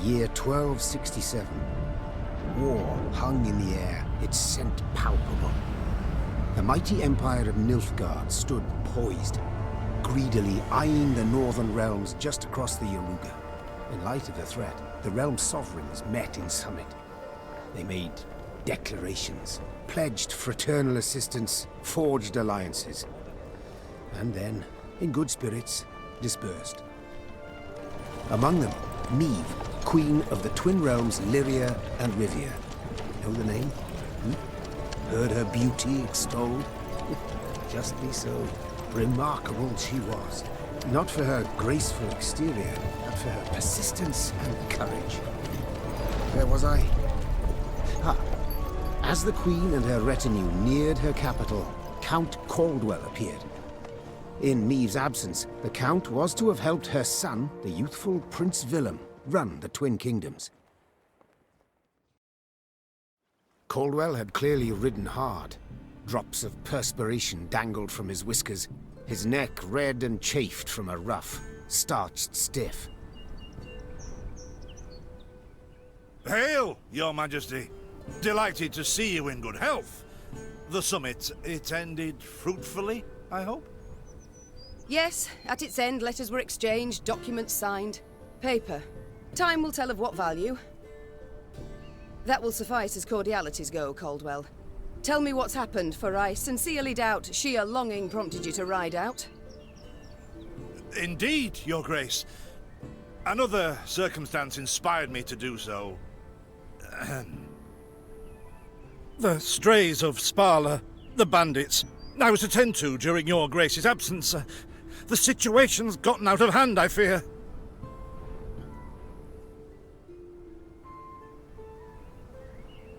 year 1267. War hung in the air, its scent palpable. The mighty empire of Nilfgaard stood poised, greedily eyeing the northern realms just across the Yaruga. In light of the threat, the realm's sovereigns met in summit. They made declarations, pledged fraternal assistance, forged alliances, and then, in good spirits, dispersed. Among them, Meve, queen of the twin realms Lyria and Rivia. Know the name? Heard her beauty extolled? Justly so. Remarkable she was. Not for her graceful exterior, but for her persistence and courage. Where was I? As the queen and her retinue neared her capital, Count Caldwell appeared. In Meve's absence, the Count was to have helped her son, the youthful Prince Willem, run the Twin Kingdoms. Caldwell had clearly ridden hard. Drops of perspiration dangled from his whiskers, his neck red and chafed from a ruff, starched stiff. Hail, Your Majesty! Delighted to see you in good health. The summit, it ended fruitfully, I hope? Yes, at its end, letters were exchanged, documents signed. Paper. Time will tell of what value. That will suffice as cordialities go, Caldwell. Tell me what's happened, for I sincerely doubt sheer longing prompted you to ride out. Indeed, Your Grace. Another circumstance inspired me to do so. The strays of Sparla, the bandits, I was to tend to during Your Grace's absence. The situation's gotten out of hand, I fear.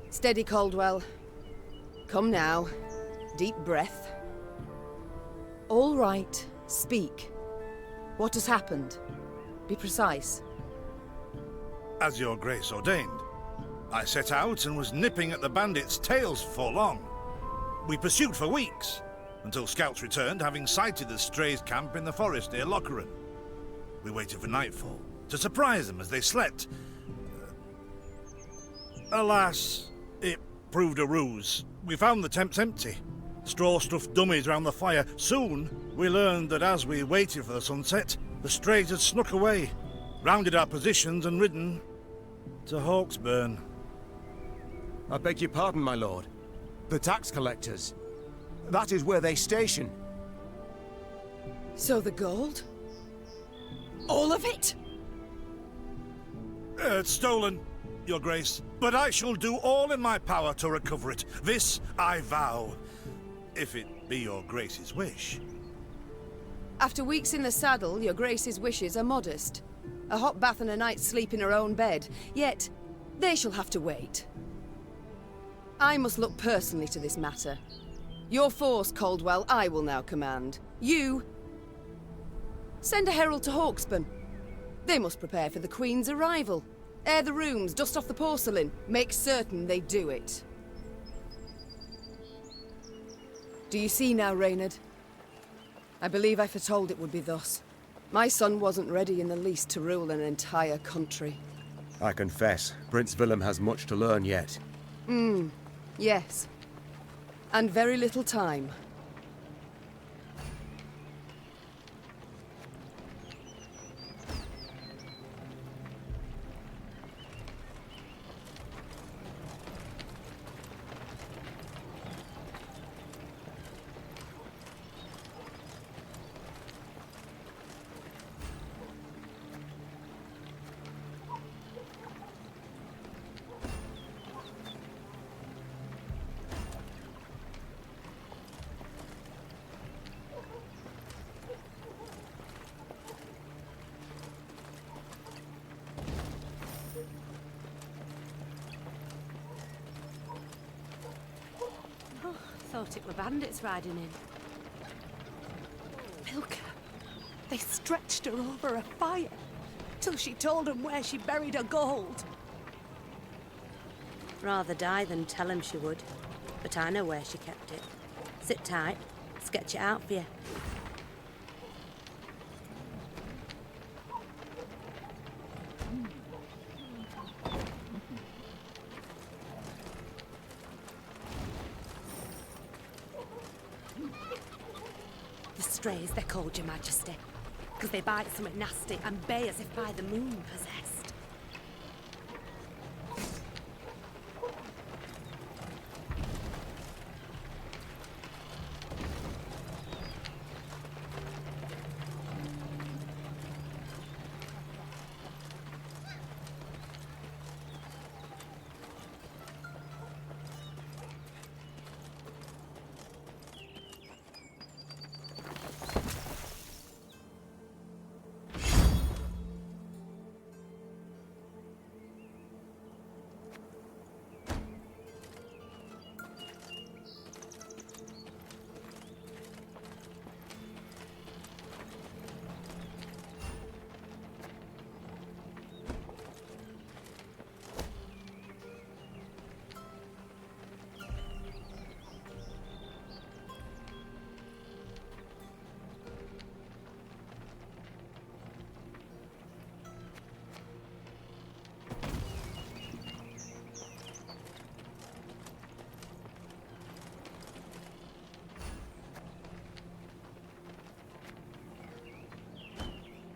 Steady, Caldwell. Come now. Deep breath. All right. Speak. What has happened? Be precise. As Your Grace ordained, I set out and was nipping at the bandits' tails for long. We pursued for weeks, until scouts returned, having sighted the strays' camp in the forest near Locheren. We waited for nightfall, to surprise them as they slept. Alas, it proved a ruse. We found the tents empty, straw-stuffed dummies round the fire. Soon, we learned that as we waited for the sunset, the strays had snuck away, rounded our positions and ridden to Hawksburn. I beg your pardon, my lord. The tax collectors. That is where they station. So the gold? All of it? It's stolen, Your Grace, but I shall do all in my power to recover it. This I vow, if it be Your Grace's wish. After weeks in the saddle, Your Grace's wishes are modest. A hot bath and a night's sleep in her own bed. Yet, they shall have to wait. I must look personally to this matter. Your force, Caldwell, I will now command. You... send a herald to Hawksburn. They must prepare for the Queen's arrival. Air the rooms, dust off the porcelain. Make certain they do it. Do you see now, Reynard? I believe I foretold it would be thus. My son wasn't ready in the least to rule an entire country. I confess, Prince Willem has much to learn yet. Yes. And very little time. Thought it were bandits riding in. Milka. They stretched her over a fire till she told them where she buried her gold. Rather die than tell him she would. But I know where she kept it. Sit tight. Sketch it out for you. strays, they're called, Your Majesty. Because they bite something nasty and bay as if by the moon possessed.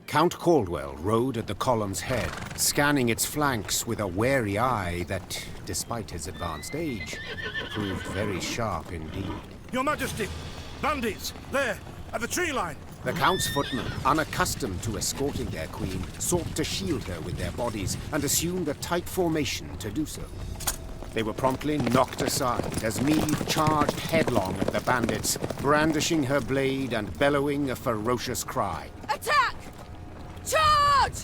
Count Caldwell rode at the column's head, scanning its flanks with a wary eye that, despite his advanced age, proved very sharp indeed. Your Majesty! Bandits! There! At the tree line! The Count's footmen, unaccustomed to escorting their queen, sought to shield her with their bodies and assumed a tight formation to do so. They were promptly knocked aside as Meve charged headlong at the bandits, brandishing her blade and bellowing a ferocious cry. Attack! Charge!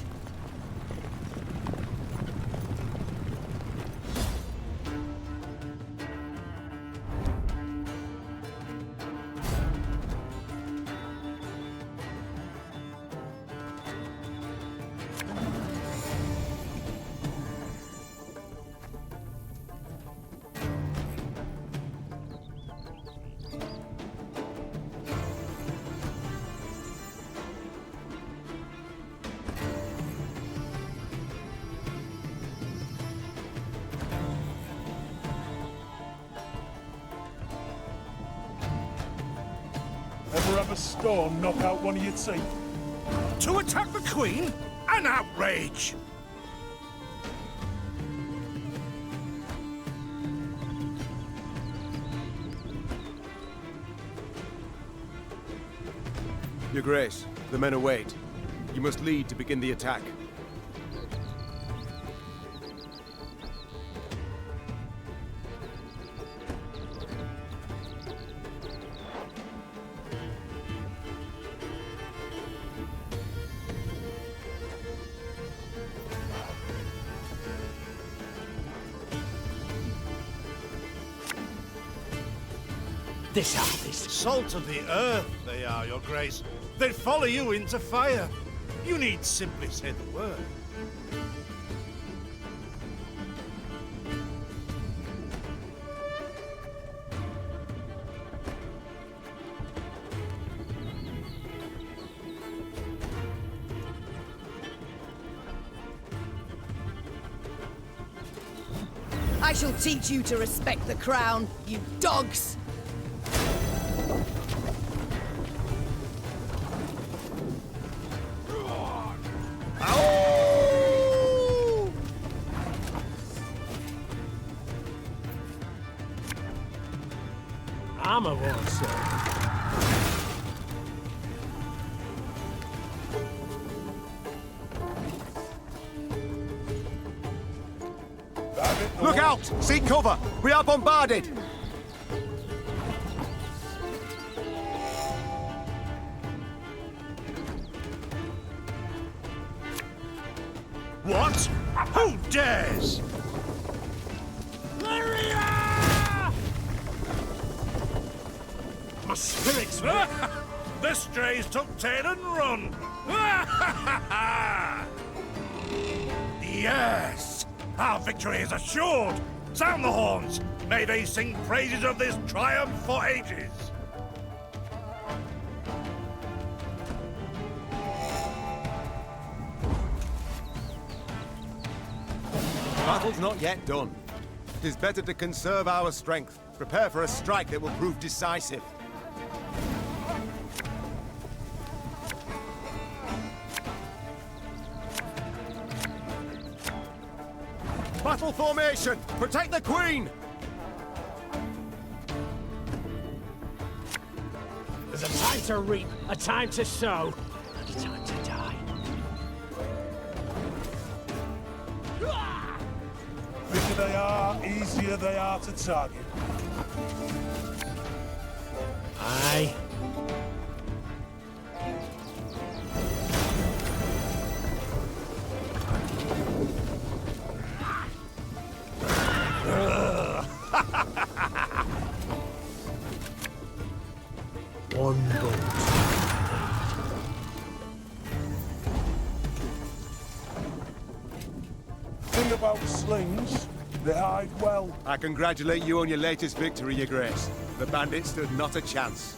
Ever have a storm knock out one of your teeth? To attack the Queen? An outrage! Your Grace, the men await. You must lead to begin the attack. This harvest. Salt of the earth, they are, Your Grace. They'd follow you into fire. You need simply say the word. I shall teach you to respect the crown, you dogs! I'm a one, sir. Look out! Seek cover! We are bombarded! What? Who dares? Lyria! My spirits, The strays took tail and run! Yes! Our victory is assured! Sound the horns! May they sing praises of this triumph for ages! Battle's not yet done. It is better to conserve our strength. Prepare for a strike that will prove decisive. Battle formation! Protect the Queen! There's a time to reap, a time to sow, and a time to die. Bigger they are, easier they are to target. Aye. One bolt. Thing about slings, they hide well. I congratulate you on your latest victory, Your Grace. The bandits stood not a chance.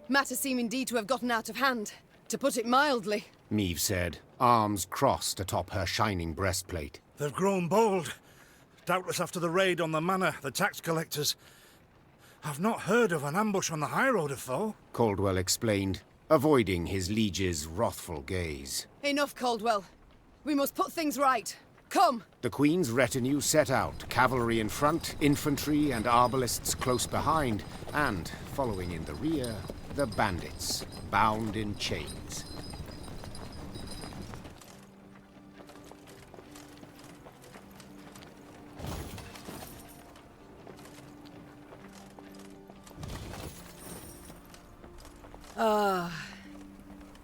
Matters seem indeed to have gotten out of hand, to put it mildly. Meve said, arms crossed atop her shining breastplate. They've grown bold. Doubtless after the raid on the manor, the tax collectors. I've not heard of an ambush on the high road afore. Caldwell explained, avoiding his liege's wrathful gaze. Enough, Caldwell. We must put things right. Come! The Queen's retinue set out, cavalry in front, infantry and arbalists close behind, and, following in the rear, the bandits, bound in chains.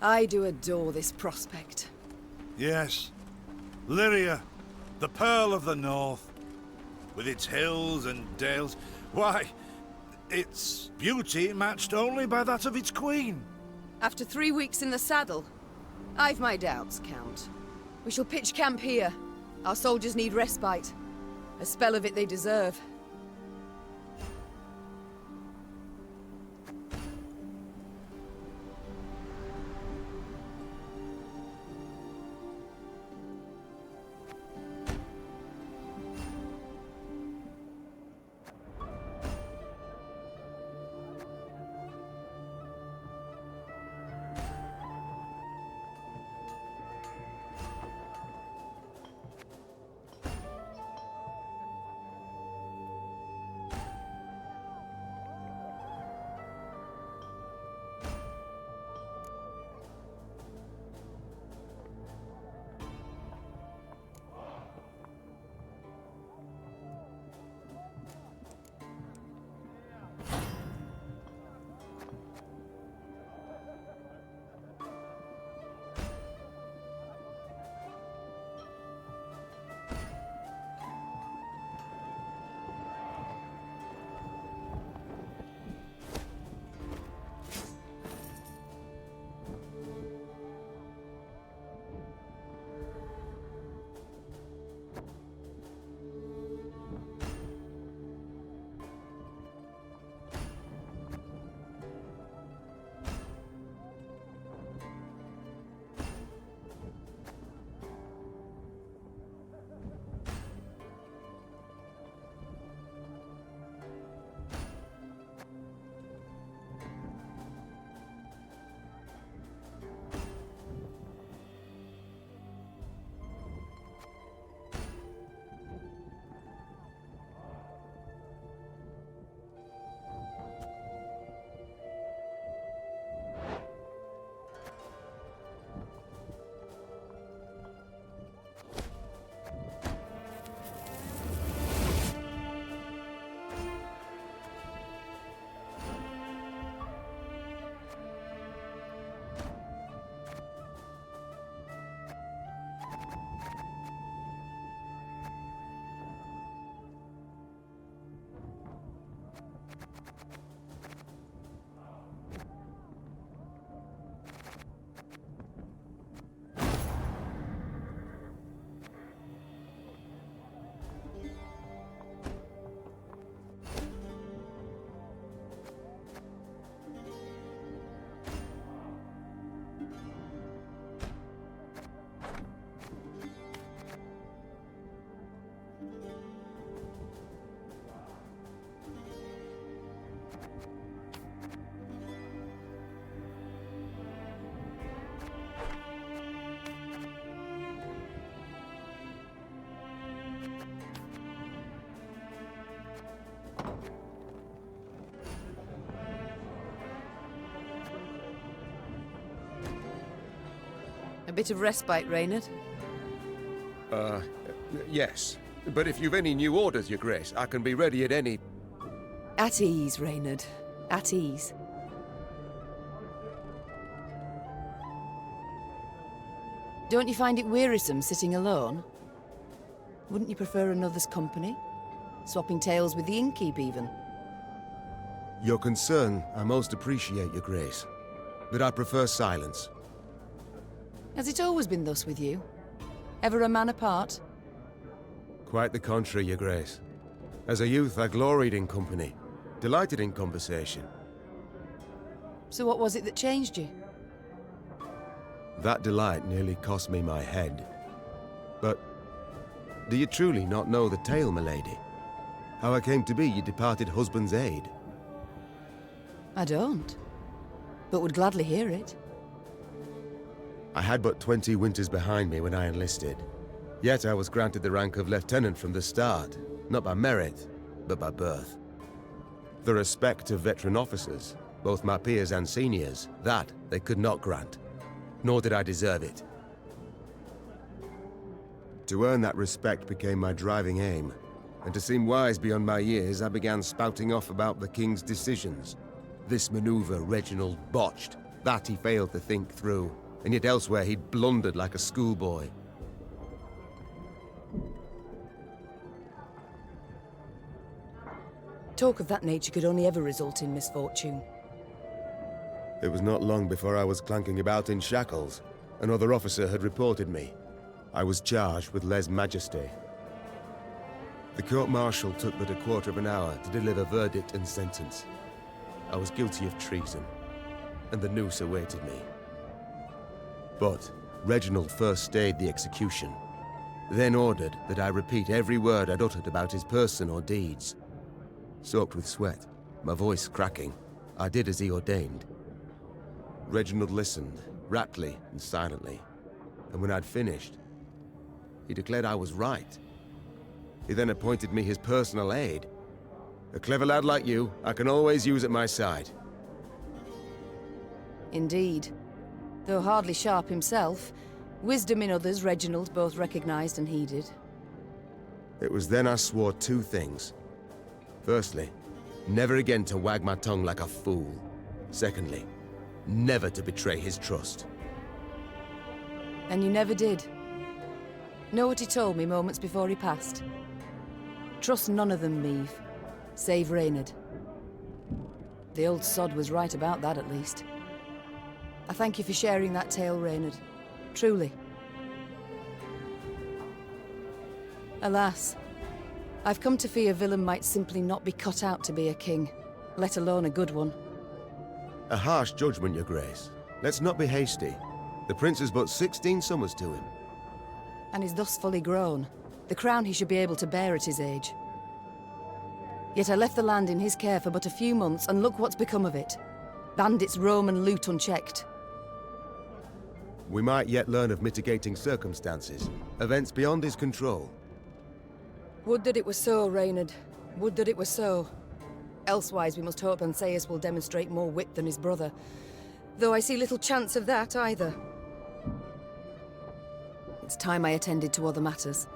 I do adore this prospect. Yes. Lyria, the Pearl of the North. With its hills and dales. Why, its beauty matched only by that of its queen. After 3 weeks in the saddle, I've my doubts, Count. We shall pitch camp here. Our soldiers need respite. A spell of it they deserve. bit of respite, Reynard? Yes. But if you've any new orders, Your Grace, I can be ready at any... At ease, Reynard. At ease. Don't you find it wearisome sitting alone? Wouldn't you prefer another's company? Swapping tales with the innkeep, even? Your concern, I most appreciate, Your Grace. But I prefer silence. Has it always been thus with you? Ever a man apart? Quite the contrary, Your Grace. As a youth, I gloried in company, delighted in conversation. So what was it that changed you? That delight nearly cost me my head. But do you truly not know the tale, milady? How I came to be your departed husband's aide? I don't, but would gladly hear it. I had but 20 winters behind me when I enlisted. Yet I was granted the rank of lieutenant from the start, not by merit, but by birth. The respect of veteran officers, both my peers and seniors, that they could not grant, nor did I deserve it. To earn that respect became my driving aim, and to seem wise beyond my years, I began spouting off about the king's decisions. This maneuver Reginald botched, that he failed to think through, and yet elsewhere he'd blundered like a schoolboy. Talk of that nature could only ever result in misfortune. It was not long before I was clanking about in shackles. Another officer had reported me. I was charged with lèse-majesté. The court-martial took but a quarter of an hour to deliver verdict and sentence. I was guilty of treason, and the noose awaited me. But Reginald first stayed the execution, then ordered that I repeat every word I'd uttered about his person or deeds. Soaked with sweat, my voice cracking, I did as he ordained. Reginald listened, raptly and silently, and when I'd finished, he declared I was right. He then appointed me his personal aide. A clever lad like you, I can always use at my side. Indeed. Though hardly sharp himself, wisdom in others Reginald both recognized and heeded. It was then I swore two things. Firstly, never again to wag my tongue like a fool. Secondly, never to betray his trust. And you never did. Know what he told me moments before he passed? Trust none of them, Meve, save Reynard. The old sod was right about that, at least. I thank you for sharing that tale, Reynard. Truly. Alas, I've come to fear Willem might simply not be cut out to be a king, let alone a good one. A harsh judgment, Your Grace. Let's not be hasty. The prince is but 16 summers to him. And is thus fully grown. The crown he should be able to bear at his age. Yet I left the land in his care for but a few months, and look what's become of it. Bandits roam and loot unchecked. We might yet learn of mitigating circumstances, events beyond his control. Would that it were so, Reynard. Would that it were so. Elsewise we must hope Ancaeus will demonstrate more wit than his brother. Though I see little chance of that either. It's time I attended to other matters.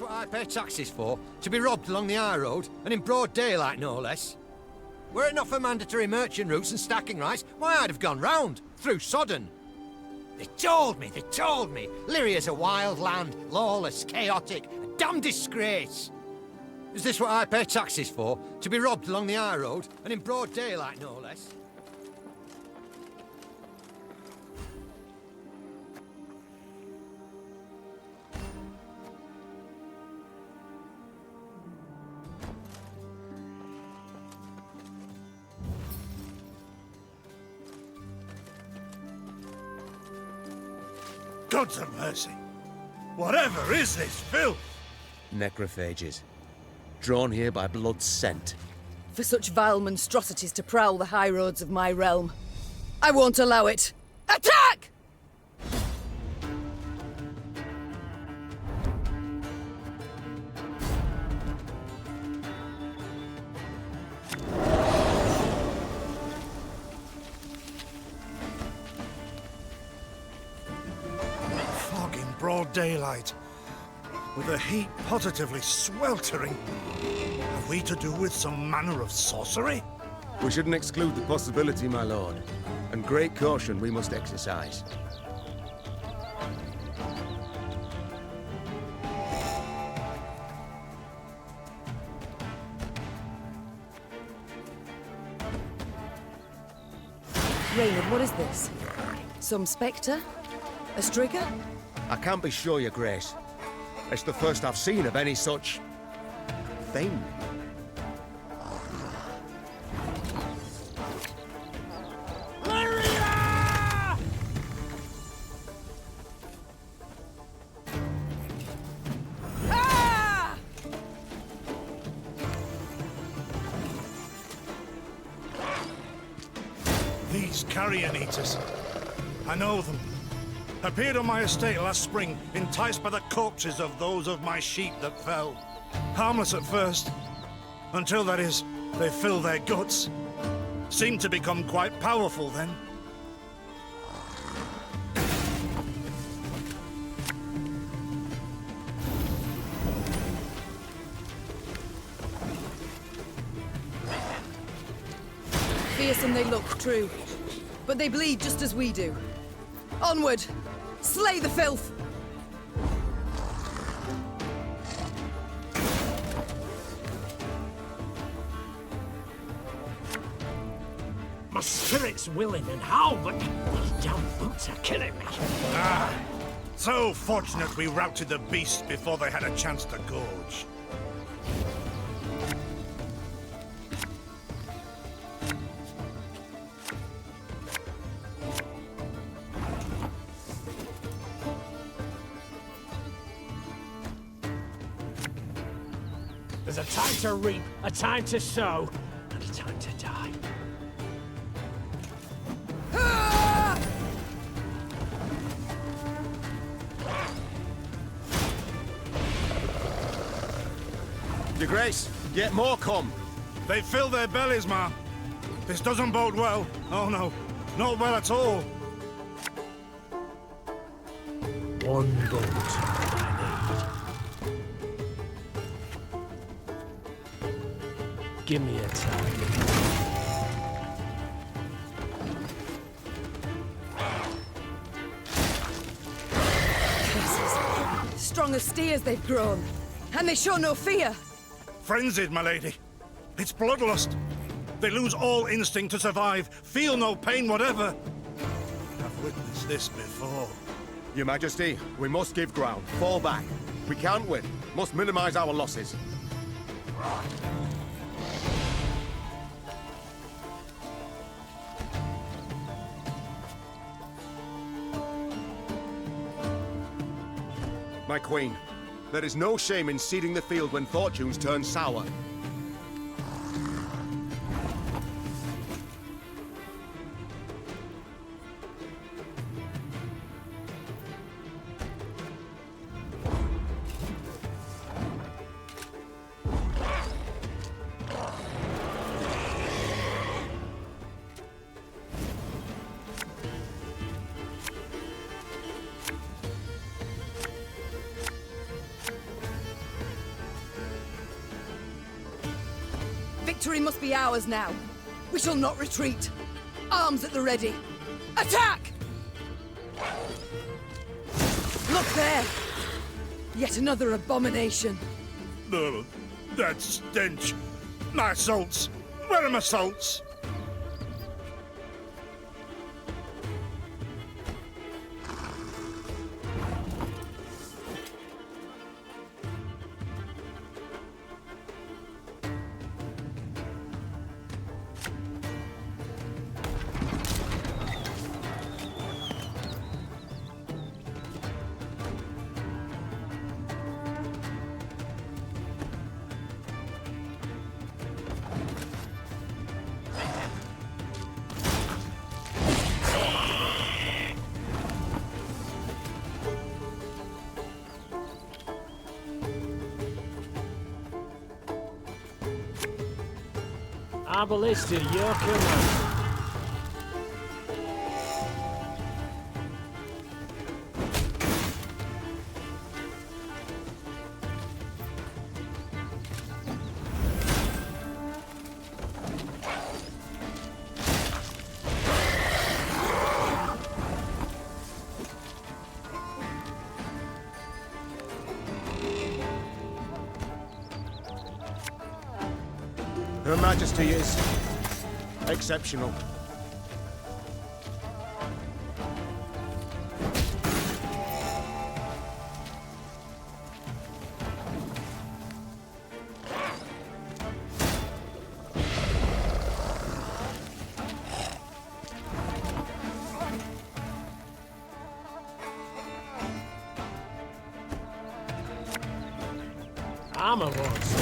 what I pay taxes for? To be robbed along the high road, and in broad daylight, no less? Were it not for mandatory merchant routes and stacking rights, why, I'd have gone round, through Sodden. They told me, Lyria's a wild land, lawless, chaotic, a damn disgrace. Is this what I pay taxes for? To be robbed along the high road, and in broad daylight, no less? Gods of mercy! Whatever is this filth? Necrophages. Drawn here by blood scent. For such vile monstrosities to prowl the high roads of my realm. I won't allow it! Attack! Fog in broad daylight, with the heat positively sweltering. Have we to do with some manner of sorcery? We shouldn't exclude the possibility, my lord. And great caution we must exercise. Reynard, what is this? Some spectre? A strigger? I can't be sure, your grace. It's the first I've seen of any such... thing. Lyria! Ah! These carrion eaters. I know them. Appeared on my estate last spring, enticed by the corpses of those of my sheep that fell. Harmless at first, until, that is, they fill their guts. Seemed to become quite powerful then. Fearsome they look, true. But they bleed just as we do. Onward! Slay the filth! My spirit's willing and how, but these damn boots are killing me. Ah, so fortunate we routed the beasts before they had a chance to gorge. There's a time to reap, a time to sow, and a time to die. Your grace, yet more come. They fill their bellies, ma. This doesn't bode well. Oh no, not well at all. One boat I need. Give me a time. Curses. Strong as steers they've grown. And they show no fear. Frenzied, my lady. It's bloodlust. They lose all instinct to survive, feel no pain whatever. I've witnessed this before. Your Majesty, we must give ground. Fall back. We can't win. Must minimize our losses. My queen, there is no shame in ceding the field when fortunes turn sour. Victory must be ours now. We shall not retreat. Arms at the ready. Attack! Look there! Yet another abomination. Ugh, that stench. My salts. Where are my salts? Our ballista, your command. Her Majesty is exceptional. Armor wars.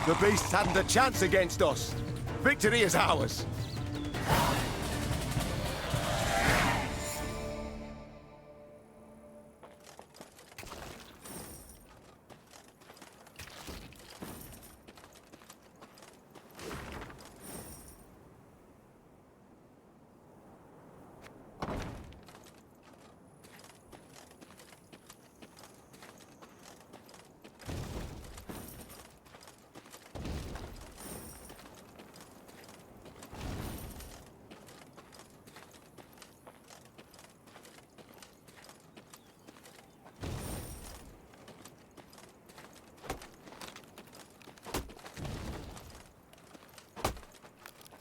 The beasts hadn't a chance against us. Victory is ours.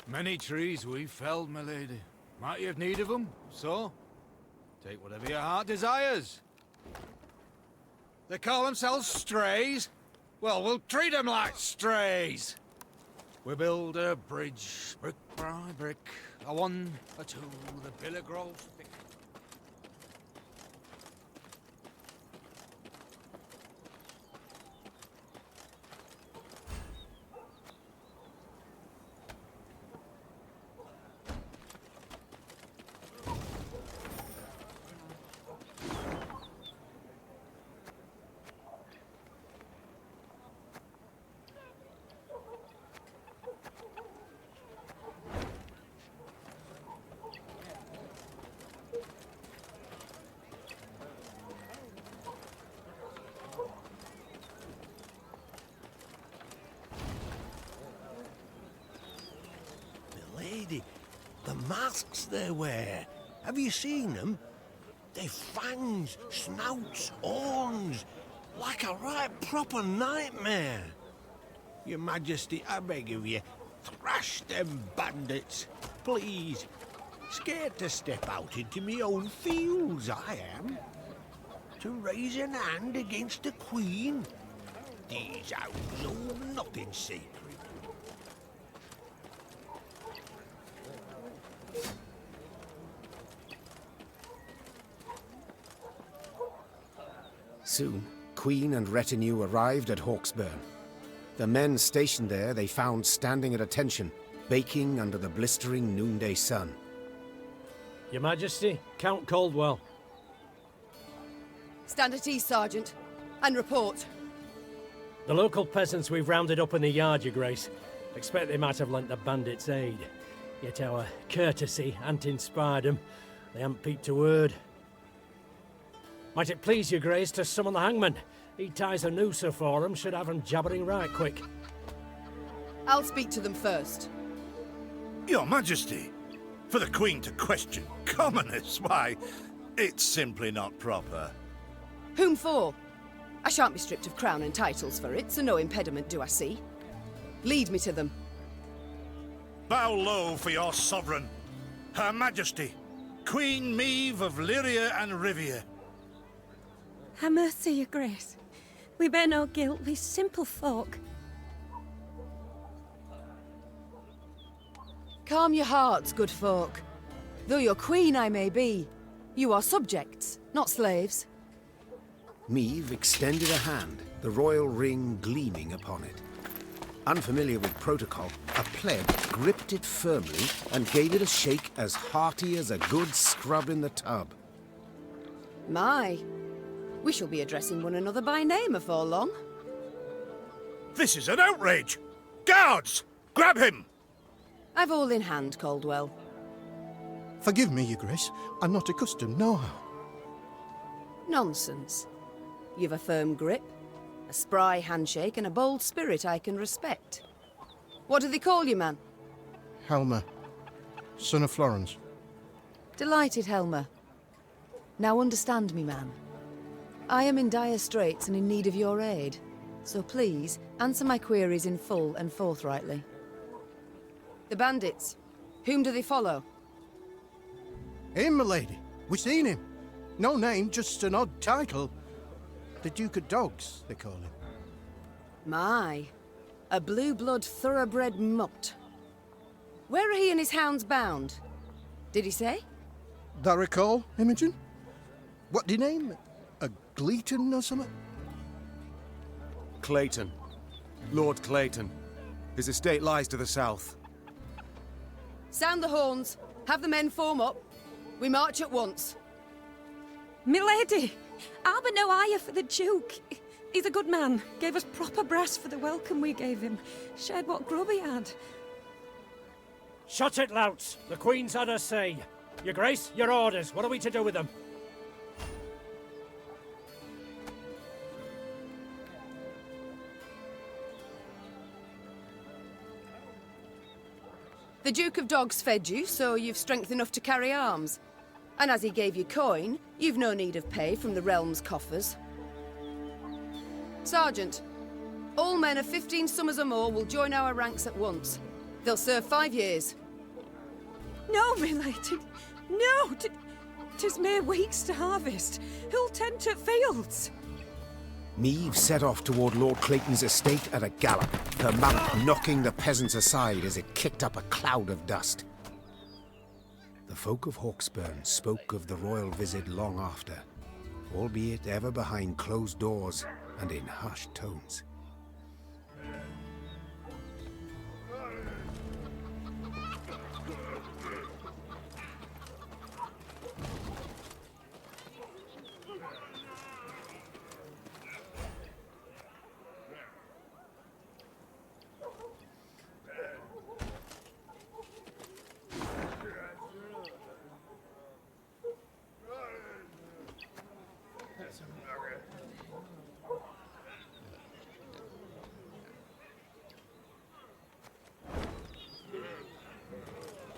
Many trees we've felled, my lady. Might you have need of them? So, take whatever your heart desires. They call themselves strays? Well, we'll treat them like strays. We build a bridge, brick by brick. A one, a two, the pillar grows thick. Lady, the masks they wear. Have you seen them? They've fangs, snouts, horns, like a right proper nightmare. Your Majesty, I beg of you, thrash them bandits, please. Scared to step out into me own fields, I am. To raise an hand against the Queen. These owls know nothing secret. Soon, Queen and retinue arrived at Hawksburn. The men stationed there they found standing at attention, baking under the blistering noonday sun. Your Majesty, Count Caldwell. Stand at ease, Sergeant, and report. The local peasants we've rounded up in the yard, Your Grace. Expect they might have lent the bandits aid. Yet our courtesy hadn't inspired them. They haven't peeped a word. Might it please your grace to summon the hangman? He ties a noose for him, should have him jabbering right quick. I'll speak to them first. Your Majesty, for the Queen to question commoners, why, it's simply not proper. Whom for? I shan't be stripped of crown and titles for it, so no impediment do I see. Lead me to them. Bow low for your sovereign, Her Majesty, Queen Meve of Lyria and Rivia. Have mercy, your grace. We bear no guilt, we simple folk. Calm your hearts, good folk. Though your queen I may be, you are subjects, not slaves. Meve extended a hand, the royal ring gleaming upon it. Unfamiliar with protocol, a pleb gripped it firmly and gave it a shake as hearty as a good scrub in the tub. My, we shall be addressing one another by name afore long. This is an outrage! Guards! Grab him! I've all in hand, Caldwell. Forgive me, your grace. I'm not accustomed, nohow. Nonsense. You've a firm grip, a spry handshake, and a bold spirit I can respect. What do they call you, man? Helmer, son of Florence. Delighted, Helmer. Now understand me, man. I am in dire straits and in need of your aid, so please answer my queries in full and forthrightly. The bandits, whom do they follow? Him, my lady. We seen him. No name, just an odd title. The Duke of Dogs, they call him. My, a blue-blood thoroughbred mutt. Where are he and his hounds bound? Did he say? That recall, Imogen? What do you name? A Gleeton or something? Clayton. Lord Clayton. His estate lies to the south. Sound the horns. Have the men form up. We march at once. Milady! Arbor no higher for the Duke. He's a good man. Gave us proper brass for the welcome we gave him. Shared what grub he had. Shut it, louts. The Queen's had her say. Your grace, your orders. What are we to do with them? The Duke of Dogs fed you, so you've strength enough to carry arms. And as he gave you coin, you've no need of pay from the realm's coffers. Sergeant, all men of 15 summers or more will join our ranks at once. They'll serve 5 years. No, milady. No! 'Tis mere weeks to harvest. Who'll tend to fields? Meve set off toward Lord Clayton's estate at a gallop, her mount knocking the peasants aside as it kicked up a cloud of dust. The folk of Hawksburn spoke of the royal visit long after, albeit ever behind closed doors and in hushed tones.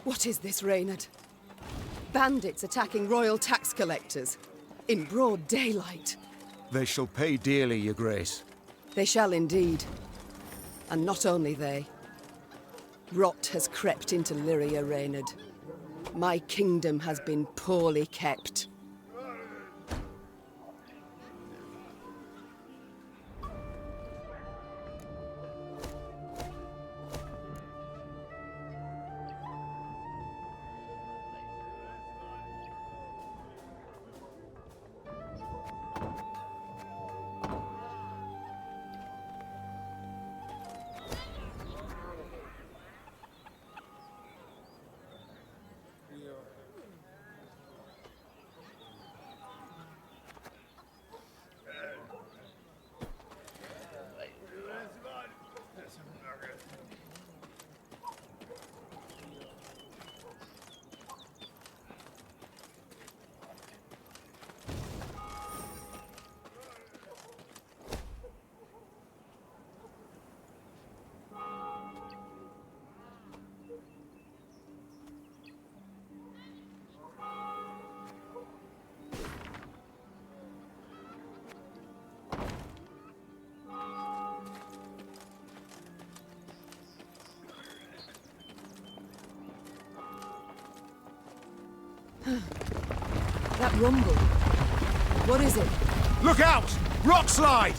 What is this, Reynard? Bandits attacking royal tax collectors in broad daylight. They shall pay dearly, your grace. They shall indeed. And not only they. Rot has crept into Lyria, Reynard. My kingdom has been poorly kept. That rumble. What is it? Look out! Rock slide!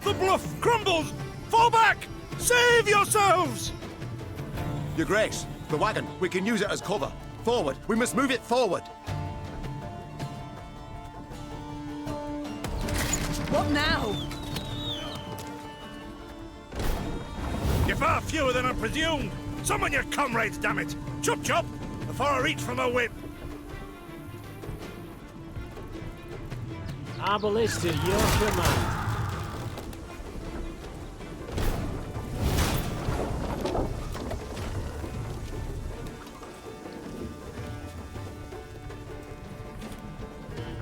The bluff crumbles! Fall back! Save yourselves! Your Grace, the wagon. We can use it as cover. Forward. We must move it forward. What now? You're far fewer than I presumed. Summon your comrades, damn it! Chop chop! Before I reach for my whip. Arbalist to your command.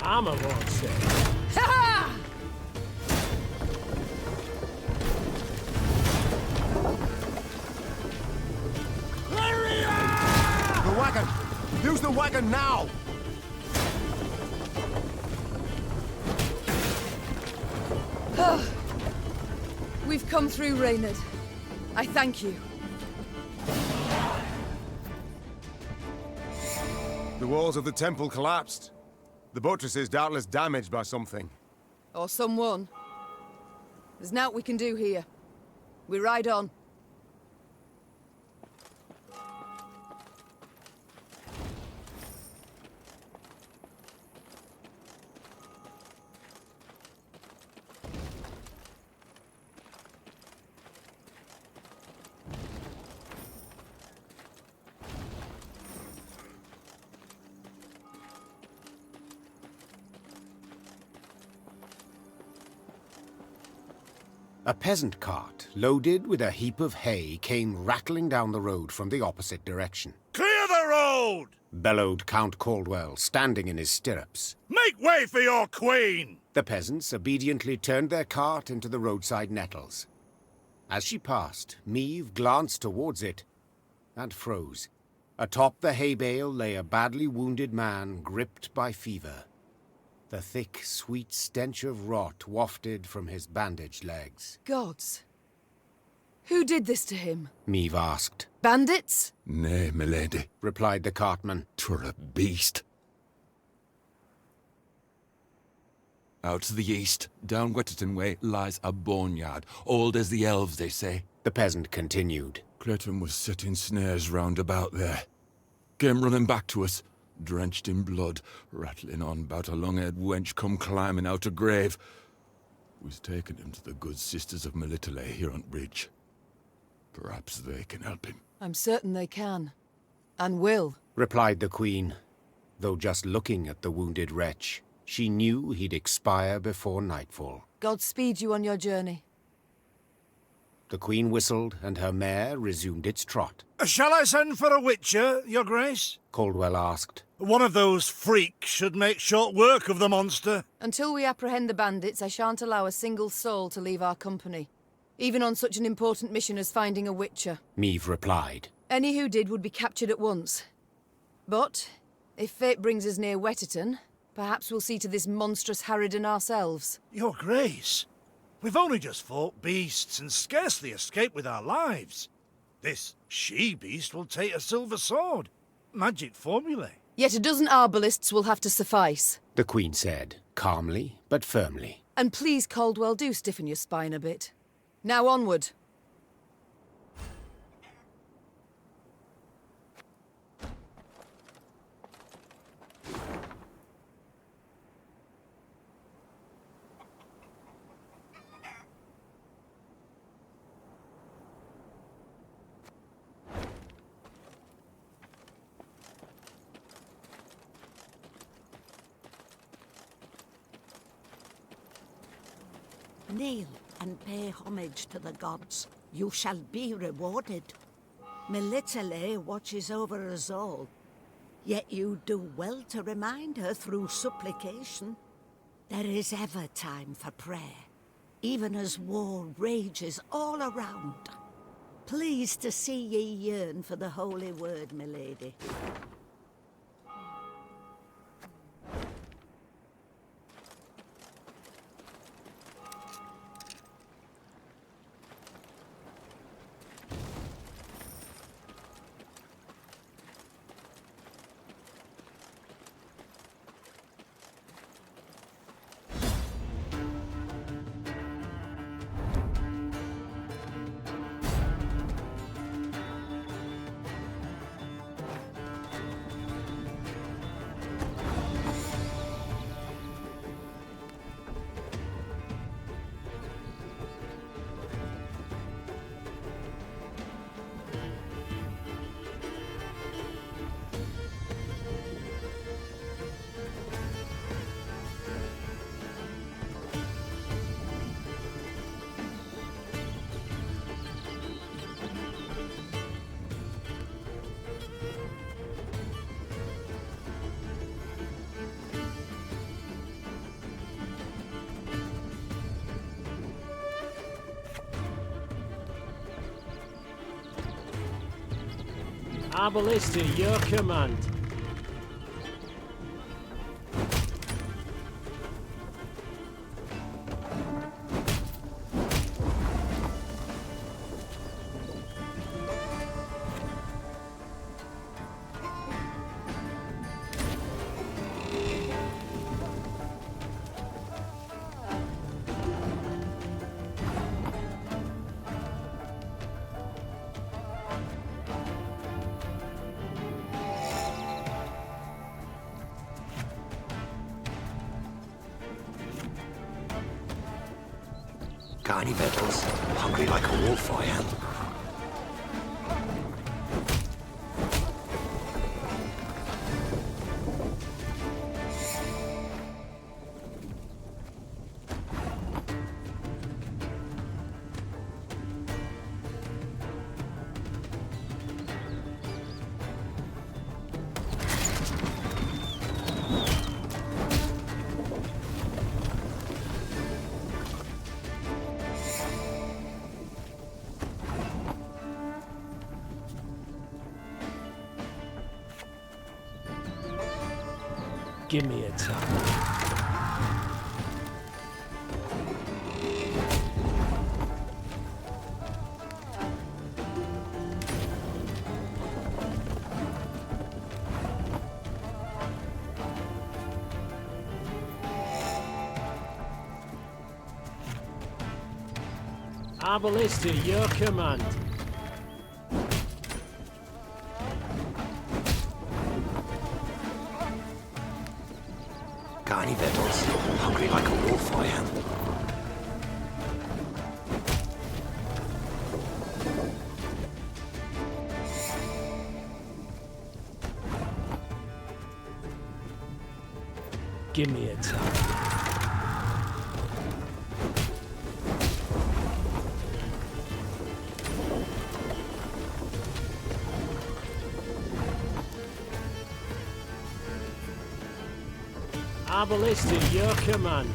Armor won't say. Ha! Lyria! The wagon! Use the wagon now! We've come through, Reynard. I thank you. The walls of the temple collapsed. The buttress is doubtless damaged by something. Or someone. There's naught we can do here. We ride on. A peasant cart, loaded with a heap of hay, came rattling down the road from the opposite direction. Clear the road! Bellowed Count Caldwell, standing in his stirrups. Make way for your queen! The peasants obediently turned their cart into the roadside nettles. As she passed, Meve glanced towards it and froze. Atop the hay bale lay a badly wounded man gripped by fever. The thick, sweet stench of rot wafted from his bandaged legs. Gods. Who did this to him? Meve asked. Bandits? Nay, milady, Replied the cartman. 'twere a beast. Out to the east, down Wetterton way, lies a boneyard, old as the elves, they say. The peasant continued. Clayton was setting snares round about there. Came running back to us, drenched in blood, rattling on about a long-haired wench come climbing out a grave. We's taken him to the good sisters of Melitele here on Bridge. Perhaps they can help him. I'm certain they can. And will. Replied the queen. Though just looking at the wounded wretch, she knew he'd expire before nightfall. God speed you on your journey. The queen whistled, and her mare resumed its trot. Shall I send for a witcher, your grace? Caldwell asked. One of those freaks should make short work of the monster. Until we apprehend the bandits, I shan't allow a single soul to leave our company. Even on such an important mission as finding a witcher. Meve replied. Any who did would be captured at once. But, if fate brings us near Wetterton, perhaps we'll see to this monstrous harridan ourselves. Your grace, we've only just fought beasts and scarcely escaped with our lives. This she-beast will take a silver sword. Magic formulae. Yet a dozen arbalists will have to suffice. The queen said, calmly but firmly. And please, Caldwell, do stiffen your spine a bit. Now onward. Kneel and pay homage to the gods. You shall be rewarded. Melitele watches over us all. Yet you do well to remind her through supplication. There is ever time for prayer, even as war rages all around. Pleased to see ye yearn for the holy word, milady. Arbalist to your command. Got any victuals? Hungry like a wolf, I am. Give me a time. Arbalist to your command. Got any victuals? Hungry like a wolf, I am. Give me a time. Arbalist to your command.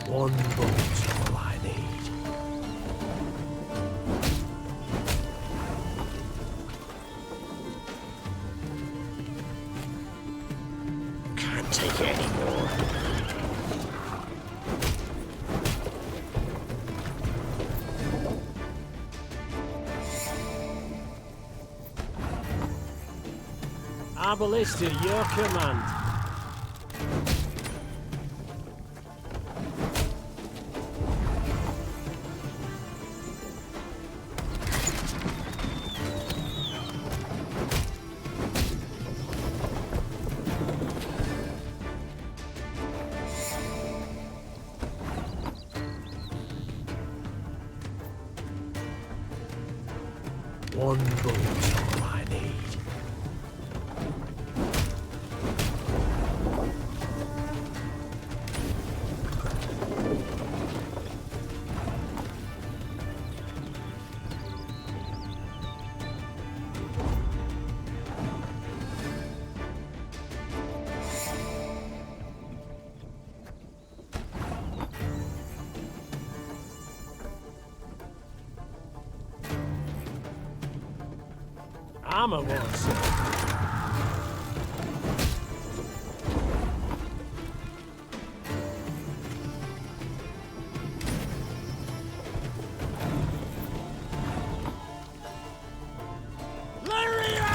One boat's all I need. Can't take it anymore. Marble is to your command. One boat's all I need. Armor won't serve. Lyria!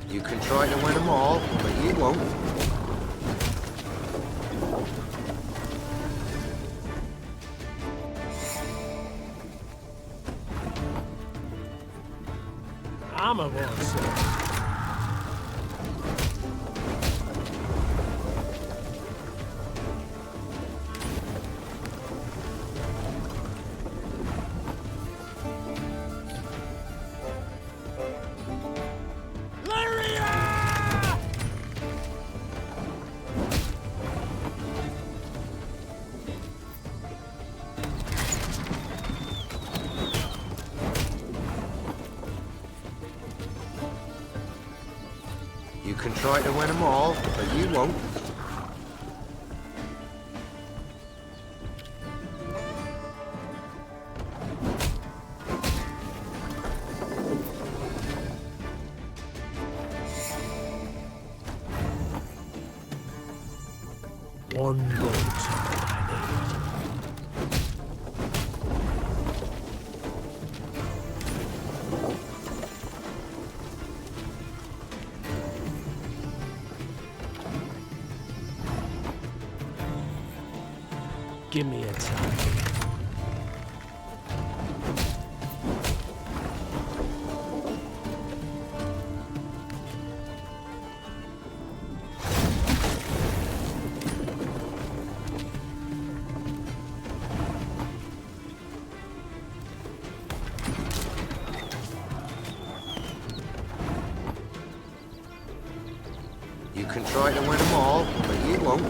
You can try to win them all, but you won't. Armor won't serve. You can try to win them all, but you won't. One boat all I need. Give me a time. You can try to win them all, but you won't.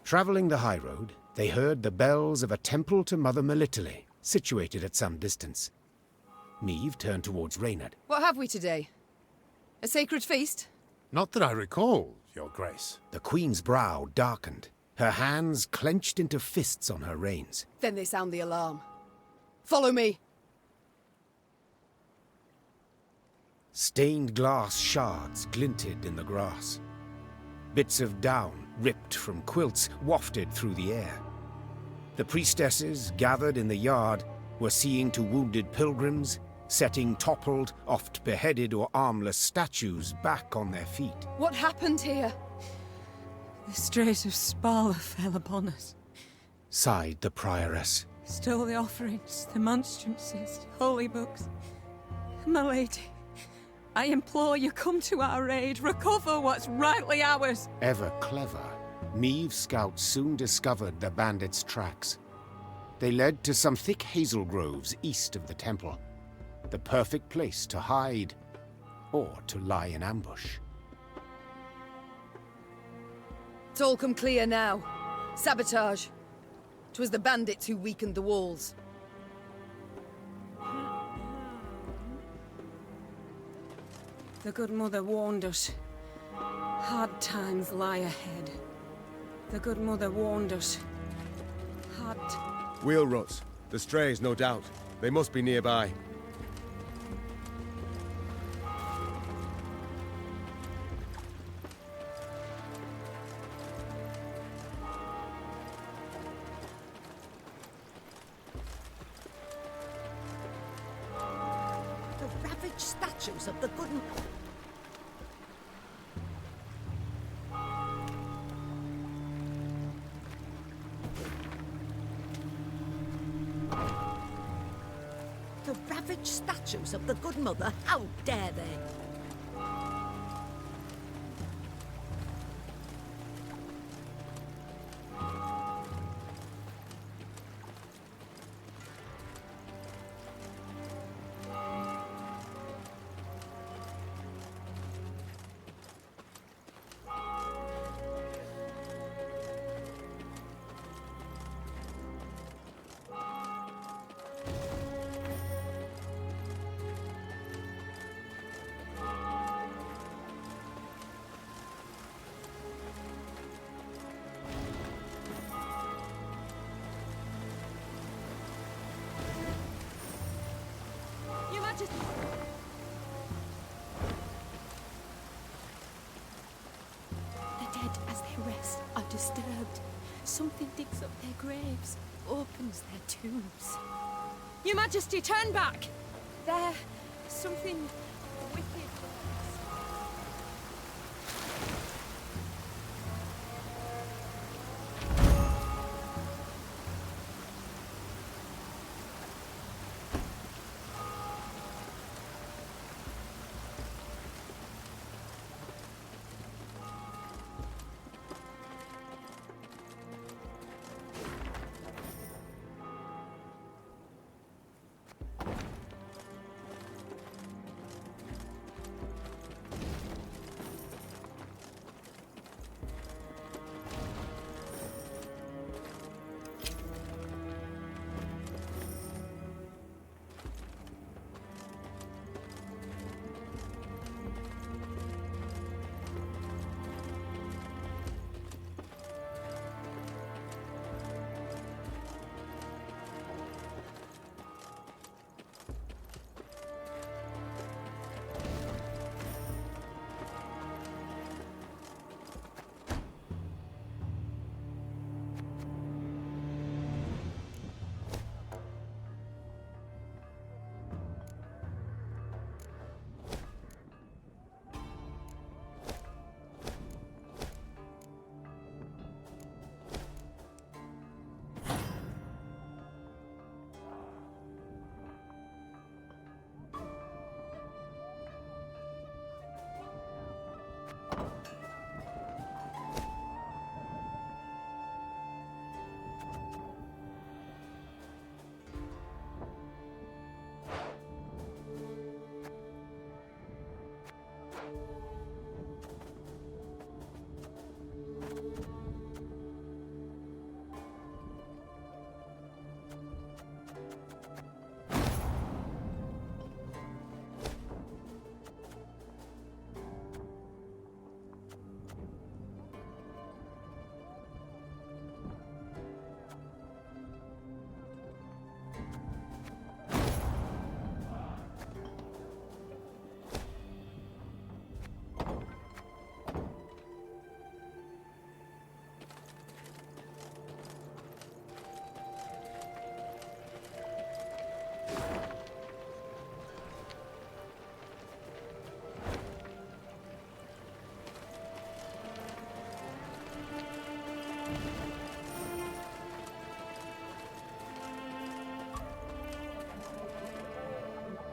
Travelling the high road, they heard the bells of a temple to Mother Melitele, situated at some distance. Meve turned towards Reynard. What have we today? A sacred feast? Not that I recall, Your Grace. The Queen's brow darkened. Her hands clenched into fists on her reins. Then they sound the alarm. Follow me! Stained glass shards glinted in the grass. Bits of down, ripped from quilts, wafted through the air. The priestesses, gathered in the yard, were seeing to wounded pilgrims, setting toppled, oft beheaded or armless statues back on their feet. What happened here? The strays of Spala fell upon us. Sighed the prioress. Stole the offerings, the monstrances, holy books. My lady, I implore you, come to our aid. Recover what's rightly ours. Ever clever, Meve's scouts soon discovered the bandits' tracks. They led to some thick hazel groves east of the temple. The perfect place to hide, or to lie in ambush. It's all come clear now. Sabotage. 'Twas the bandits who weakened the walls. The good mother warned us. Hard times lie ahead. The good mother warned us. Wheel ruts. The strays, no doubt. They must be nearby. The ravaged statues of the good... The ravaged statues of the good mother, how dare they? The dead, as they rest, are disturbed. Something digs up their graves, opens their tombs. Your Majesty, turn back! There, something wicked.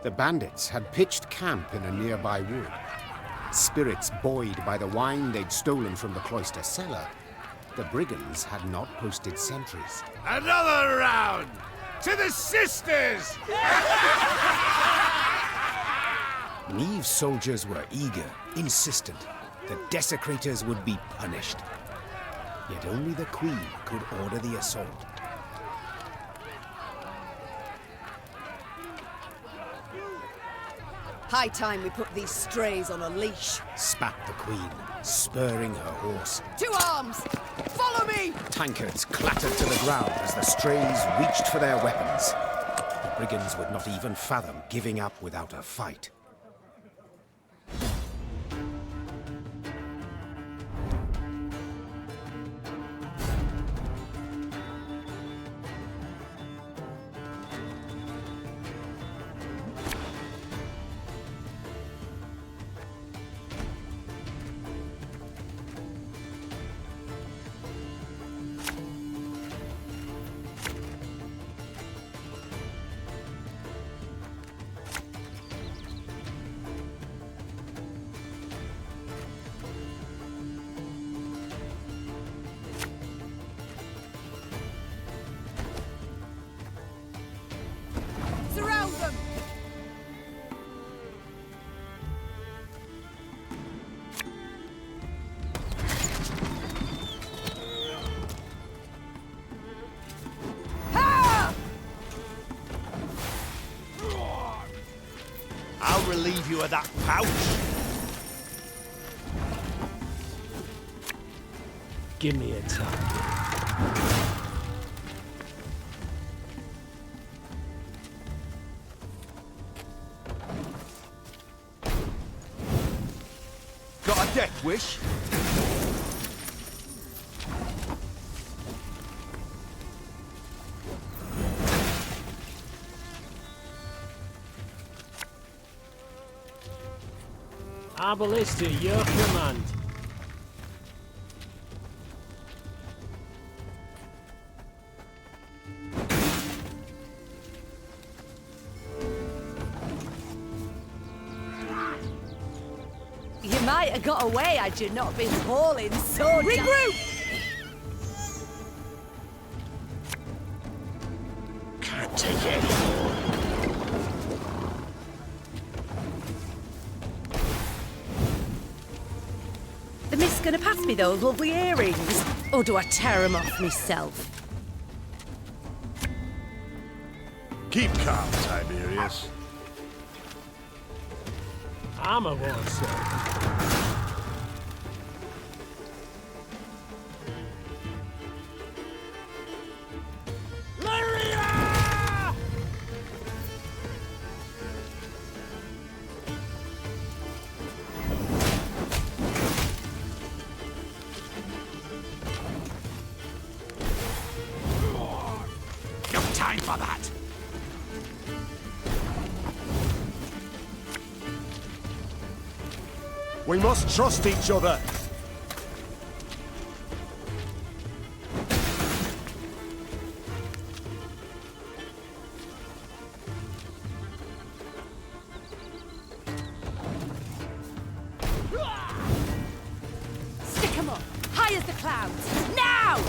The bandits had pitched camp in a nearby wood. Spirits buoyed by the wine they'd stolen from the cloister cellar, the brigands had not posted sentries. Another round! To the sisters! Meve's soldiers were eager, insistent. The desecrators would be punished. Yet only the Queen could order the assault. High time we put these strays on a leash. Spat the Queen, spurring her horse. To arms! Follow me! Tankards clattered to the ground as the strays reached for their weapons. The brigands would not even fathom giving up without a fight. Surround them! I'll relieve you of that pouch. Give me a time. Got a death wish? Arbalest to your command. You might have got away had you not been hauling so... Regroup! Can't take it anymore. The mist's gonna pass me those lovely earrings? Or do I tear them off myself? Keep calm, Tiberius. Armor won't serve. Lyria! No time for that. We must trust each other. Stick 'em up! High as the clouds! Now!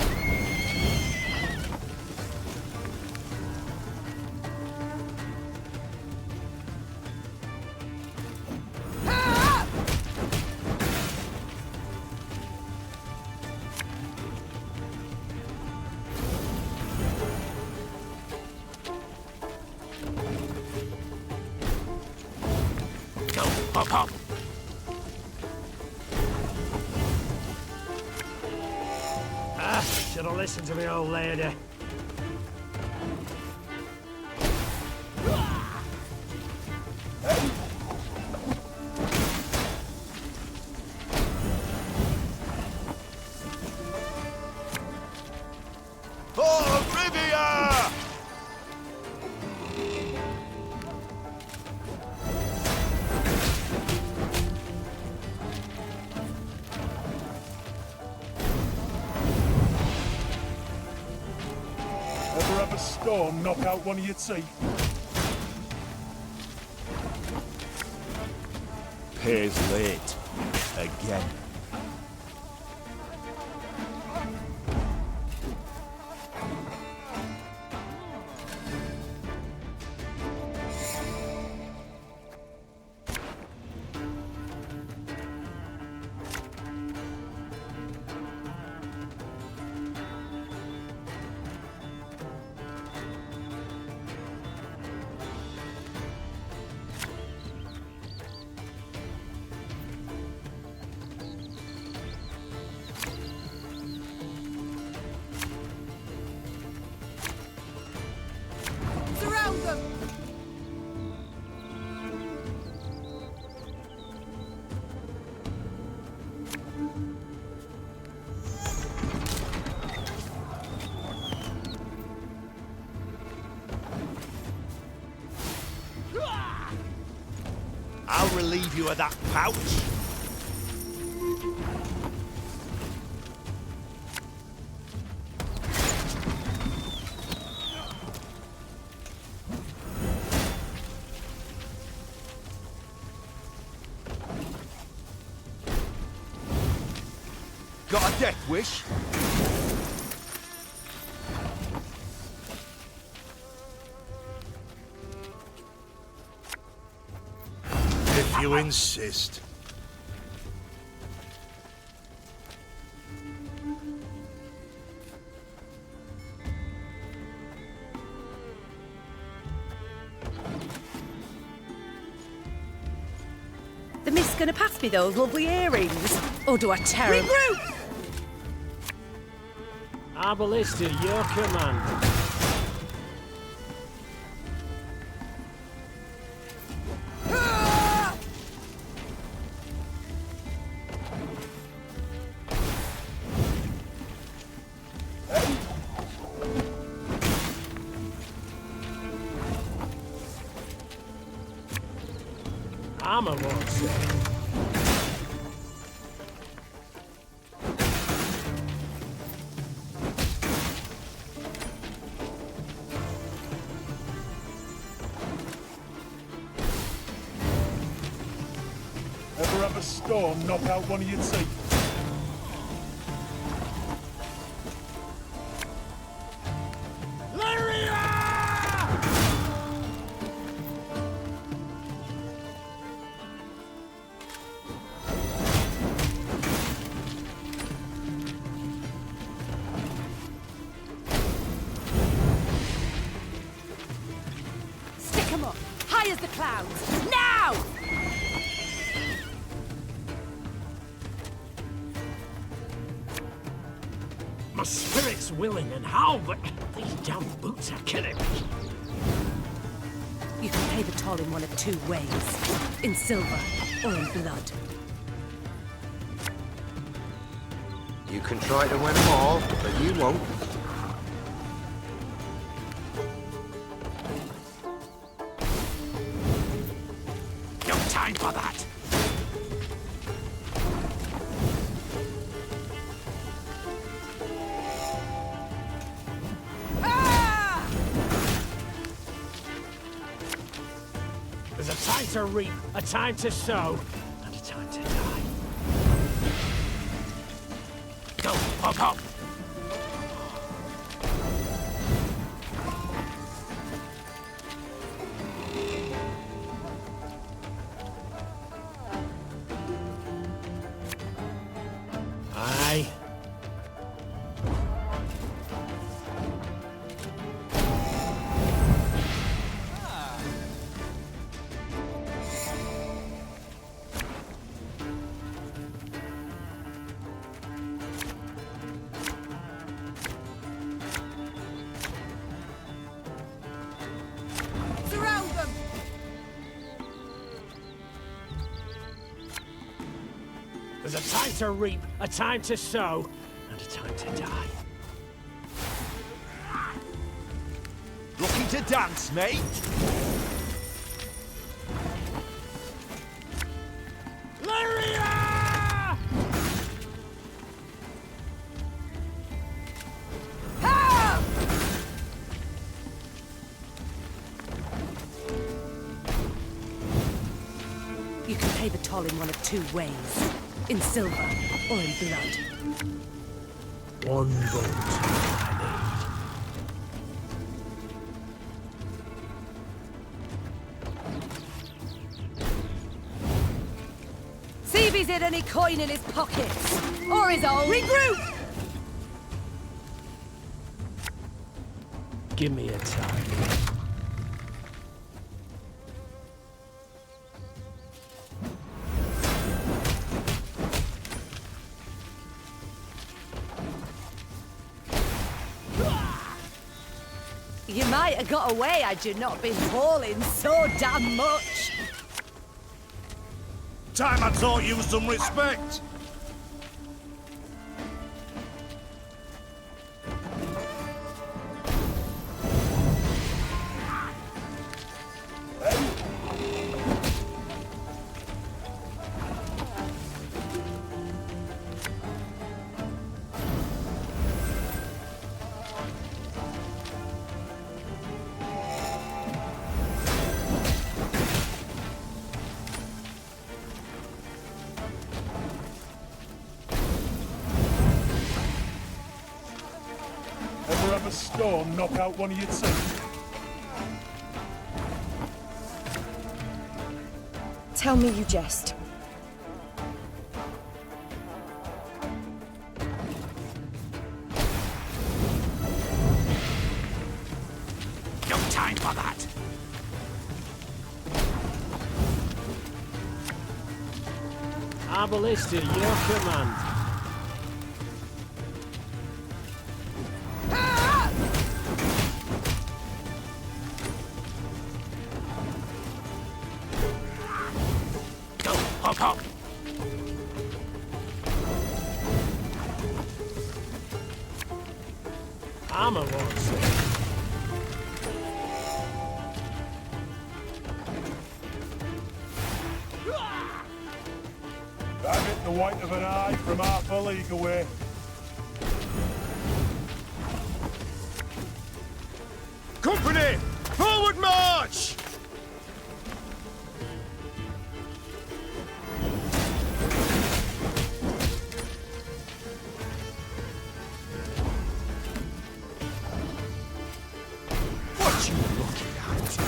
Go, hop, hop. Should have listened to me old lady. For Rivia! Ever have a storm knock out one of your teeth? pays late. Again. Surround them! I'll relieve you of that pouch. Got a death wish? If you insist. The mist's gonna pass me those lovely earrings? Or do I tear 'em? Regroup! Arbal is to your command. Armor won't say. Ever have a storm knock out one of your teeth? Stick 'em up! High as the clouds! Now! My spirit's willing and how, but these damn boots are killing me. You can pay the toll in one of two ways. In silver or in blood. You can try to win them all, but you won't. No time for that. There's a time to reap, a time to sow, and a time to die. Go, go, go! Aye. Surround them! There's a time to reap, a time to sow, and a time to die. Looking to dance, mate? Lyria! Help! You can pay the toll in one of two ways. In silver or in blood. One vote. See if he's hid any coin in his pockets. Or his own. Regroup! Give me a target. You might have got away had you not been hauling so damn much. Time I taught you some respect. Ever have a storm knock out one of your teeth? Tell me you jest. No time for that. Arbalista, your command. Go, hop, hop. Armor won't save. I've hit the white of an eye from half a league away. Company! Forward march! What you looking at?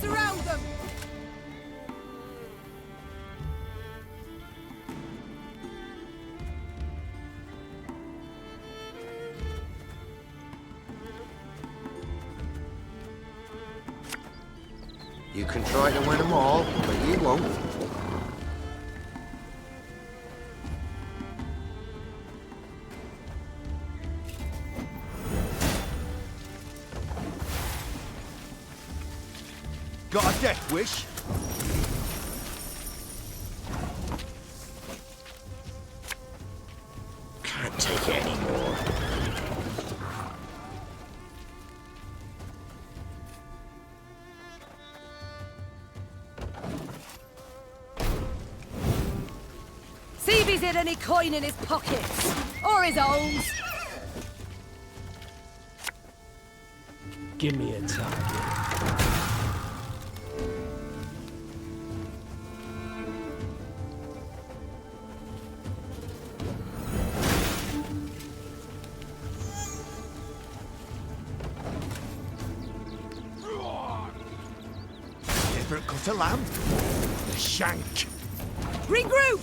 Surround them! You can try to win them all, but you won't. Got a death wish? Can't take it anymore. See if he's hid any coin in his pockets. Or his own. Give me a target. Different cut of lamb? The shank. Regroup!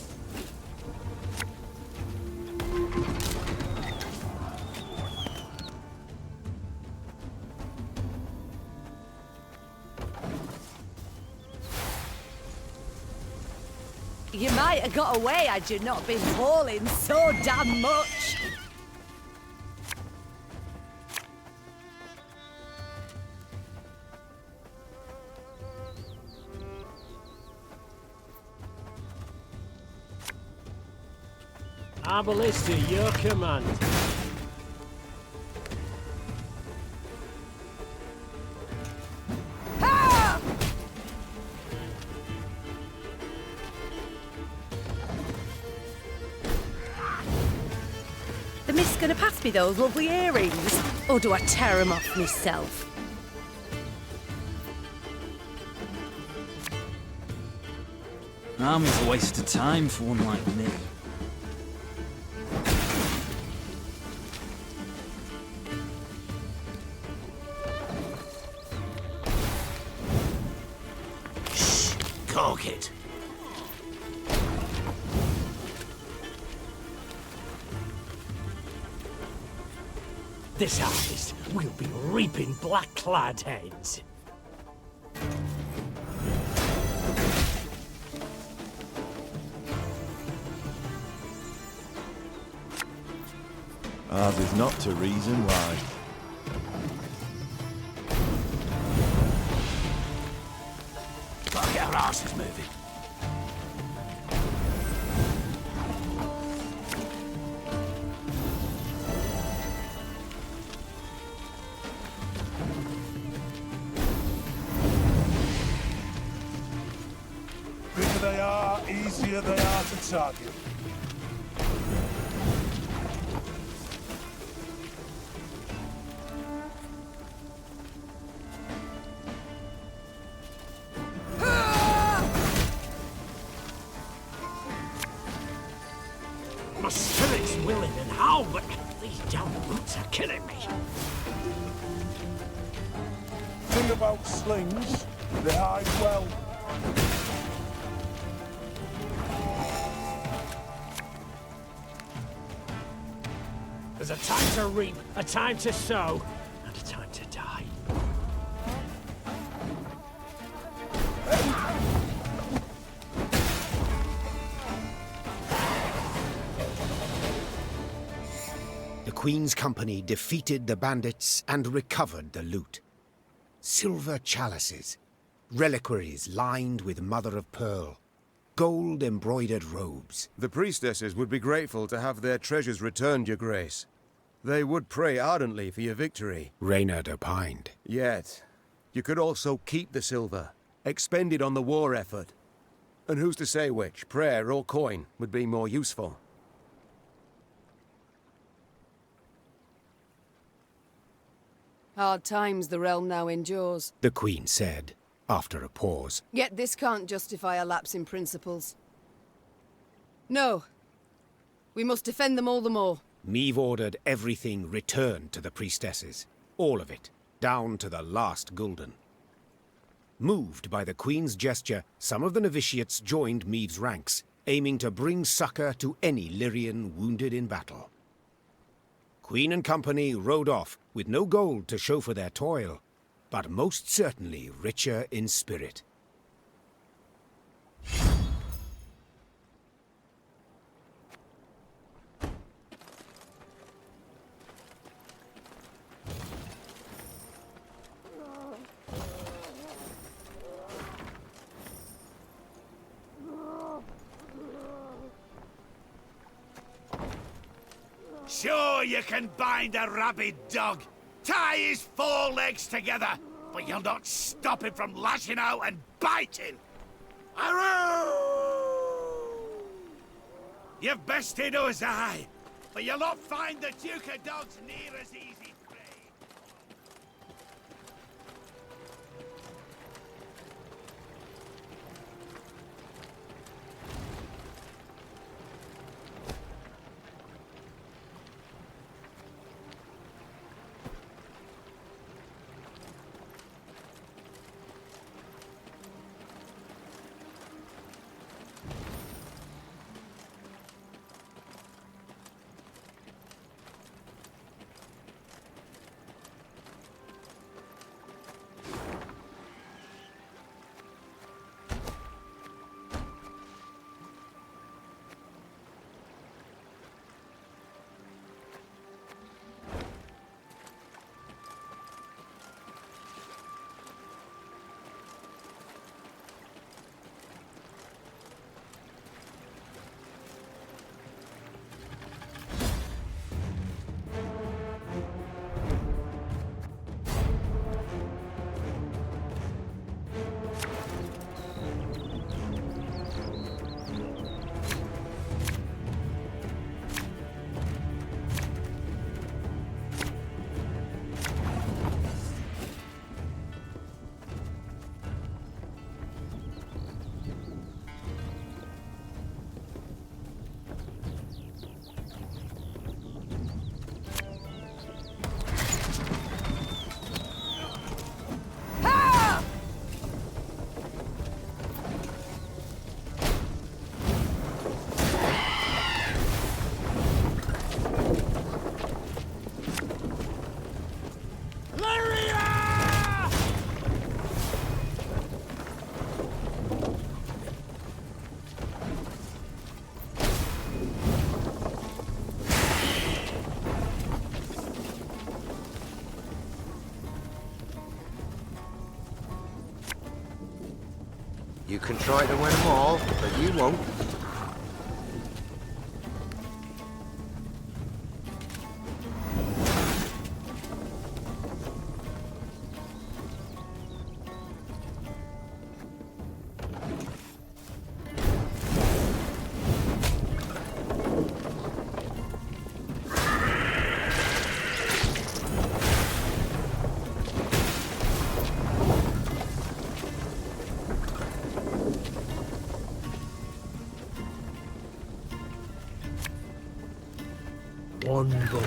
You might have got away had you not been hauling so damn much. Arbal is to your command. The mist's gonna pass me those lovely earrings, or do I tear them off myself? Army's a waste of time for one like me. Shh! Cork it! This harvest will be reaping black-clad heads. Ours is not to reason why. Gotta get our asses moving. Quicker they are, easier they are to target. My spirit's willing and how, but these damn boots are killing me. Thing about slings, they hide well. There's a time to reap, a time to sow, and a time to die. The Queen's company defeated the bandits and recovered the loot. Silver chalices, reliquaries lined with mother-of-pearl, gold-embroidered robes. The priestesses would be grateful to have their treasures returned, Your Grace. They would pray ardently for your victory. Reynard opined. Yet, you could also keep the silver, expend it on the war effort. And who's to say which, prayer or coin, would be more useful? Hard times the realm now endures. The Queen said, after a pause. Yet this can't justify a lapse in principles. No. We must defend them all the more. Meve ordered everything returned to the priestesses. All of it, down to the last gulden. Moved by the Queen's gesture, some of the novitiates joined Meve's ranks, aiming to bring succor to any Lyrian wounded in battle. Queen and company rode off, with no gold to show for their toil, but most certainly richer in spirit. Sure, you can bind a rabid dog, tie his four legs together, but you'll not stop him from lashing out and biting. Aroo! You've bested us, aye, but you'll not find the Duke of Dogs near as easy. can try to win them all, but you won't. One bolt.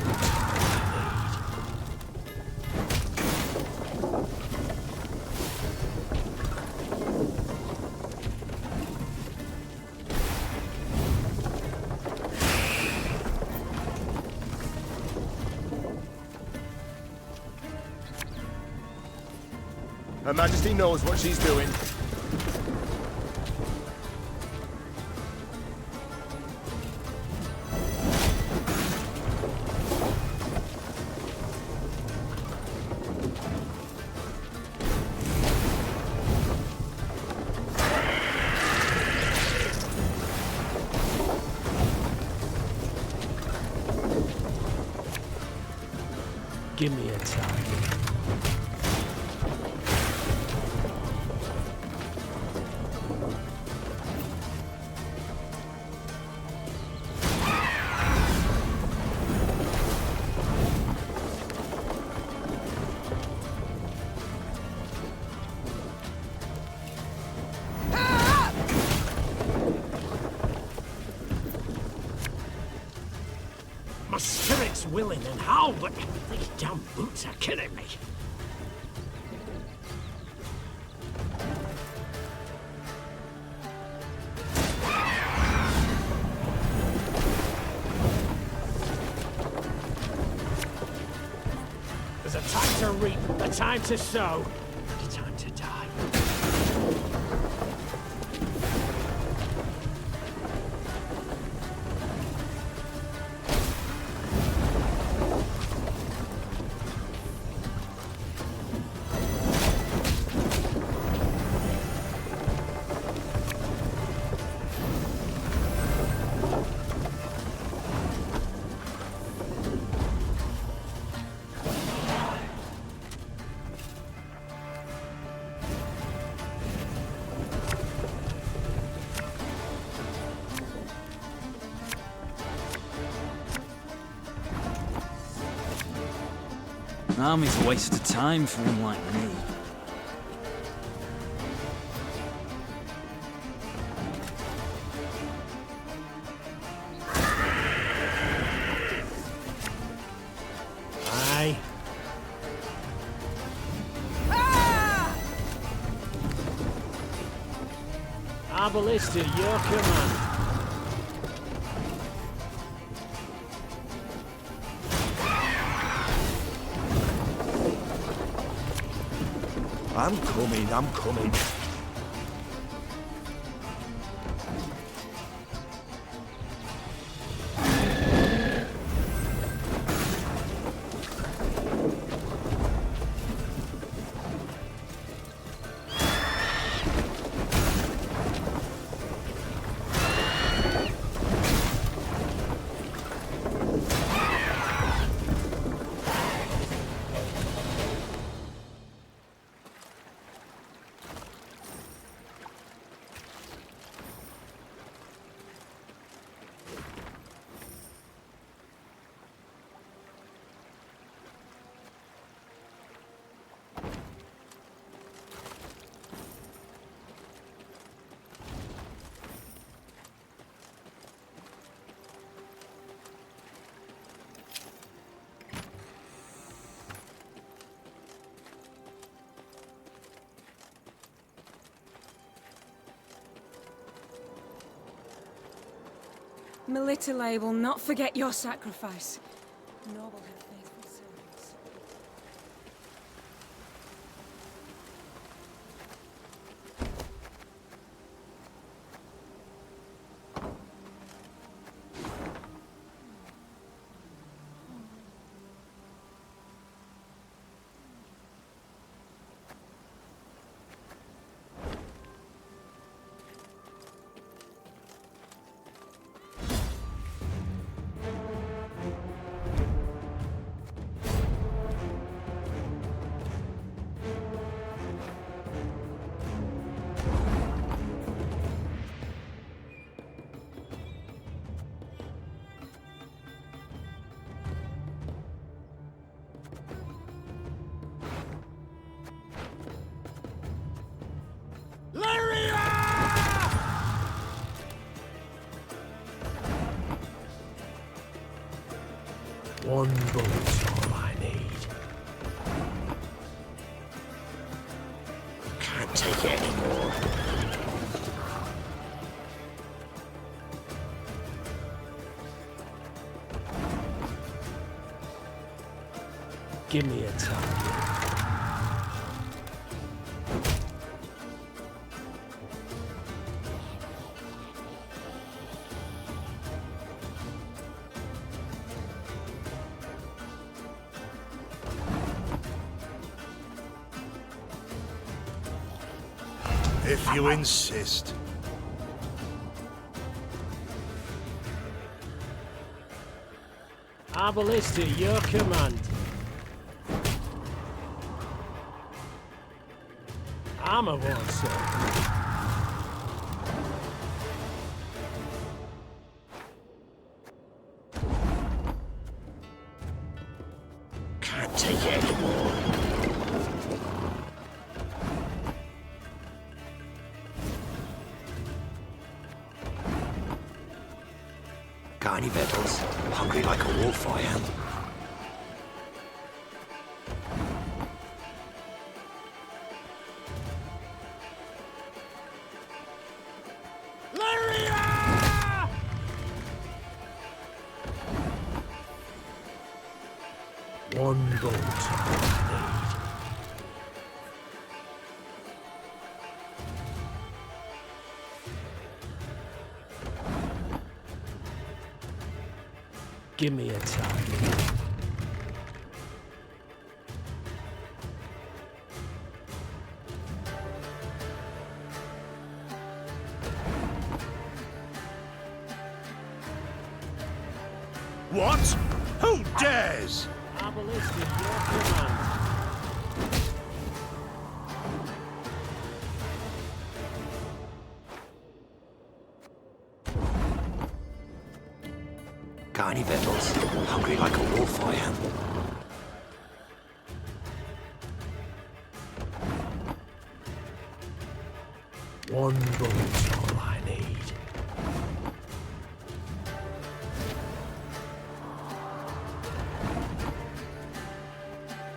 Her Majesty knows what she's doing. Give me a target. My spirit's willing and how, but these damn boots are killing me. There's a time to reap, a time to sow, and a time to die. An army's a waste of time for one like me. Aye. Arbalist at your command. I'm coming, I'm coming. Melitele will not forget your sacrifice, nor will her faithful servants. One bullet's all I need. Can't take it anymore. Give me a target. If you insist. Our ballista, your command. Armor won't, sir. Can't take it anymore. Got any victuals? Hungry like a wolf I am. Lyria! One bolt I need. Give me a target. What? Who dares? Our ballista, your command. Got any victuals? Hungry like a wolf I am. One bullet's all I need.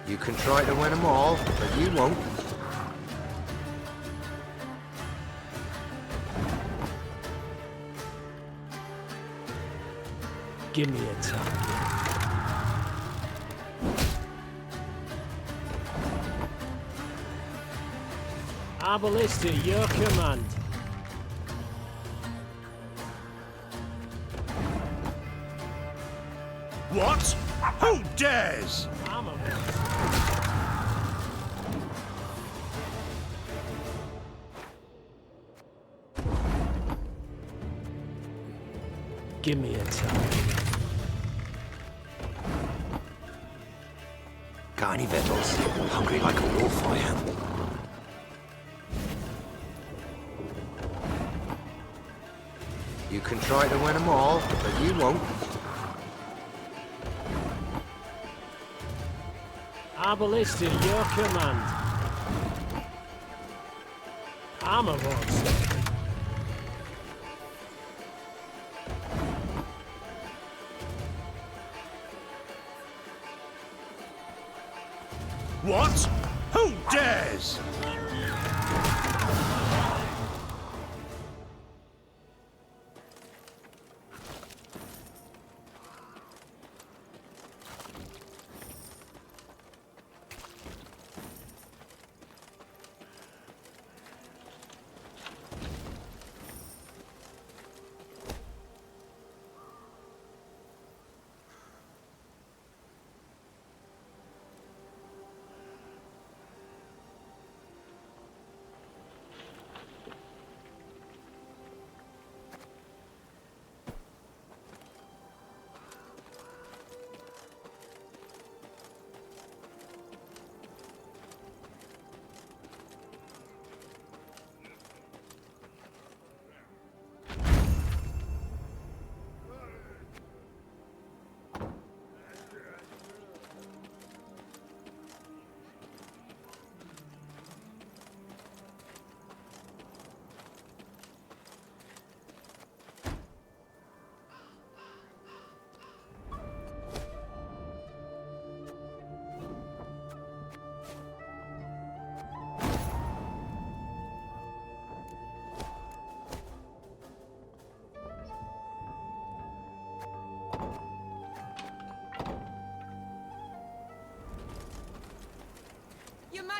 You can try to win them all, but you won't. Give me a target. Our ballista, your command. What? Who dares? Armor Give me a target. Got any victuals? Hungry like a wolf I am. You can try to win them all, but you won't. Our ballista, your command. Armor won't, sir. What? Who dares?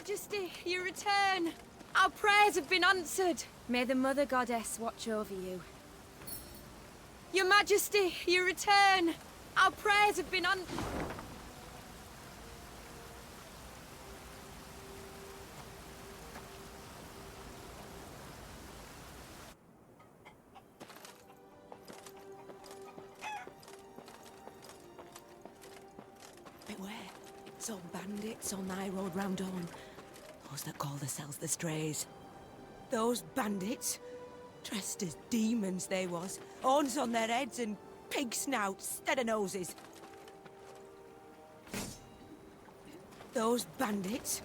Majesty, you return. Our prayers have been answered. May the Mother Goddess watch over you. Your Majesty, you return. Our prayers have been answered. Beware. Some bandits on thy road round Dawn. Those that call themselves the Strays. Those bandits, dressed as demons they was. Horns on their heads and pig snouts instead of noses. Those bandits,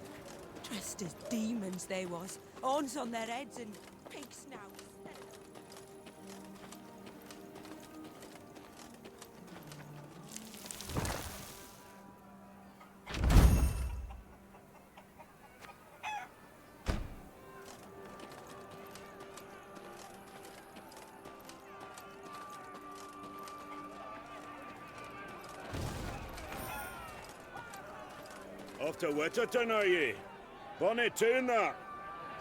dressed as demons they was. Horns on their heads and pig snouts. Off to Wetterton, are ye? Bonny tune that.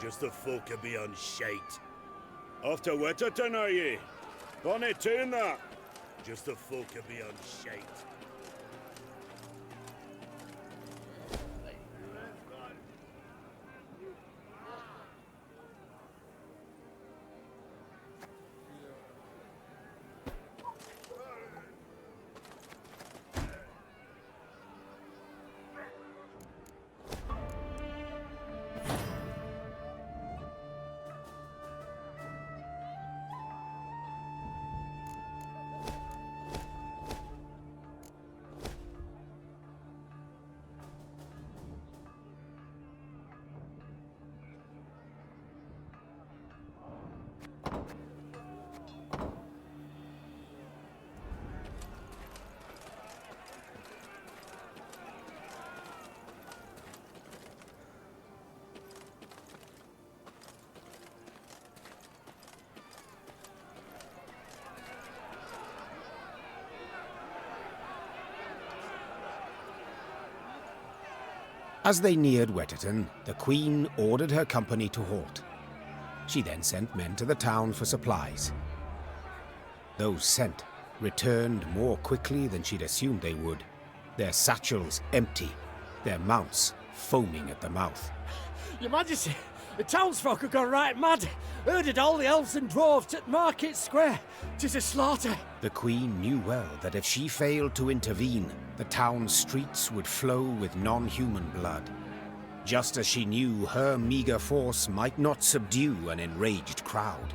Just the folk a beyond shite. Off to Wetterton, are ye? Bonny tune that. Just the folk a beyond shite. As they neared Wetterton, the Queen ordered her company to halt. She then sent men to the town for supplies. Those sent returned more quickly than she'd assumed they would, their satchels empty, their mounts foaming at the mouth. Your Majesty, the townsfolk have gone right mad. Herded all the elves and dwarves at Market Square. 'Tis a slaughter. The Queen knew well that if she failed to intervene, the town's streets would flow with non-human blood. Just as she knew her meager force might not subdue an enraged crowd.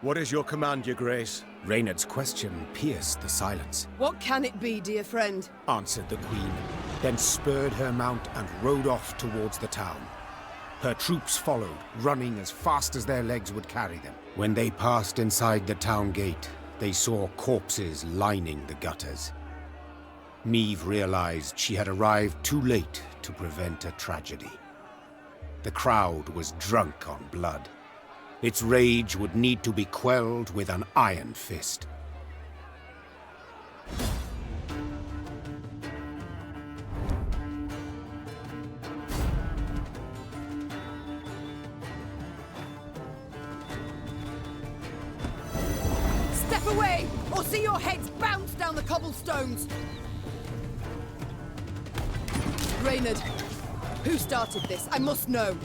What is your command, Your Grace? Reynard's question pierced the silence. What can it be, dear friend? Answered the Queen, then spurred her mount and rode off towards the town. Her troops followed, running as fast as their legs would carry them. When they passed inside the town gate, they saw corpses lining the gutters. Meve realized she had arrived too late to prevent a tragedy. The crowd was drunk on blood. Its rage would need to be quelled with an iron fist. Step away, or see your heads bounce down the cobblestones! Reynard, who started this? I must know.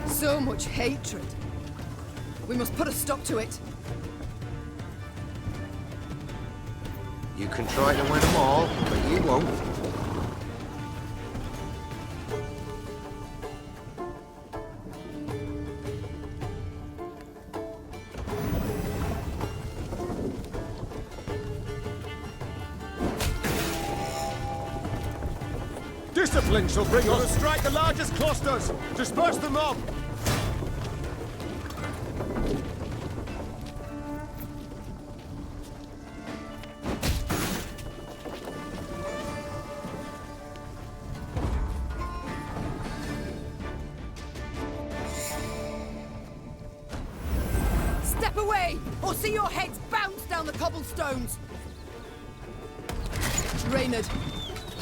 So much hatred. We must put a stop to it. You can try to win them all, but you won't. Discipline shall bring us. Strike the largest clusters. Disperse the mob. Step away, or see your heads bounce down down the cobblestones! Reynard,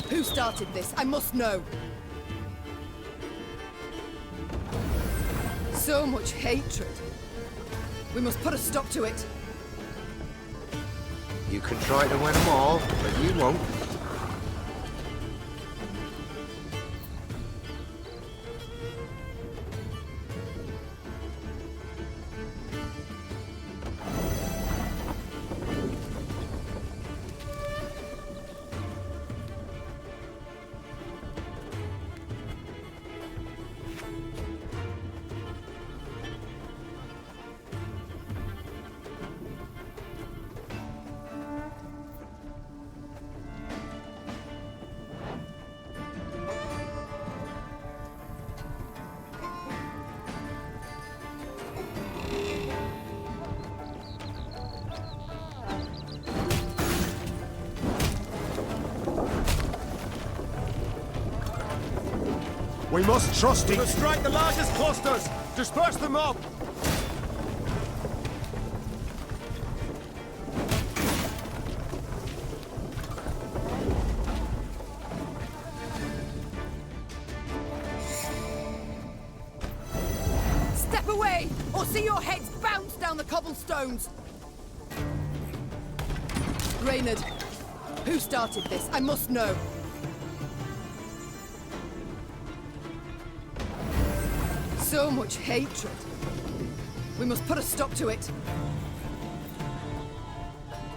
who started this? I must know. So much hatred. We must put a stop to it. You can try to win them all, but you won't. We must trust him. We must strike the largest clusters. Disperse the mob. Step away, or see your heads bounce down the cobblestones! Reynard, who started this? I must know. So much hatred. We must put a stop to it.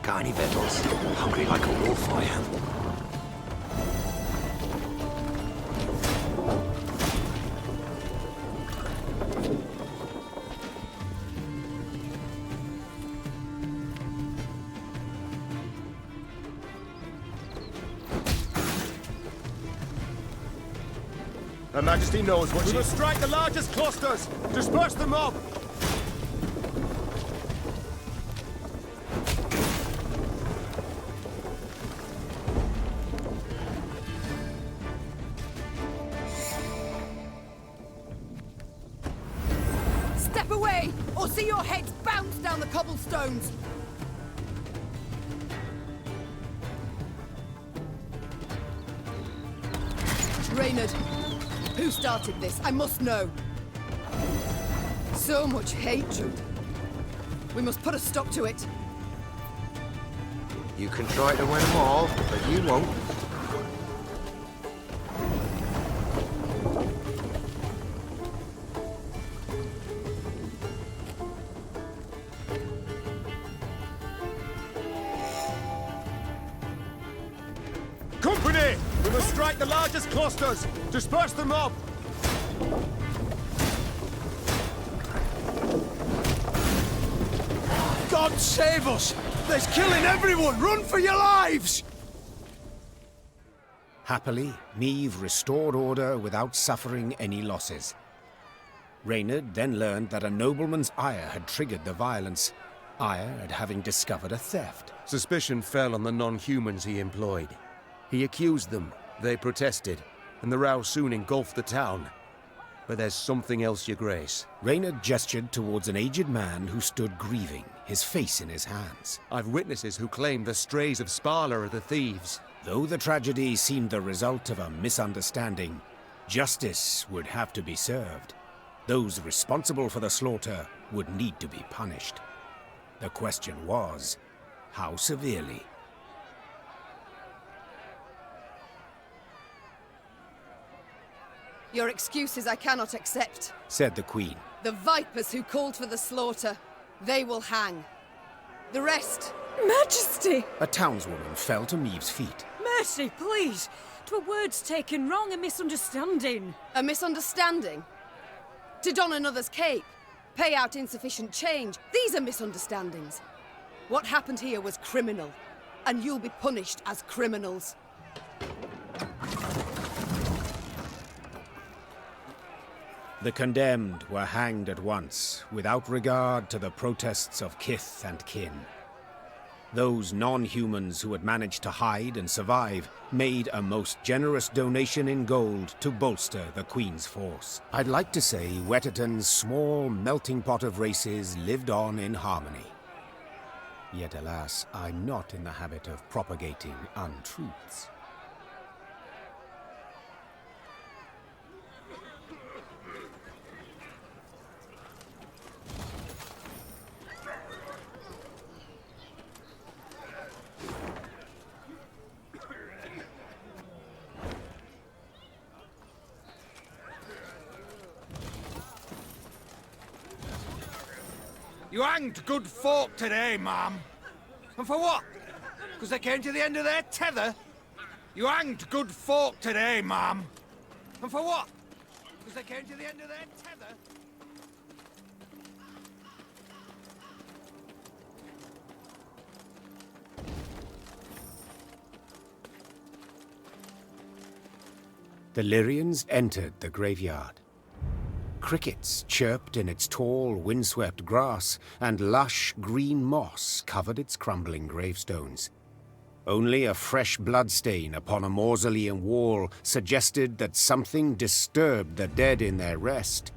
Got any victuals? Hungry like a wolf, I am. Her Majesty knows what we must strike the largest clusters! Disperse the mob! Step away, or see your heads bounce down the cobblestones! Reynard, who started this? I must know. So much hatred. We must put a stop to it. You can try to win them all, but you won't. Company! We must strike the largest clusters! Disperse the mob! God save us! There's killing everyone! Run for your lives! Happily, Meve restored order without suffering any losses. Reynard then learned that a nobleman's ire had triggered the violence, ire at having discovered a theft. Suspicion fell on the non-humans he employed. He accused them, they protested, and the row soon engulfed the town. But there's something else, Your Grace. Reynard gestured towards an aged man who stood grieving, his face in his hands. I've witnesses who claim the strays of Sparla are the thieves. Though the tragedy seemed the result of a misunderstanding, justice would have to be served. Those responsible for the slaughter would need to be punished. The question was, how severely? Your excuses I cannot accept, said the Queen. The vipers who called for the slaughter, they will hang. The rest... Majesty! A townswoman fell to Meve's feet. Mercy, please! 'Twere words taken wrong, a misunderstanding. A misunderstanding? To don another's cape, pay out insufficient change, these are misunderstandings. What happened here was criminal, and you'll be punished as criminals. The condemned were hanged at once, without regard to the protests of kith and kin. Those non-humans who had managed to hide and survive made a most generous donation in gold to bolster the Queen's force. I'd like to say Wetterton's small melting pot of races lived on in harmony. Yet alas, I'm not in the habit of propagating untruths. You hanged good folk today, ma'am. And for what? Because they came to the end of their tether? You hanged good folk today, ma'am. And for what? Because they came to the end of their tether? The Lyrians entered the graveyard. Crickets chirped in its tall, windswept grass, and lush green moss covered its crumbling gravestones. Only a fresh bloodstain upon a mausoleum wall suggested that something disturbed the dead in their rest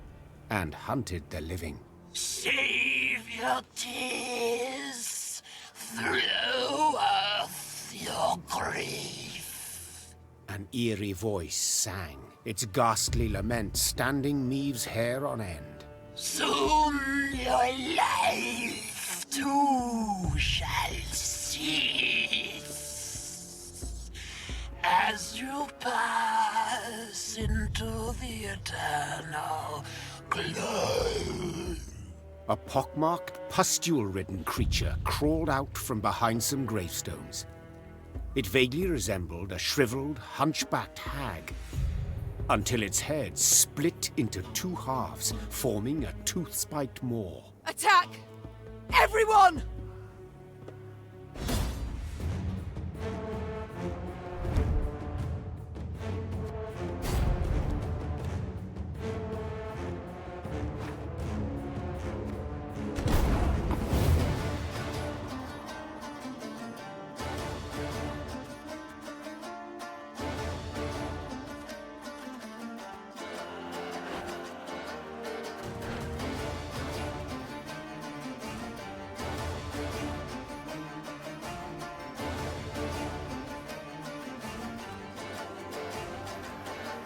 and hunted the living. Save your tears, throw earth your grief. An eerie voice sang, its ghastly lament standing Meve's hair on end. Soon your life too shall cease as you pass into the eternal glow. A pockmarked, pustule-ridden creature crawled out from behind some gravestones. It vaguely resembled a shriveled, hunchbacked hag, until its head split into two halves, forming a tooth-spiked maw. Attack! Everyone!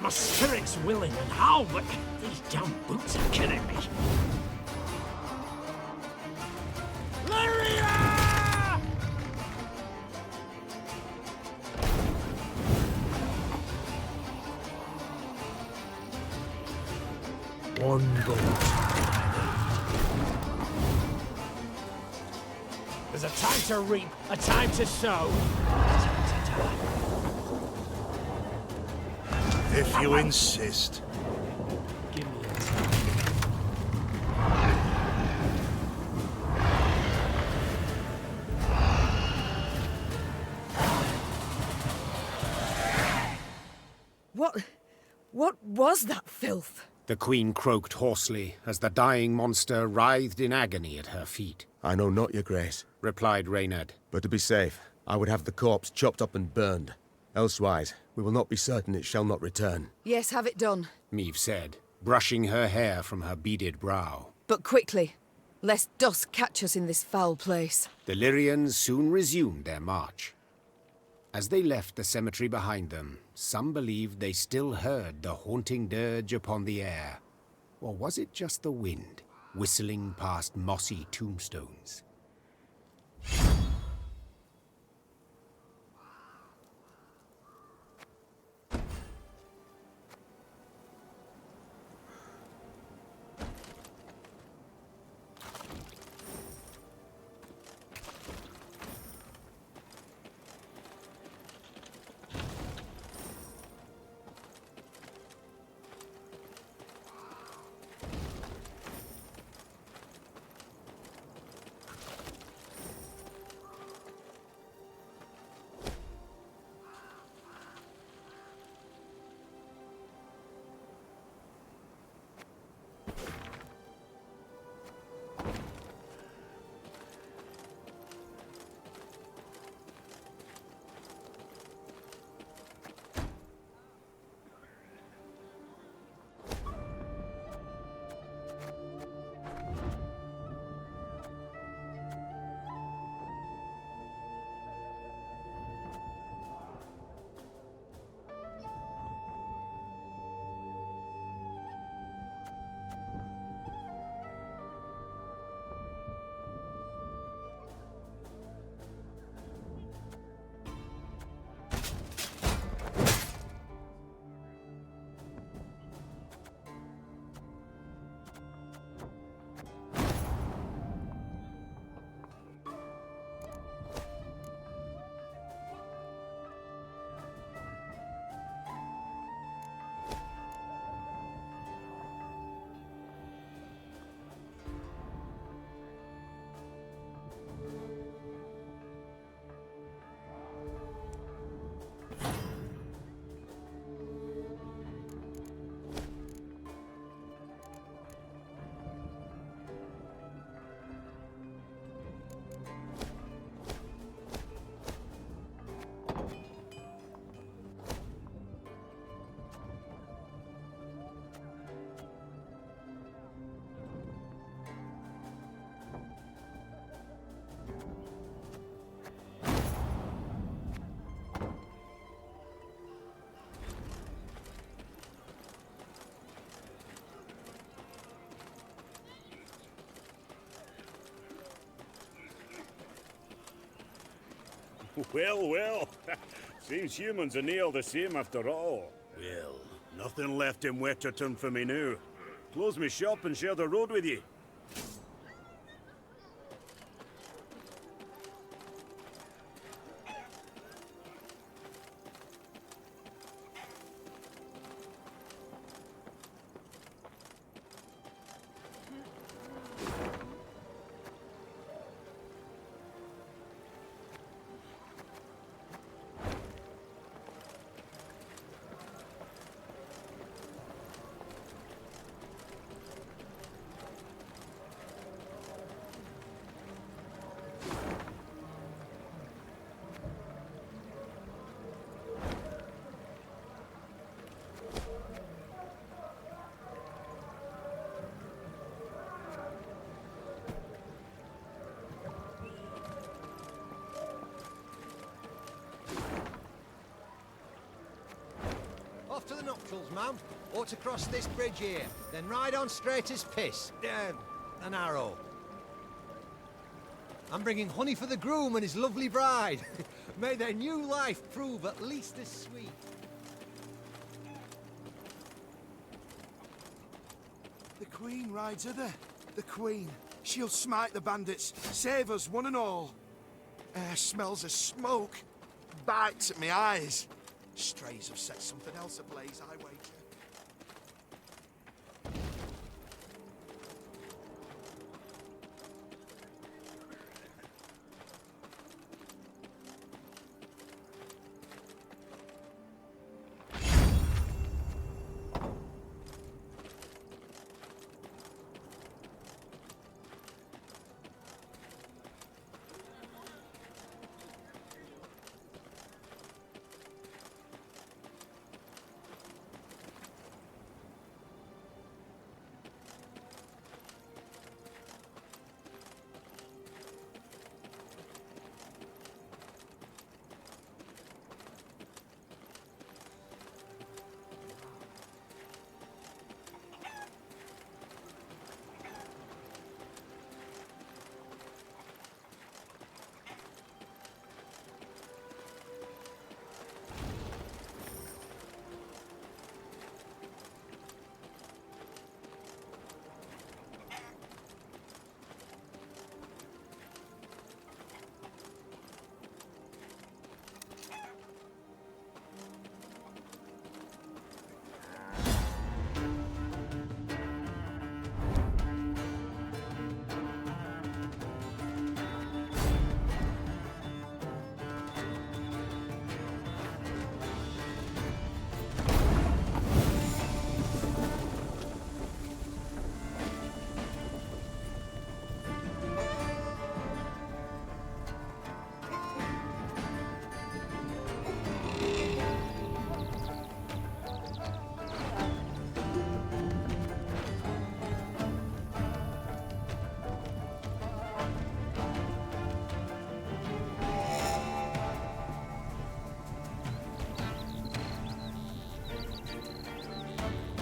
My spirit's willing and how, but these damn boots are killing me. Lyria! One bolt. There's a time to reap, a time to sow. If you insist. Give me a time. What was that filth? The Queen croaked hoarsely as the dying monster writhed in agony at her feet. I know not, your grace, replied Reynard. But to be safe, I would have the corpse chopped up and burned. Elsewise, we will not be certain it shall not return. Yes, have it done. Meve said, brushing her hair from her beaded brow. But quickly, lest dusk catch us in this foul place. The Lyrians soon resumed their march. As they left the cemetery behind them, some believed they still heard the haunting dirge upon the air. Or was it just the wind, whistling past mossy tombstones? Well, well. Seems humans are near the same after all. Well, nothing left in Wetterton for me now. Close me shop and share the road with you. Off to the nuptials, ma'am. Ought to cross this bridge here, then ride on straight as piss. An arrow. I'm bringing honey for the groom and his lovely bride. May their new life prove at least as sweet. The Queen rides hither. The Queen. She'll smite the bandits, save us one and all. Air smells of smoke. Bites at me eyes. Strays have set something else ablaze, I wager.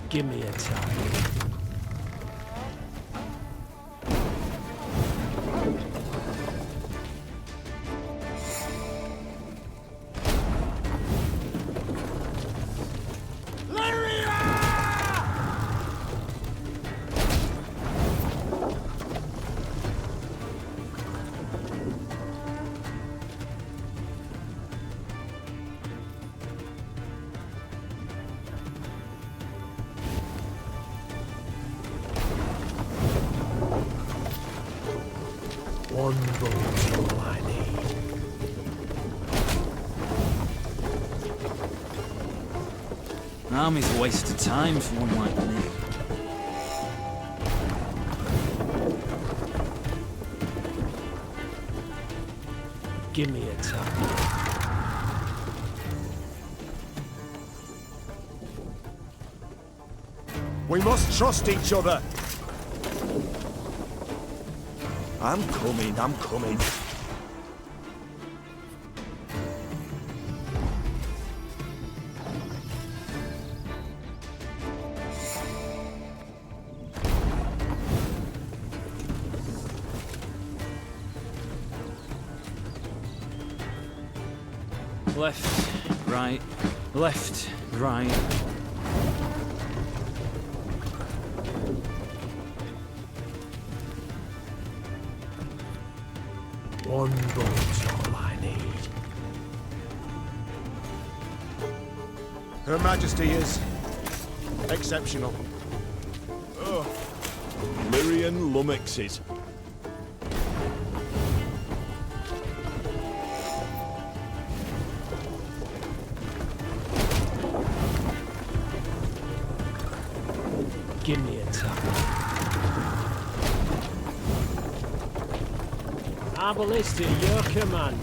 Give me a time. One boat's all I need. An army's a waste of time for one like me. Give me a time. We must trust each other. I'm coming. Left, right, left, right. One boat's all I need. Her Majesty is exceptional. Oh, Lyrian lummoxes. Give me a tap. Our ballista, your command.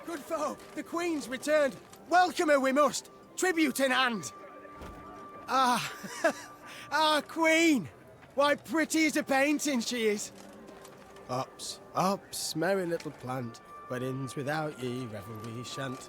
Good folk, the Queen's returned. Welcome her we must. Tribute in hand. Ah, our Queen. Why, pretty as a painting she is. Ups, ups, merry little plant. Weddings without ye, revelry shan't.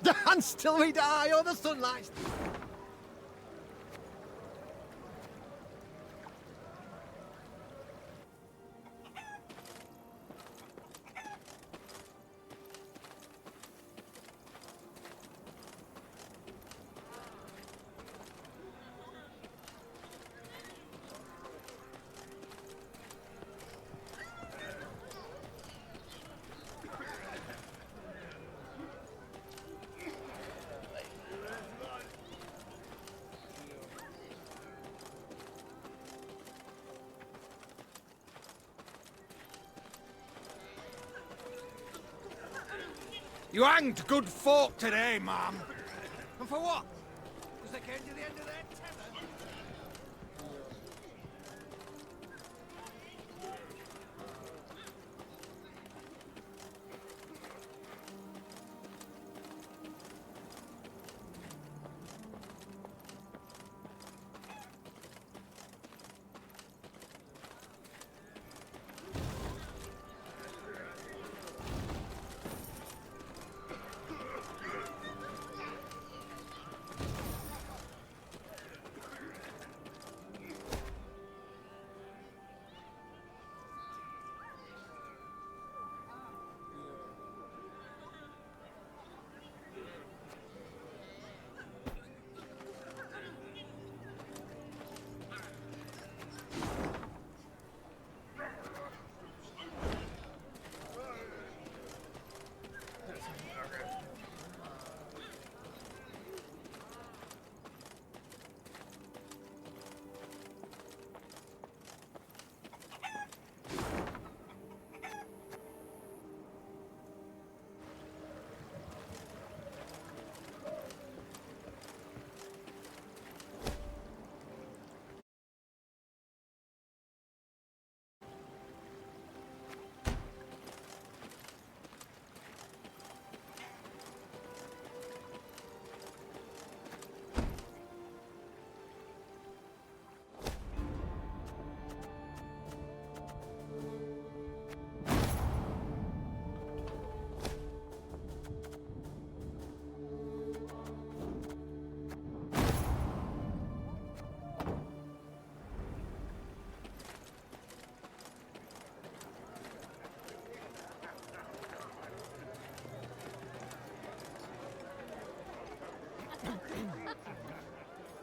Dance till we die, or the sunlight. You hanged good folk today, ma'am. And for what? Because they came to the end of their tether?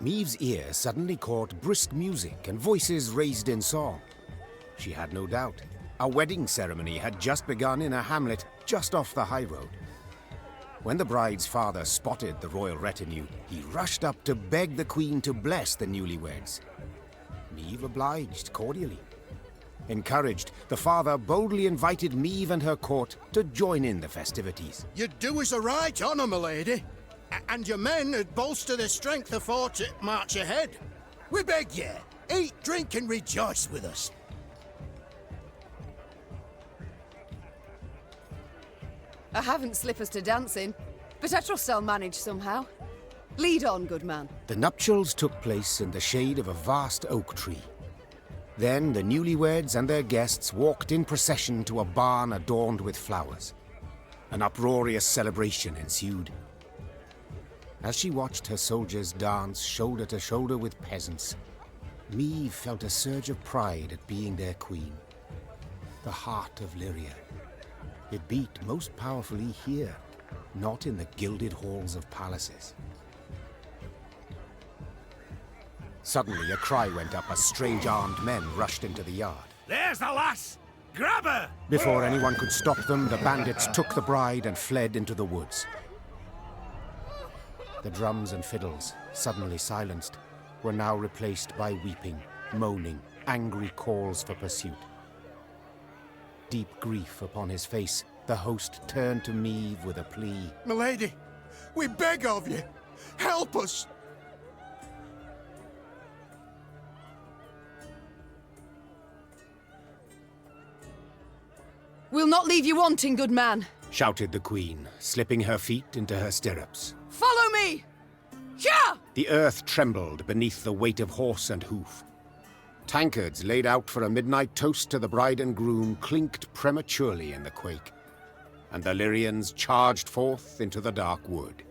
Meve's ear suddenly caught brisk music and voices raised in song. She had no doubt. A wedding ceremony had just begun in a hamlet just off the high road. When the bride's father spotted the royal retinue, he rushed up to beg the queen to bless the newlyweds. Meve obliged cordially. Encouraged, the father boldly invited Meve and her court to join in the festivities. You do us a right honour, my lady. And your men would bolster their strength afore to march ahead. We beg ye, eat, drink, and rejoice with us. I haven't slippers to dance in, but I trust I'll manage somehow. Lead on, good man. The nuptials took place in the shade of a vast oak tree. Then the newlyweds and their guests walked in procession to a barn adorned with flowers. An uproarious celebration ensued. As she watched her soldiers dance shoulder to shoulder with peasants, Meve felt a surge of pride at being their queen. The heart of Lyria. It beat most powerfully here, not in the gilded halls of palaces. Suddenly, a cry went up as strange armed men rushed into the yard. There's the lass! Grab her! Before anyone could stop them, the bandits took the bride and fled into the woods. The drums and fiddles, suddenly silenced, were now replaced by weeping, moaning, angry calls for pursuit. Deep grief upon his face, the host turned to Meve with a plea. Milady, we beg of you, help us! We'll not leave you wanting, good man. Shouted the queen, slipping her feet into her stirrups. Follow me! Here! The earth trembled beneath the weight of horse and hoof. Tankards laid out for a midnight toast to the bride and groom clinked prematurely in the quake, and the Lyrians charged forth into the dark wood.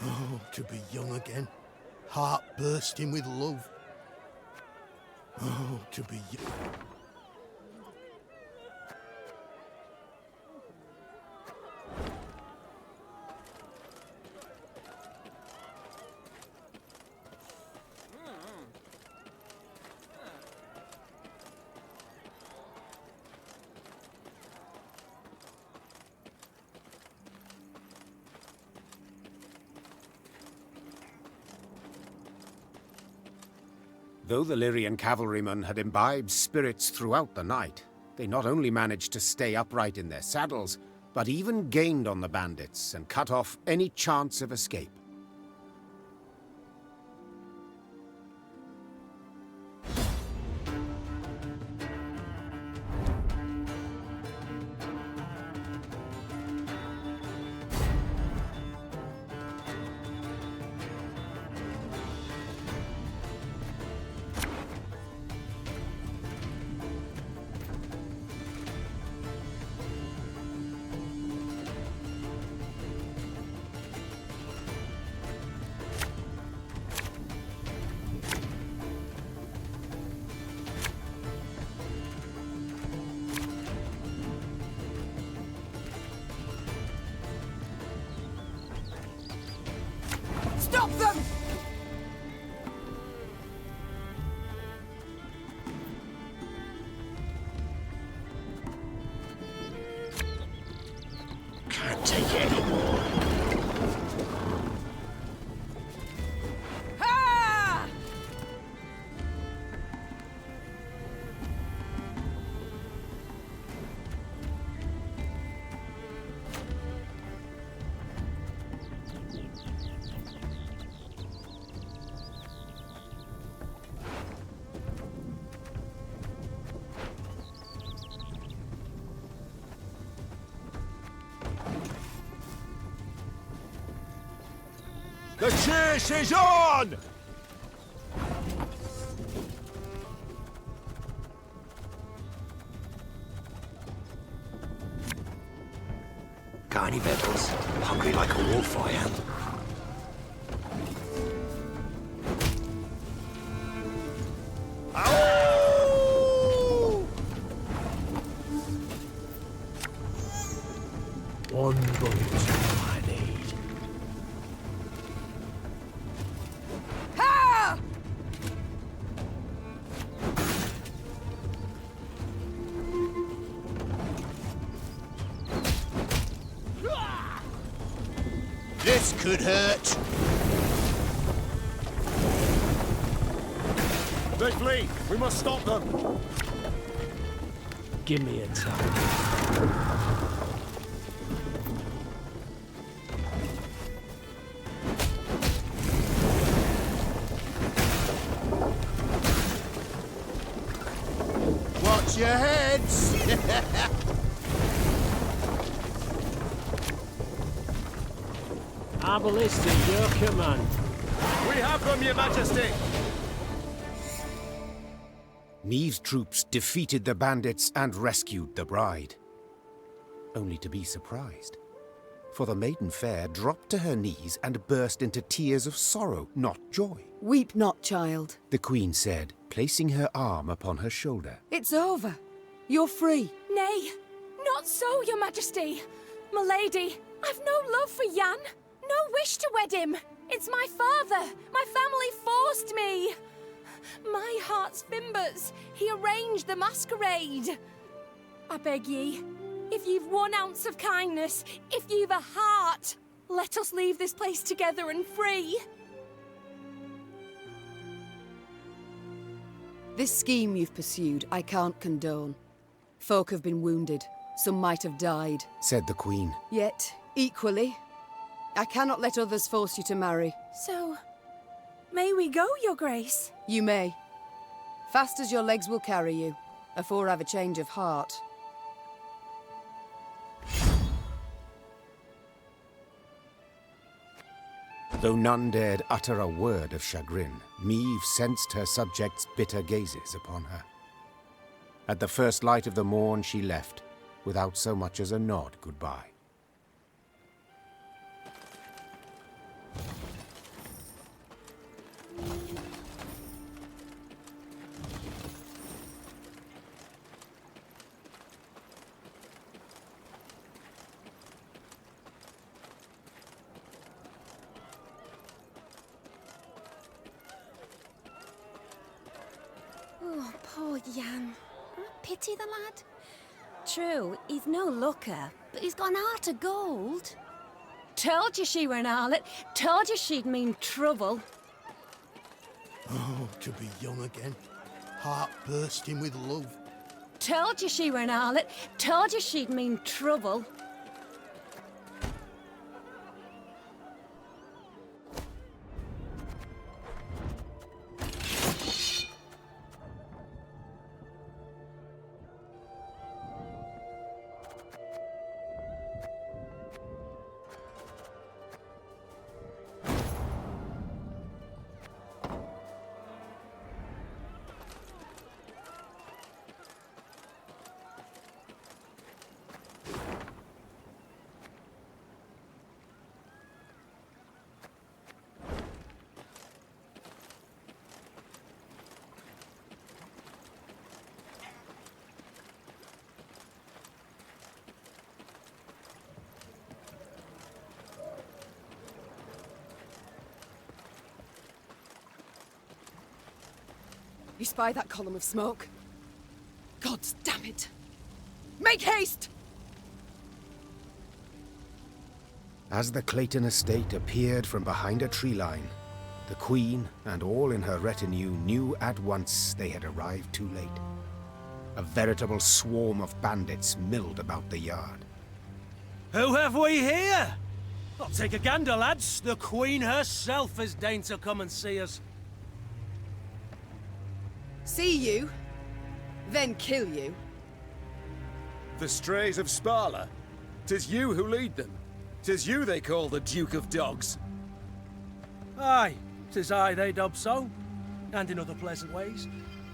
Oh, to be young again, heart bursting with love. Oh, to be young. Though the Lyrian cavalrymen had imbibed spirits throughout the night, they not only managed to stay upright in their saddles, but even gained on the bandits and cut off any chance of escape. The chase is on! Got any victuals? Hungry like a wolf, I am. One bullet I need. Ha! This could hurt. They flee! We must stop them! Give me a time. Watch your heads! Our ballista, your command. We have them, Your Majesty! Meve's troops defeated the bandits and rescued the bride. Only to be surprised. For the maiden fair dropped to her knees and burst into tears of sorrow, not joy. Weep not, child. The queen said, placing her arm upon her shoulder. It's over. You're free. Nay, not so, Your Majesty. Milady, I've no love for Jan. No wish to wed him. It's my father. My family forced me. My heart's fimbers. He arranged the masquerade. I beg ye, if you've 1 ounce of kindness, if you've a heart, let us leave this place together and free. This scheme you've pursued, I can't condone. Folk have been wounded. Some might have died. Said the queen. Yet, equally, I cannot let others force you to marry. So, may we go, Your Grace? You may. Fast as your legs will carry you, afore I've a change of heart. Though none dared utter a word of chagrin, Meve sensed her subjects' bitter gazes upon her. At the first light of the morn she left, without so much as a nod goodbye. Oh, poor Jan. I pity the lad. True, he's no looker, but he's got an heart of gold. Told you she were an harlot. Told you she'd mean trouble. Oh, to be young again. Heart bursting with love. Told you she were an harlot. Told you she'd mean trouble. You spy that column of smoke? Gods damn it! Make haste! As the Clayton estate appeared from behind a tree line, the queen and all in her retinue knew at once they had arrived too late. A veritable swarm of bandits milled about the yard. Who have we here? I'll take a gander, lads. The Queen herself has deigned to come and see us. See you, then kill you. The strays of Sparla? 'Tis you who lead them. 'Tis you they call the Duke of Dogs. Aye, 'tis I they dub so. And in other pleasant ways.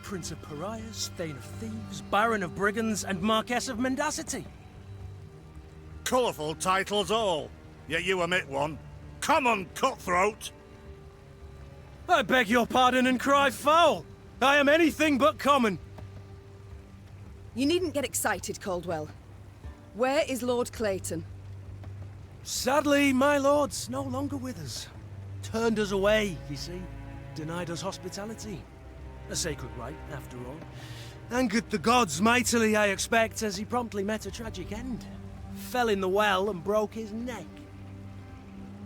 Prince of Pariahs, Thane of Thieves, Baron of Brigands, and Marquess of Mendacity. Colourful titles all, yet you omit one. Common cutthroat! I beg your pardon and cry foul! I am anything but common. You needn't get excited, Caldwell. Where is Lord Clayton? Sadly, my lord's no longer with us. Turned us away, you see. Denied us hospitality. A sacred right, after all. Angered the gods mightily, I expect, as he promptly met a tragic end. Fell in the well and broke his neck.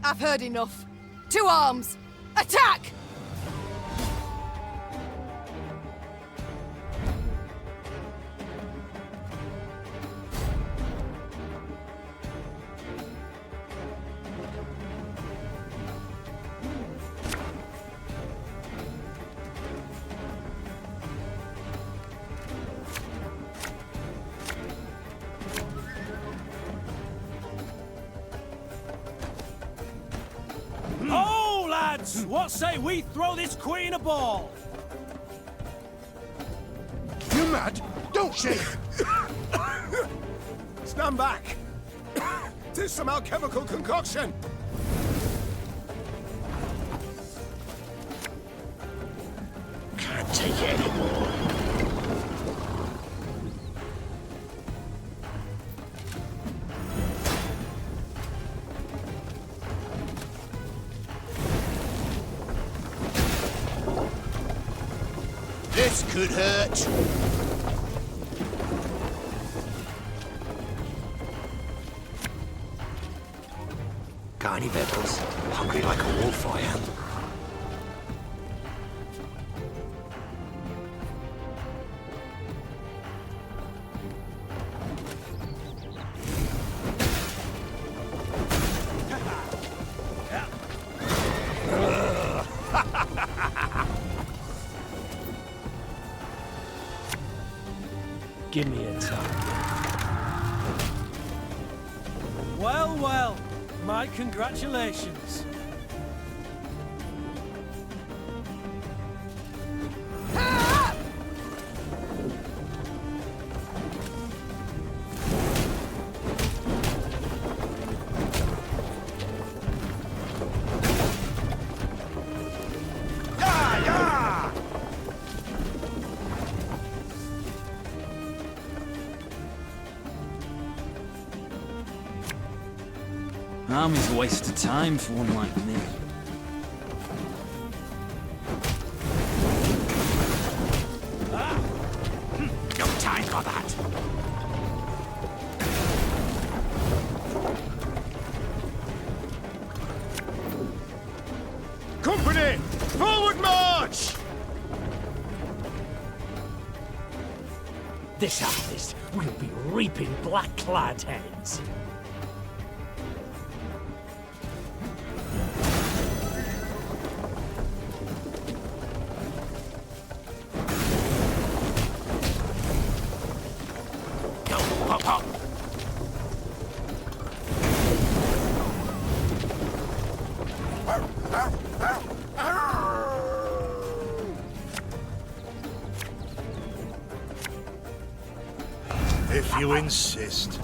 I've heard enough. To arms! Attack! Oh, lads! What say we throw this queen a ball? You mad? Don't shake! Stand back! 'Tis some alchemical concoction! Can't take it anymore. This could hurt. Got any victuals? Hungry like a wolf, I am. Give me a time. Well, well, my congratulations. Army's a waste of time for one like me. No time for that. Company! Forward march! This harvest will be reaping black-clad heads. If you insist.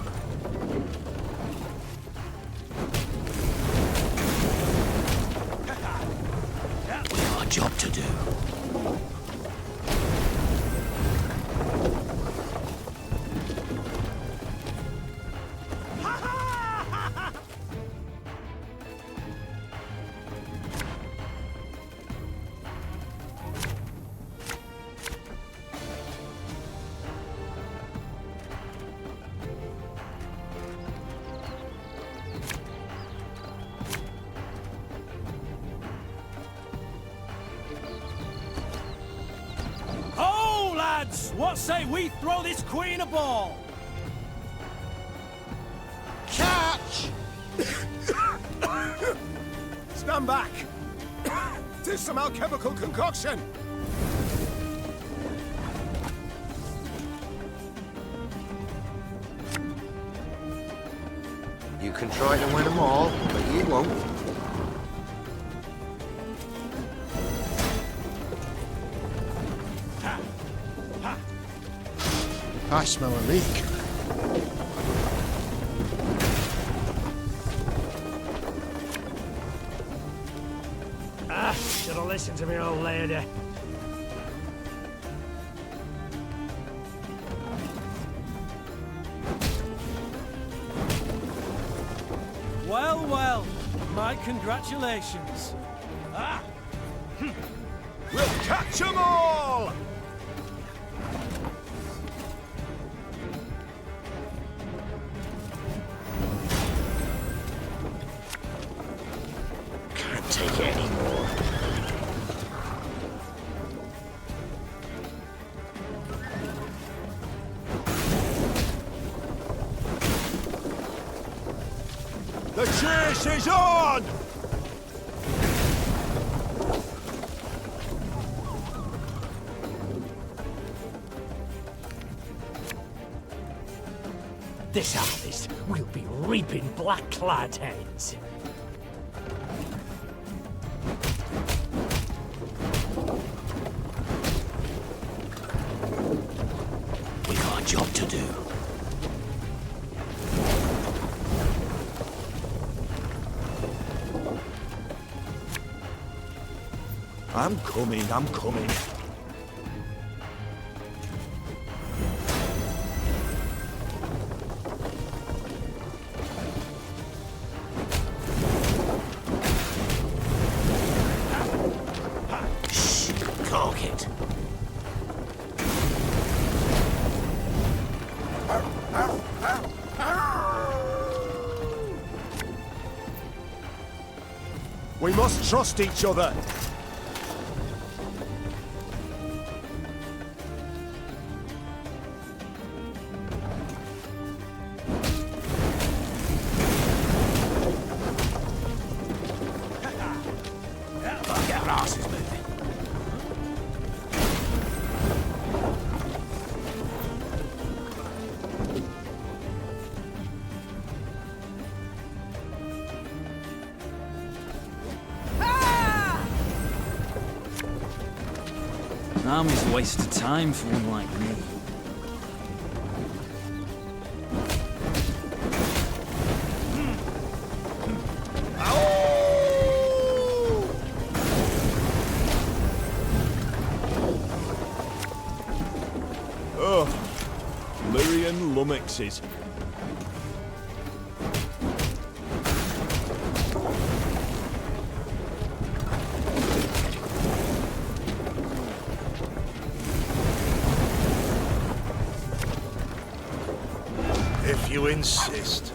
We've got a job to do. What say we throw this queen a ball? Catch! Stand back! 'Tis some alchemical concoction! You can try to win them all, but you won't. I smell a leak. Should have listened to me old lady. Well, well, my congratulations. We'll catch 'em all! Can't take it anymore. The chase is on! This harvest, we'll be reaping black-clad heads. We got a job to do. I'm coming, I'm coming. Shh, cork it. We must trust each other. Get our asses moving. An army's a waste of time for one like me. Ugh. Lyrian lummoxes. If you insist.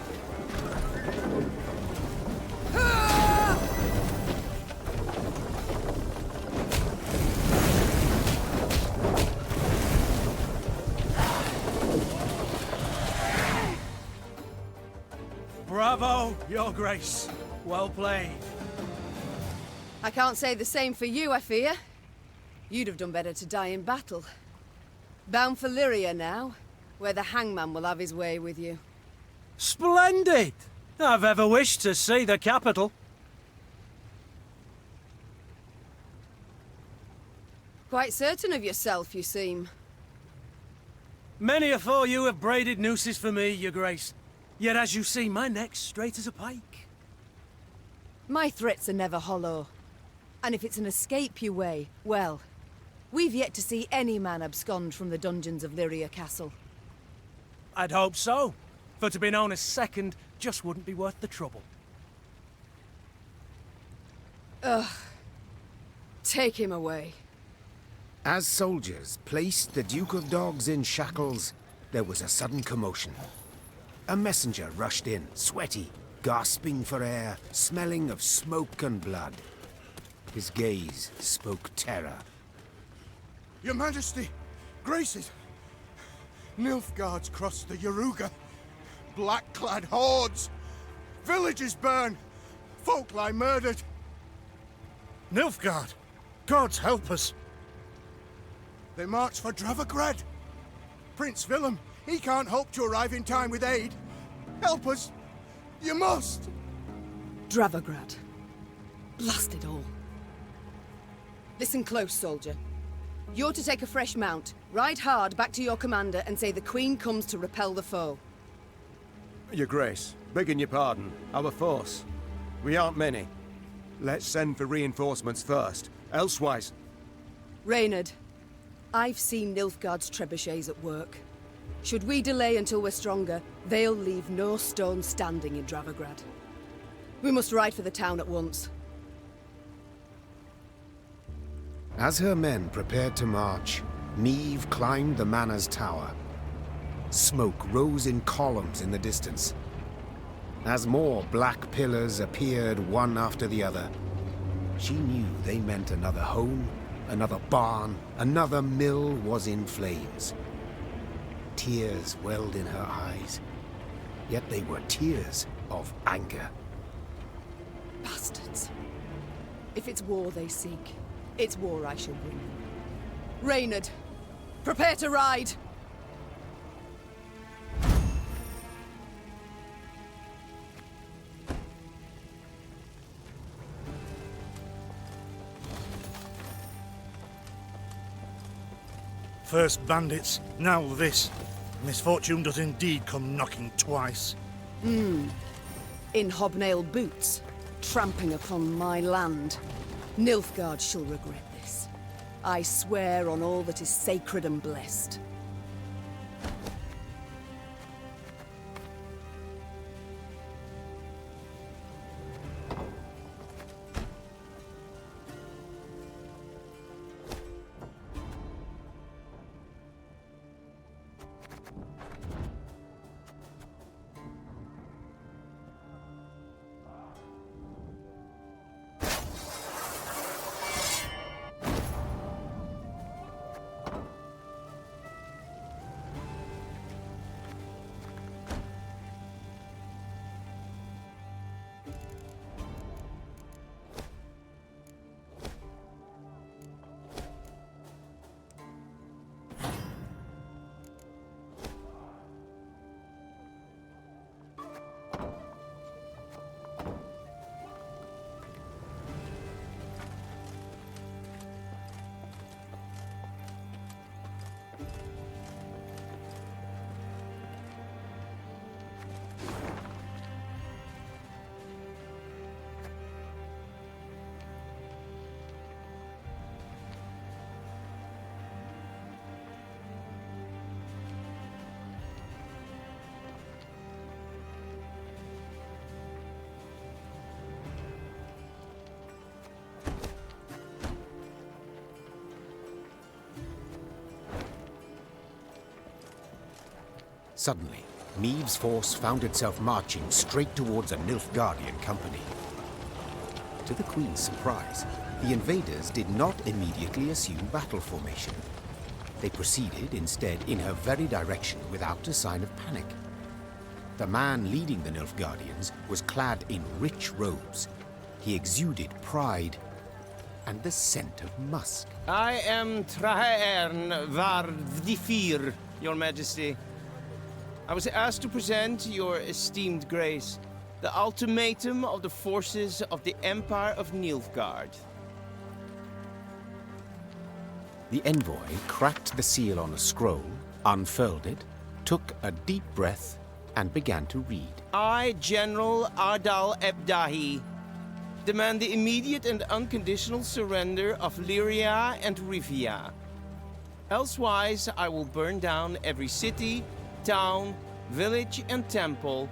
Bravo, Your Grace. Well played. I can't say the same for you, I fear. You'd have done better to die in battle. Bound for Lyria now, where the hangman will have his way with you. Splendid! I've ever wished to see the capital. Quite certain of yourself, you seem. Many afore you have braided nooses for me, Your Grace. Yet as you see, my neck's straight as a pike. My threats are never hollow. And if it's an escape you weigh, well, we've yet to see any man abscond from the dungeons of Lyria Castle. I'd hope so. For to be known as second just wouldn't be worth the trouble. Ugh. Take him away. As soldiers placed the Duke of Dogs in shackles, there was a sudden commotion. A messenger rushed in, sweaty, gasping for air, smelling of smoke and blood. His gaze spoke terror. Your Majesty, Graces, Nilfgaard's crossed the Yaruga. Black-clad hordes. Villages burn. Folk lie murdered. Nilfgaard! Gods help us! They march for Dravagrad. Prince Willem, he can't hope to arrive in time with aid. Help us. You must. Dravagrad. Blast it all. Listen close, soldier. You're to take a fresh mount, ride hard back to your commander and say the Queen comes to repel the foe. Your Grace, begging your pardon, our force. We aren't many. Let's send for reinforcements first, elsewise... Reynard, I've seen Nilfgaard's trebuchets at work. Should we delay until we're stronger, they'll leave no stone standing in Dravograd. We must ride for the town at once. As her men prepared to march, Meve climbed the manor's tower. Smoke rose in columns in the distance. As more black pillars appeared one after the other, she knew they meant another home, another barn, another mill was in flames. Tears welled in her eyes, yet they were tears of anger. Bastards. If it's war they seek, it's war I shall bring them. Reynard, prepare to ride! First bandits, now this. Misfortune does indeed come knocking twice. In hobnail boots, tramping upon my land. Nilfgaard shall regret this. I swear on all that is sacred and blessed. Suddenly, Meve's force found itself marching straight towards a Nilfgaardian company. To the Queen's surprise, the invaders did not immediately assume battle formation. They proceeded instead in her very direction without a sign of panic. The man leading the Nilfgaardians was clad in rich robes. He exuded pride and the scent of musk. I am Trahaern Vardifir, Your Majesty. I was asked to present your esteemed grace the ultimatum of the forces of the Empire of Nilfgaard. The envoy cracked the seal on a scroll, unfurled it, took a deep breath, and began to read. I, General Ardal Ebdahi, demand the immediate and unconditional surrender of Lyria and Rivia. Elsewise, I will burn down every city, town, village, and temple,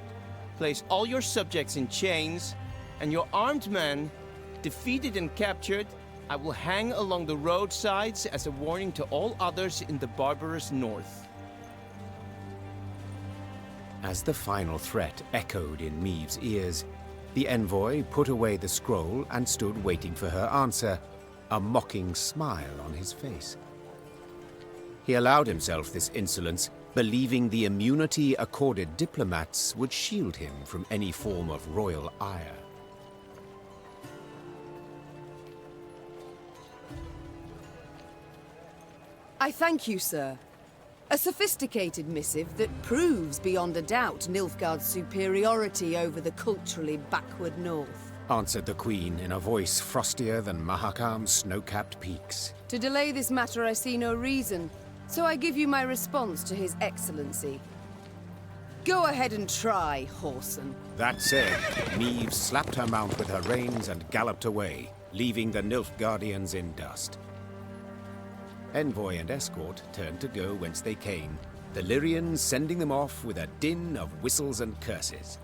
place all your subjects in chains, and your armed men, defeated and captured, I will hang along the roadsides as a warning to all others in the barbarous north. As the final threat echoed in Meve's ears, the envoy put away the scroll and stood waiting for her answer, a mocking smile on his face. He allowed himself this insolence, believing the immunity accorded diplomats would shield him from any form of royal ire. I thank you, sir. A sophisticated missive that proves beyond a doubt Nilfgaard's superiority over the culturally backward north. answered the Queen in a voice frostier than Mahakam's snow-capped peaks. To delay this matter, I see no reason, so I give you my response to His Excellency. Go ahead and try, Whoreson. That said, Meve slapped her mount with her reins and galloped away, leaving the Nilfgaardians in dust. Envoy and escort turned to go whence they came, the Lyrians sending them off with a din of whistles and curses.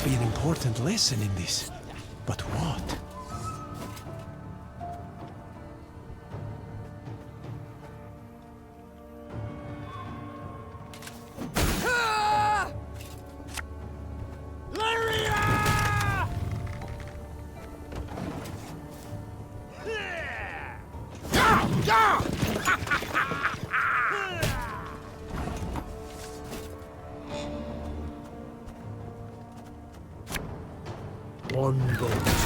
Be an important lesson in this. But what? Lyria! One boat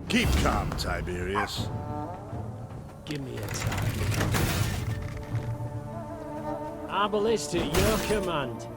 Keep calm, Tiberius. Give me a target. Arbalist at your command.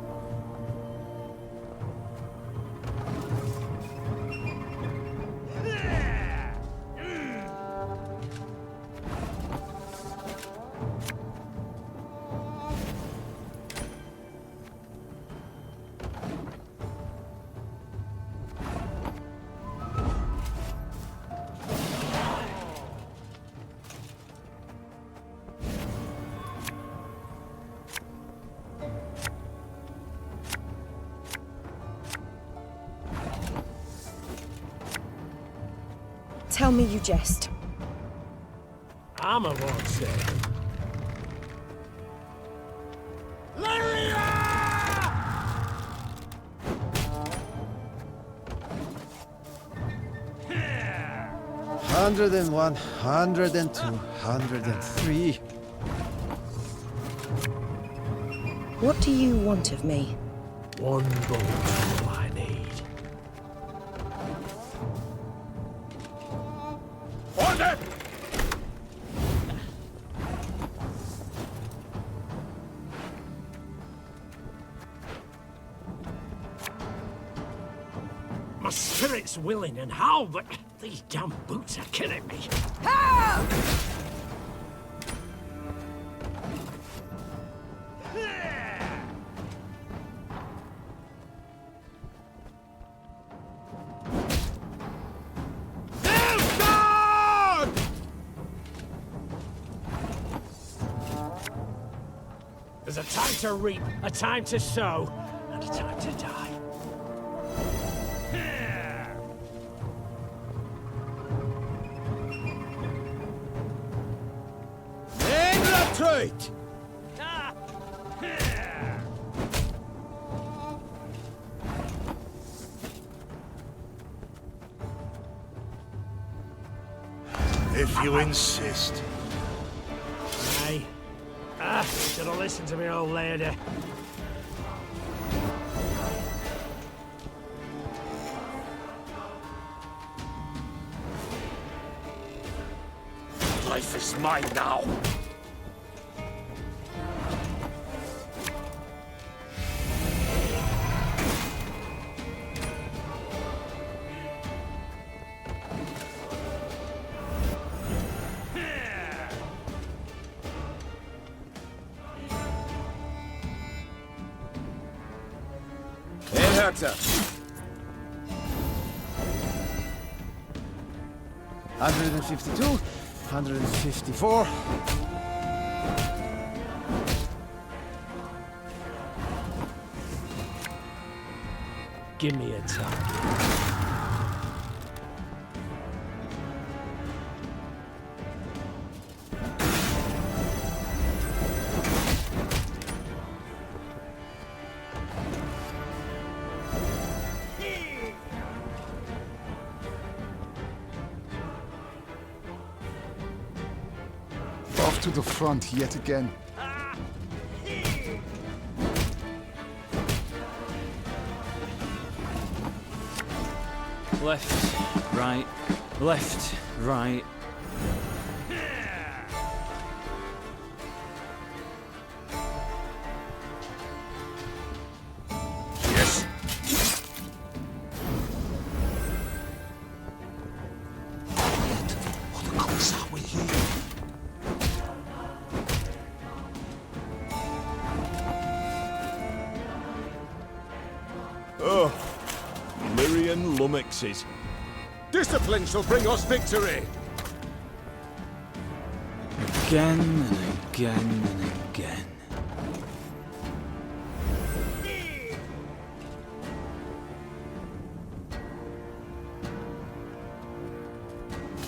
Tell me you jest. I'm a won't say. Lyria! 101, 102, 103. What do you want of me? One bolt is all I need. Order! My spirit's willing and how, but these damn boots are killing me. There's a time to reap, a time to sow, and a time to die. Right. If you insist. Aye. Should have listened to me old lady. Life is mine now. Hector. 152, 154. Give me a target. Off to the front yet again. Left, right, left, right. Yes. What the gods are with you? Oh, Lyrian lummoxes. Discipline shall bring us victory! Again and again and again.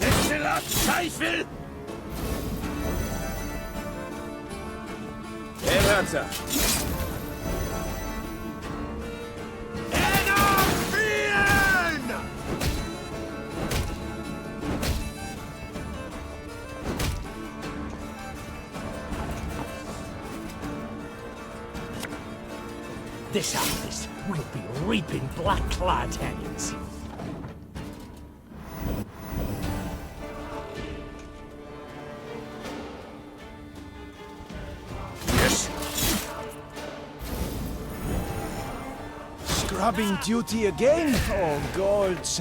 Exzellent Teufel! Hector. This harvest will be reaping black-clad hands. Yes. Scrubbing duty again? Oh, gods.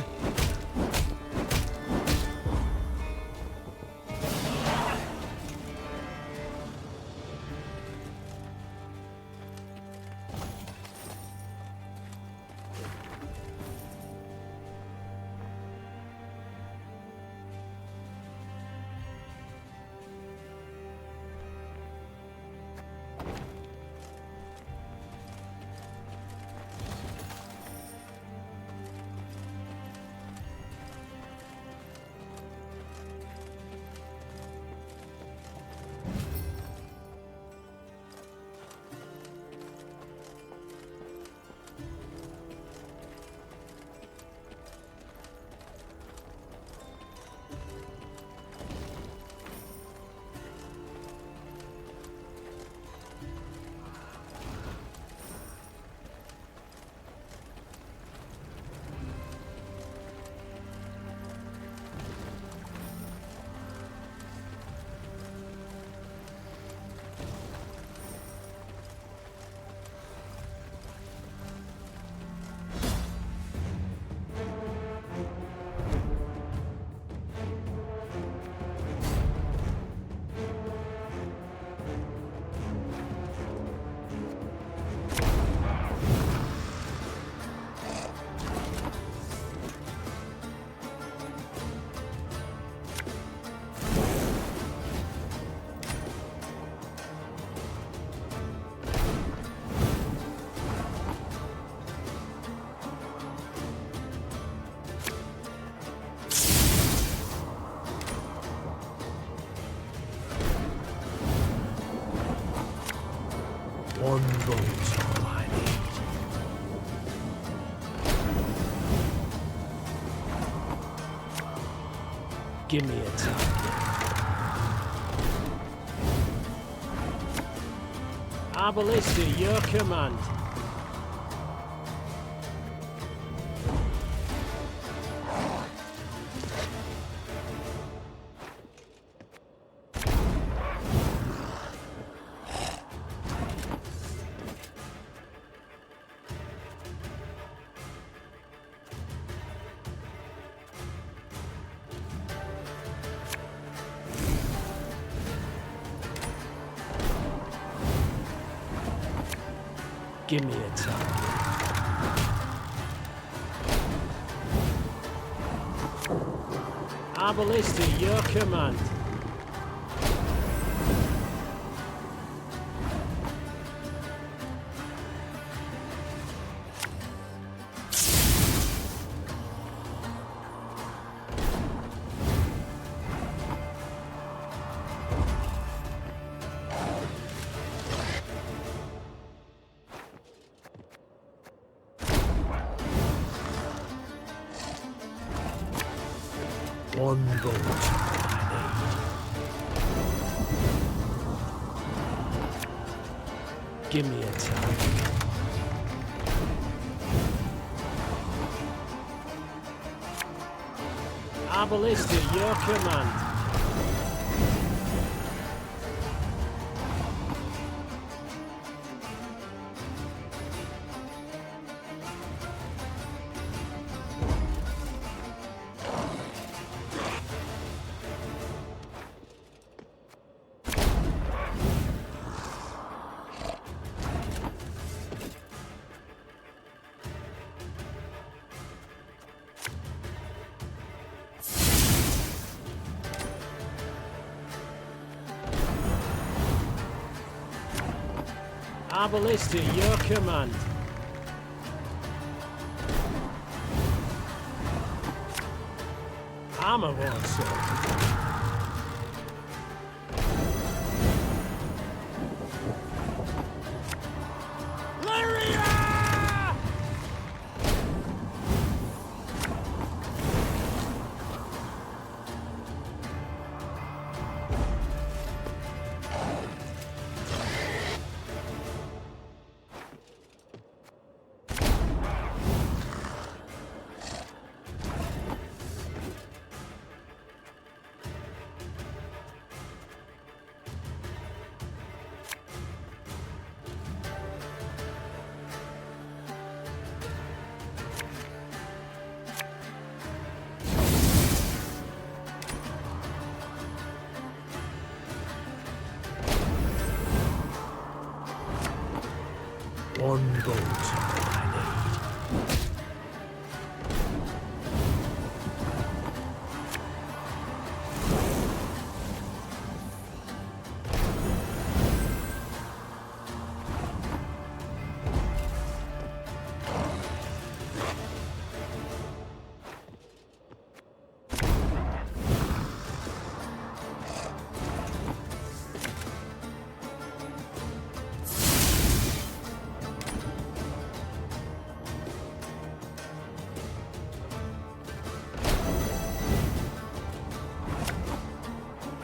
Give me a target. Arbalista, your command. Give me a target. Arbalista, your command. One bolt I need. Give me a target. Arbalista, your command. Arbalista, your command. Armor won't serve. Lyria! One bolt I need.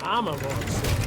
Armor won't serve.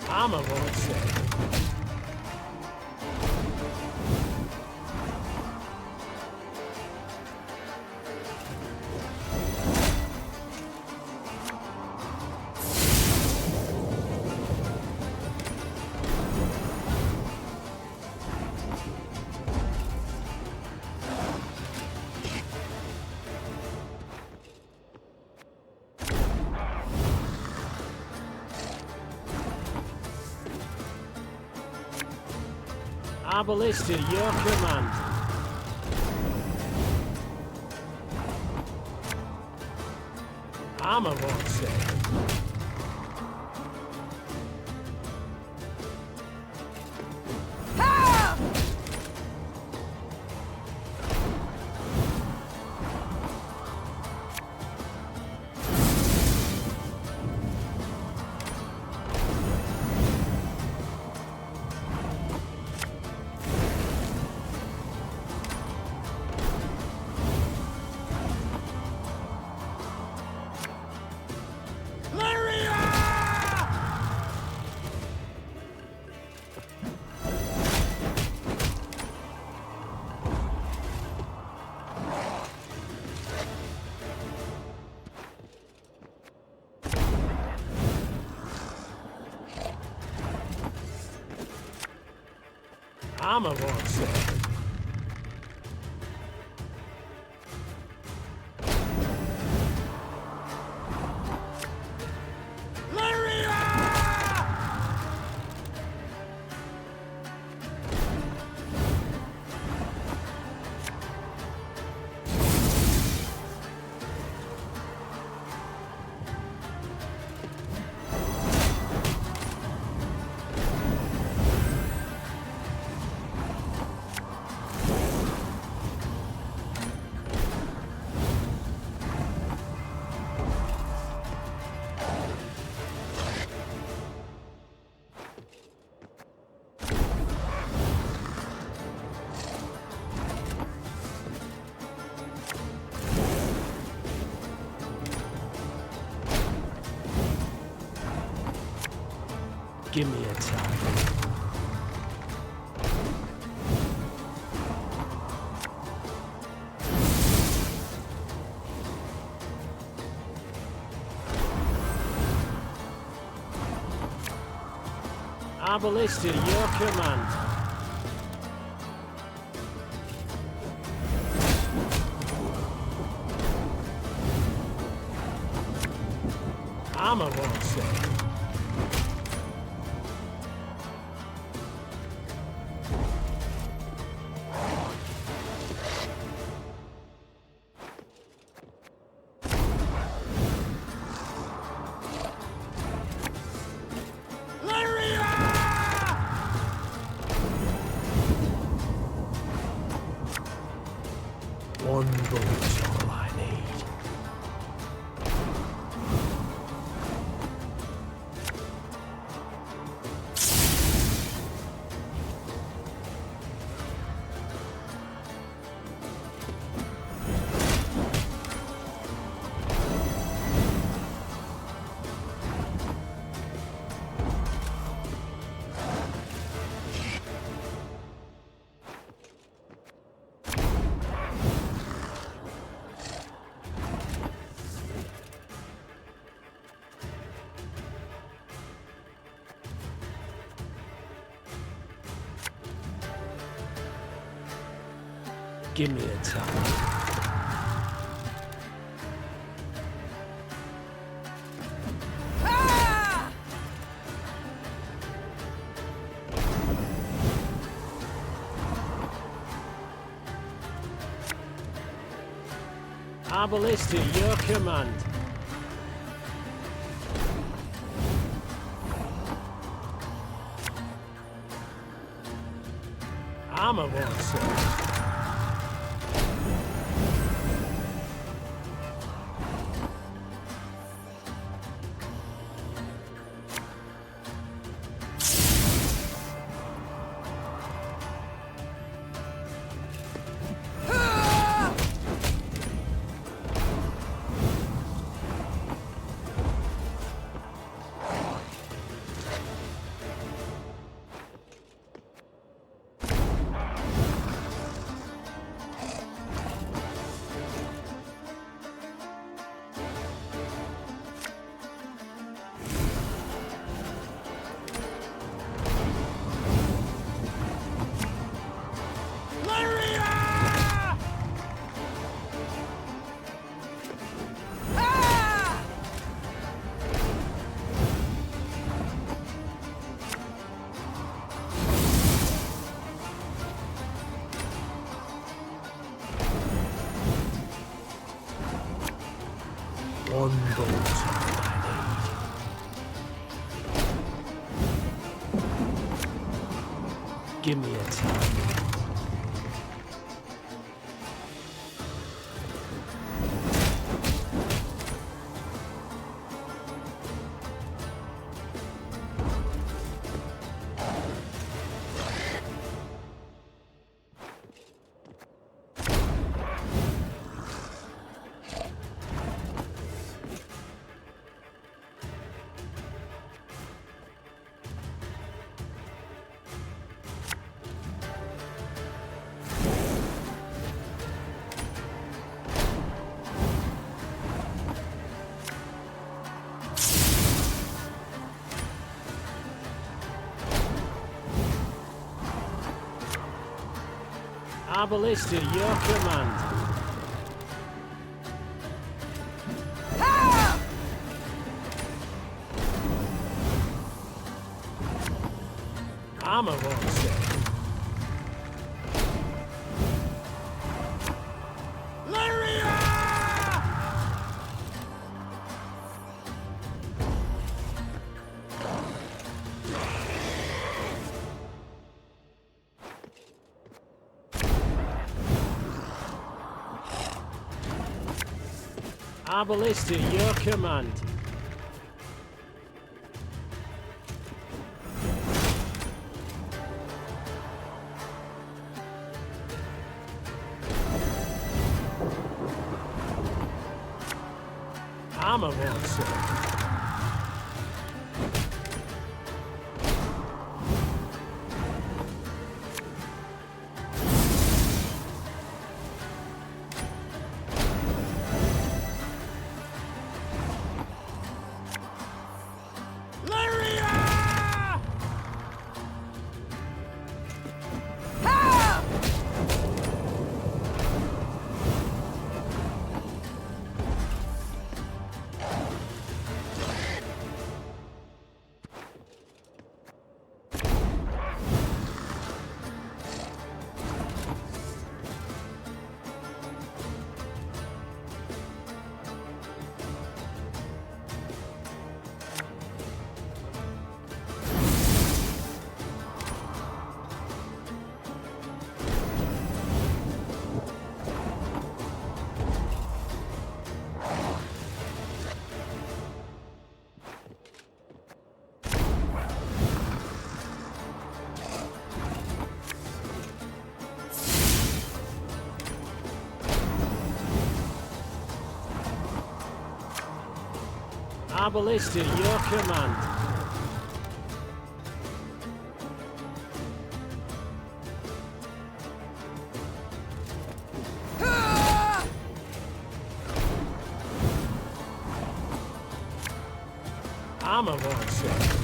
Armor won't save. Our ballista, your command. Armor won't save. Armor won't save. Give me a target. Our ballista, your command. Armor won't save. One bullet's all I need. Give me a time. Our ballista, your command. Armor won't save. One bolt. Give me a time. Our ballista, your command. Armor won't save. Lyria! Our ballista, your command. Armor won't save. Our ballista, your command. Armor won't save.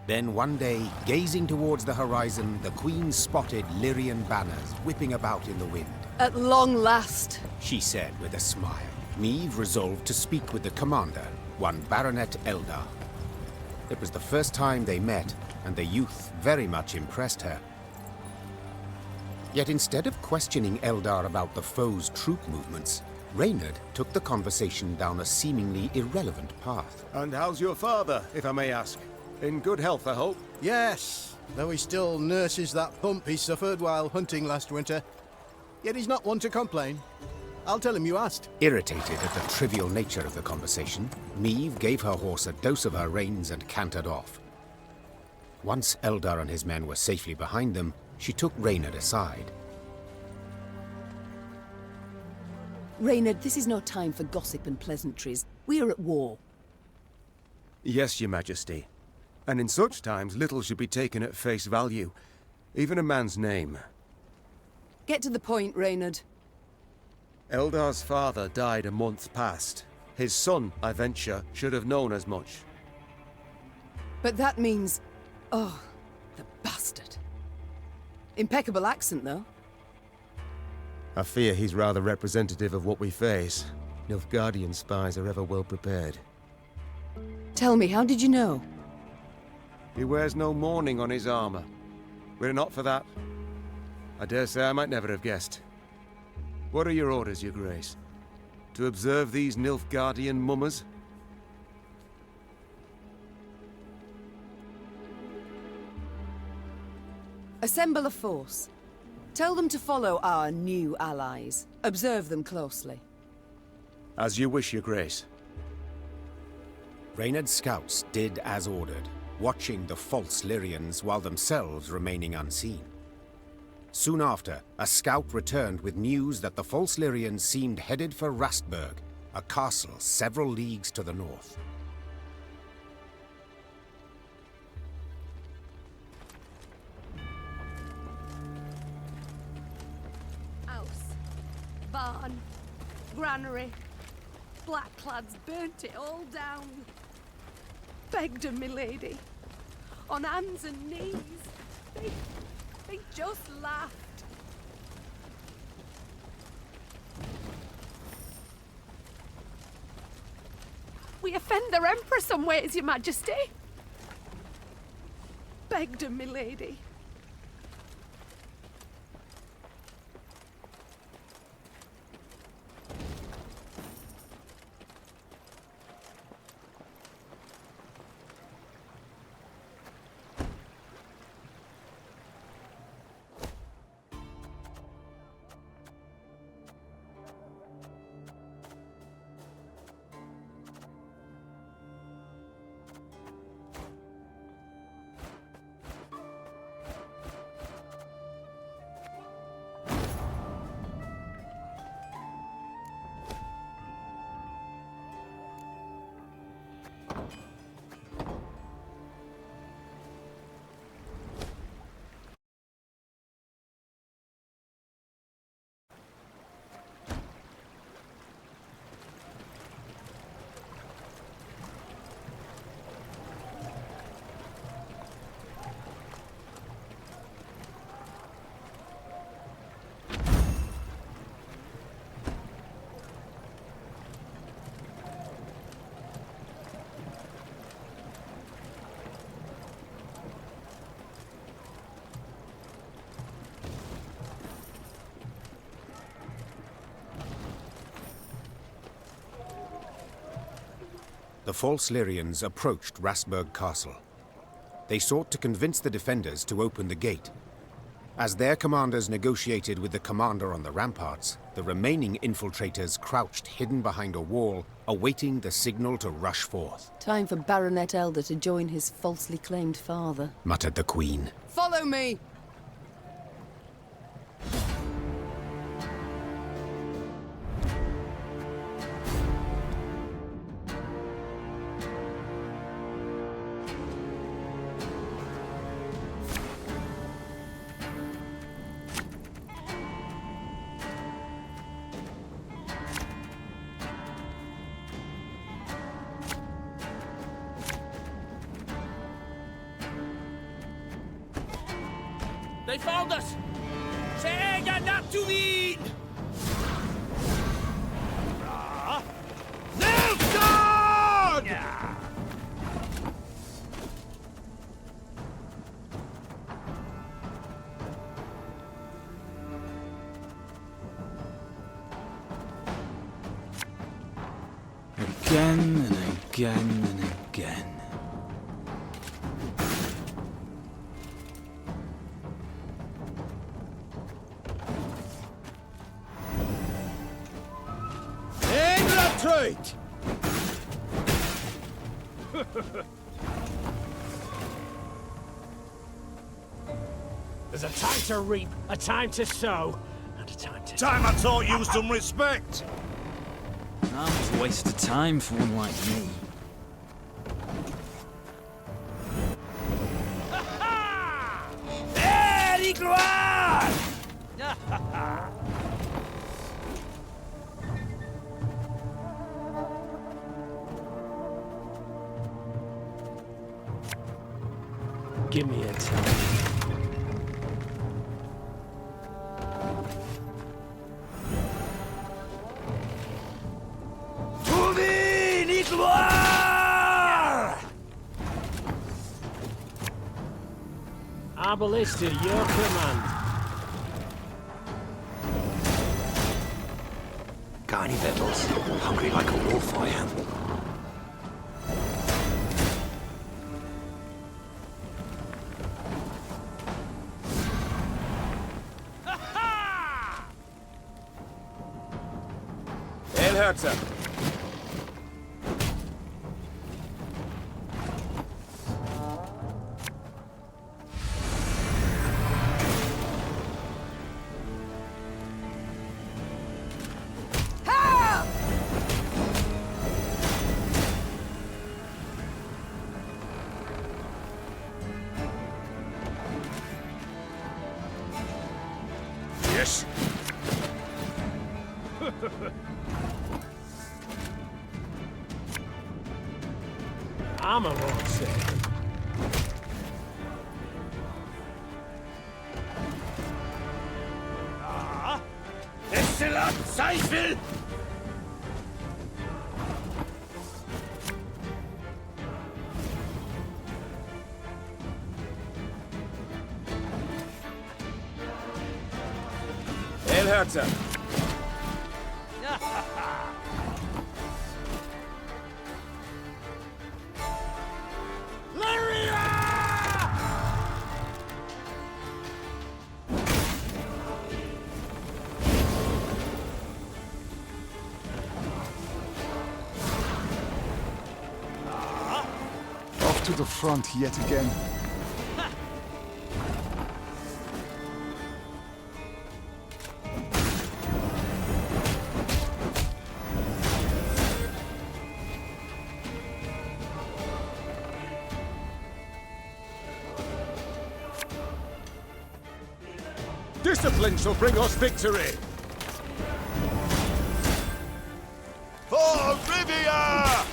Then one day, gazing towards the horizon, the Queen spotted Lyrian banners whipping about in the wind. At long last, She said with a smile. Meve resolved to speak with the commander, one Baronet Eldar. It was the first time they met, and the youth very much impressed her. Yet instead of questioning Eldar about the foe's troop movements, Reynard took the conversation down a seemingly irrelevant path. And how's your father, if I may ask? In good health, I hope? Yes, though he still nurses that bump he suffered while hunting last winter. Yet he's not one to complain. I'll tell him you asked. Irritated at the trivial nature of the conversation, Meve gave her horse a dose of her reins and cantered off. Once Eldar and his men were safely behind them, she took Reynard aside. Reynard, this is no time for gossip and pleasantries. We are at war. Yes, Your Majesty. And in such times, little should be taken at face value. Even a man's name. Get to the point, Reynard. Eldar's father died a month past. His son, I venture, should have known as much. But that means... Oh, the bastard. Impeccable accent, though. I fear he's rather representative of what we face. Nilfgaardian spies are ever well prepared. Tell me, how did you know? He wears no mourning on his armor. Were it not for that, I dare say I might never have guessed. What are your orders, Your Grace? To observe these Nilfgaardian mummers? Assemble a force. Tell them to follow our new allies. Observe them closely. As you wish, Your Grace. Reynard's scouts did as ordered, watching the false Lyrians while themselves remaining unseen. Soon after, a scout returned with news that the false Lyrians seemed headed for Rastburg, a castle several leagues to the north. House, barn, granary, blackclads burnt it all down. Begged her, milady, on hands and knees. They just laughed. We offend their emperor some ways, Your Majesty. Begged her, milady. The false Lyrians approached Rastburg Castle. They sought to convince the defenders to open the gate. As their commanders negotiated with the commander on the ramparts, the remaining infiltrators crouched hidden behind a wall, awaiting the signal to rush forth. Time for Baronet Elder to join his falsely claimed father, muttered the Queen. Follow me! They found us! Say not to eat! Nilfgaard! Again and again and again. Right! There's a time to reap, a time to sow, and a time to... Time I taught you some respect! It's a waste of time for one like me. Allez, gloire! Give me a time. Arbalist to your command. Got any victuals? Hungry like a wolf, I am. El Herzer. Yes. Armor won't save. Excellent, Seifel! El Herzer. Off to the front yet again. Discipline shall bring us victory! For Rivia!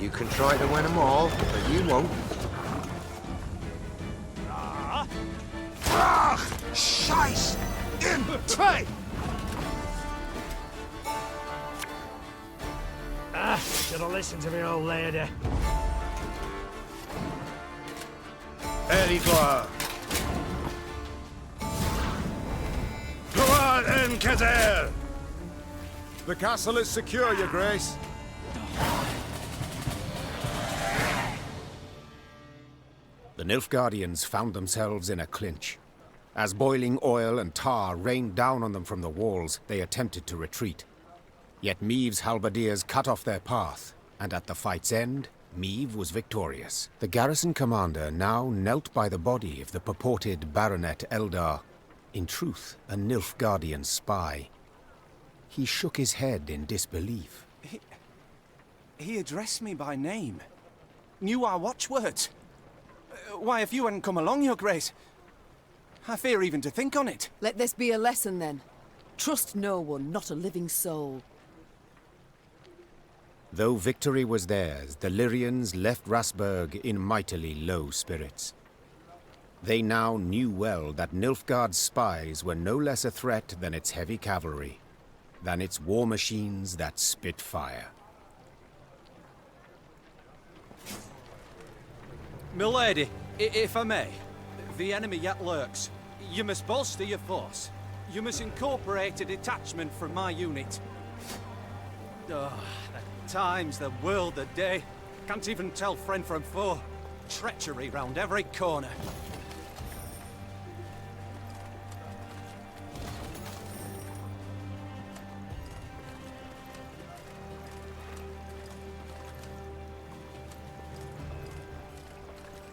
You can try to win them all, but you won't. Scheiß! In Trey! Should have listened to me, old lady. Erigor. Gloire en Kazer! The castle is secure, Your Grace. The Nilfgaardians found themselves in a clinch. As boiling oil and tar rained down on them from the walls, they attempted to retreat. Yet Meve's halberdiers cut off their path, and at the fight's end, Meve was victorious. The garrison commander now knelt by the body of the purported Baronet Eldar, in truth a Nilfgaardian spy. He shook his head in disbelief. He addressed me by name. Knew our watchwords. Why, if you hadn't come along, Your Grace, I fear even to think on it. Let this be a lesson, then. Trust no one, not a living soul. Though victory was theirs, the Lyrians left Rasburg in mightily low spirits. They now knew well that Nilfgaard's spies were no less a threat than its heavy cavalry, than its war machines that spit fire. Milady, if I may, the enemy yet lurks. You must bolster your force. You must incorporate a detachment from my unit. Oh, the times, the world, the day. Can't even tell friend from foe. Treachery round every corner.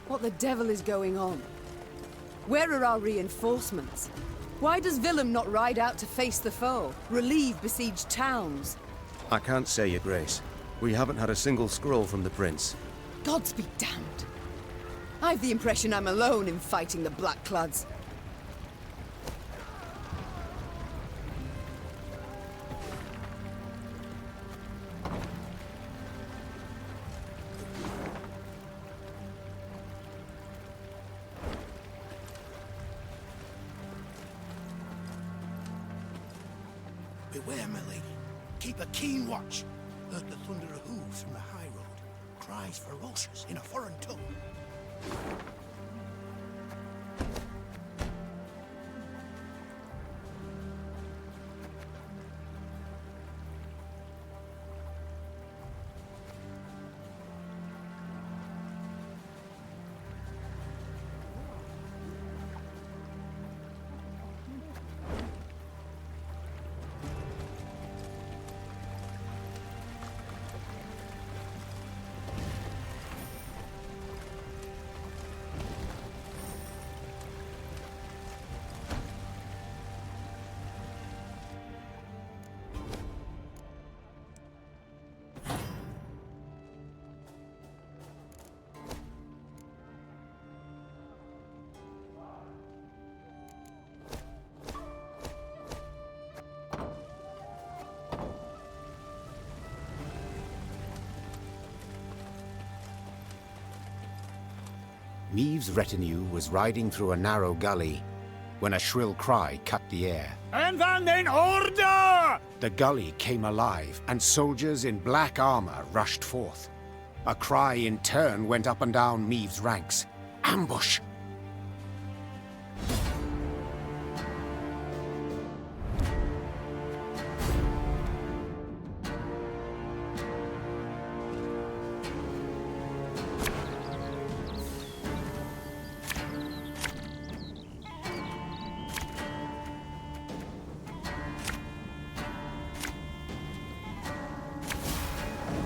What the devil is going on? Where are our reinforcements? Why does Willem not ride out to face the foe, relieve besieged towns? I can't say, Your Grace. We haven't had a single scroll from the Prince. Gods be damned. I've the impression I'm alone in fighting the Blackclads. Beware, my lady. Keep a keen watch. Heard the thunder of hooves from the high road. Cries ferocious in a foreign tongue. Meve's retinue was riding through a narrow gully when a shrill cry cut the air. And then in order! The gully came alive, and soldiers in black armor rushed forth. A cry in turn went up and down Meve's ranks. Ambush!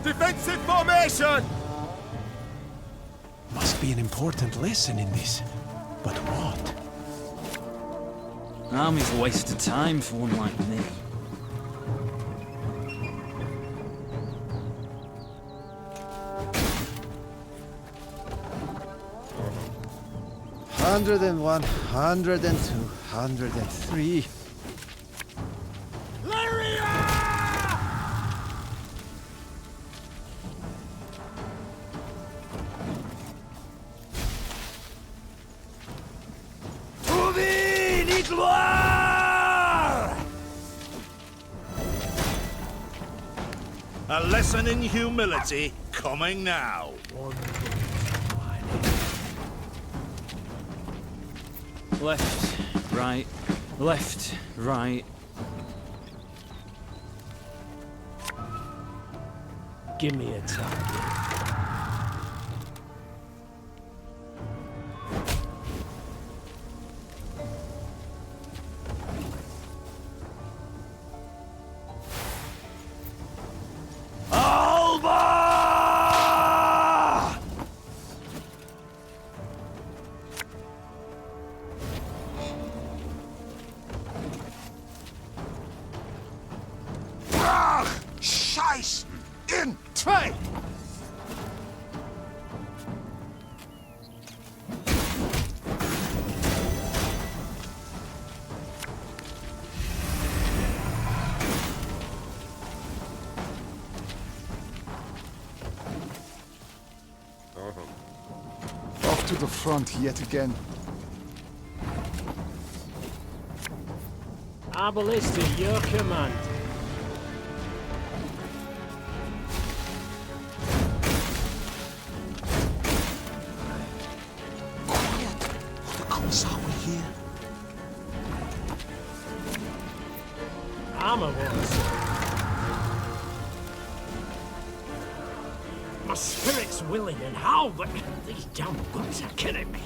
Defensive formation! Must be an important lesson in this. But what? Army's a waste of time for one like me. Hundred and 102, 103. A lesson in humility coming now. Left, right, left, right. Give me a target. Scheiß in Trade! Off to the front yet again. Our ballista, your command. Armor wars. my spirit's willing and how, but these damn guns are killing me.